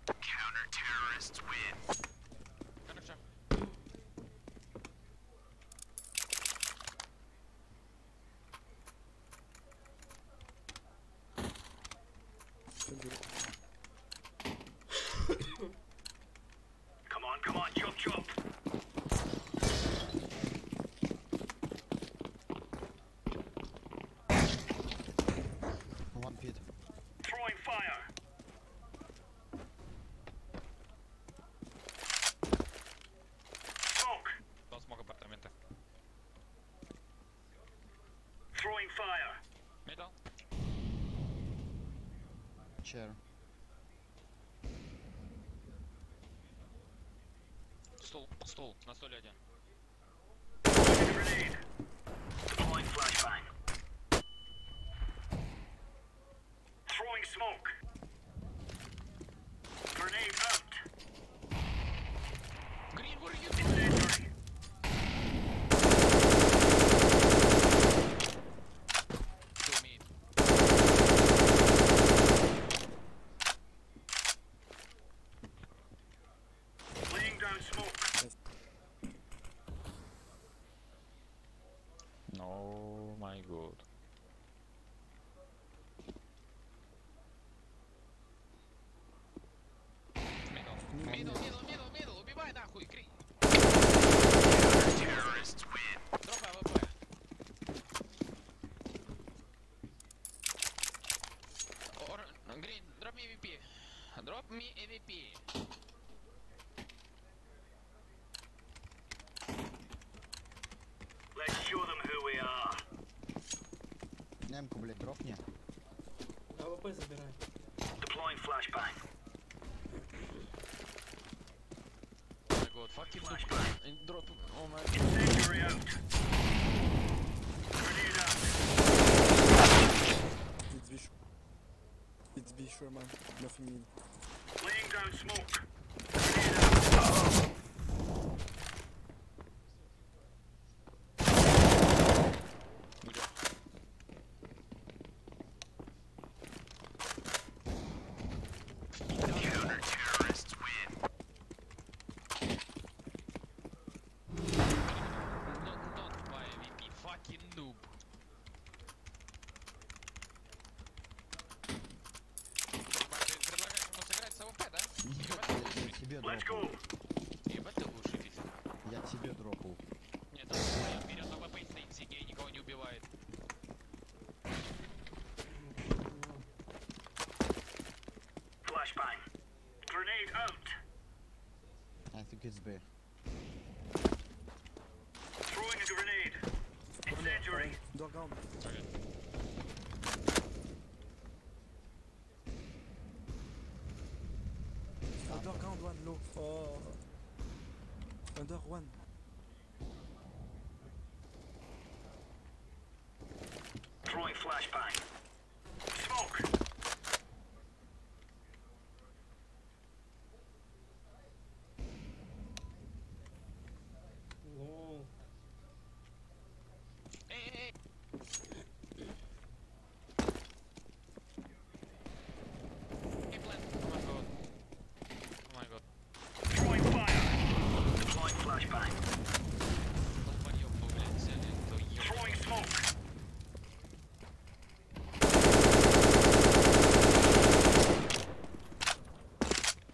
Counter-terrorists win. Хорошо. Come on, chop, chop. One Pit. Throwing fire. Smoke. Дал смог апартаменты. Throwing fire. Middle. Chair. Стул. На столе один. Grenade. Deploying flashbang. Throwing smoke. Grenade out. Green, what are you Incendiary. Two mid. Laying down smoke. Oh my god. Middle. Убивай нахуй, Грин. Counter-terrorists win. Дроп АВП. Green, drop me AVP. Drop me AVP. Let's show them who we are. Немку, блядь, дропни. АВП забирай. Deploying flashbang. Oh my god, fucking look. Drop. Oh my god. Incendiary out. Grenade out. It's B, sure man. Nothing in. Laying down smoke. Grenade out. дропнул. Ебать ты лучший физик. Я тебе дропнул. Нет, он вдвоем вперед на ВП стоит, сидя и никого не убивает. Flashbang. Grenade out. I think it's B. Throwing a grenade. Incendiary. Doorground. Underground one low. Oh. Under one. Throwing flashbang. Smoke. Лол. Эй! Throwing fire. Deploying flashbang. Throwing smoke.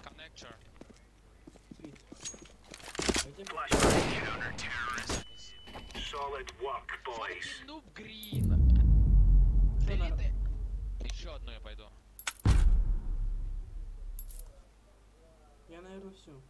Connector. Flashbang. Counter-terrorist. Solid work, boys. Noob Green. Привет. Еще одну я пойду. Я, наверное, все.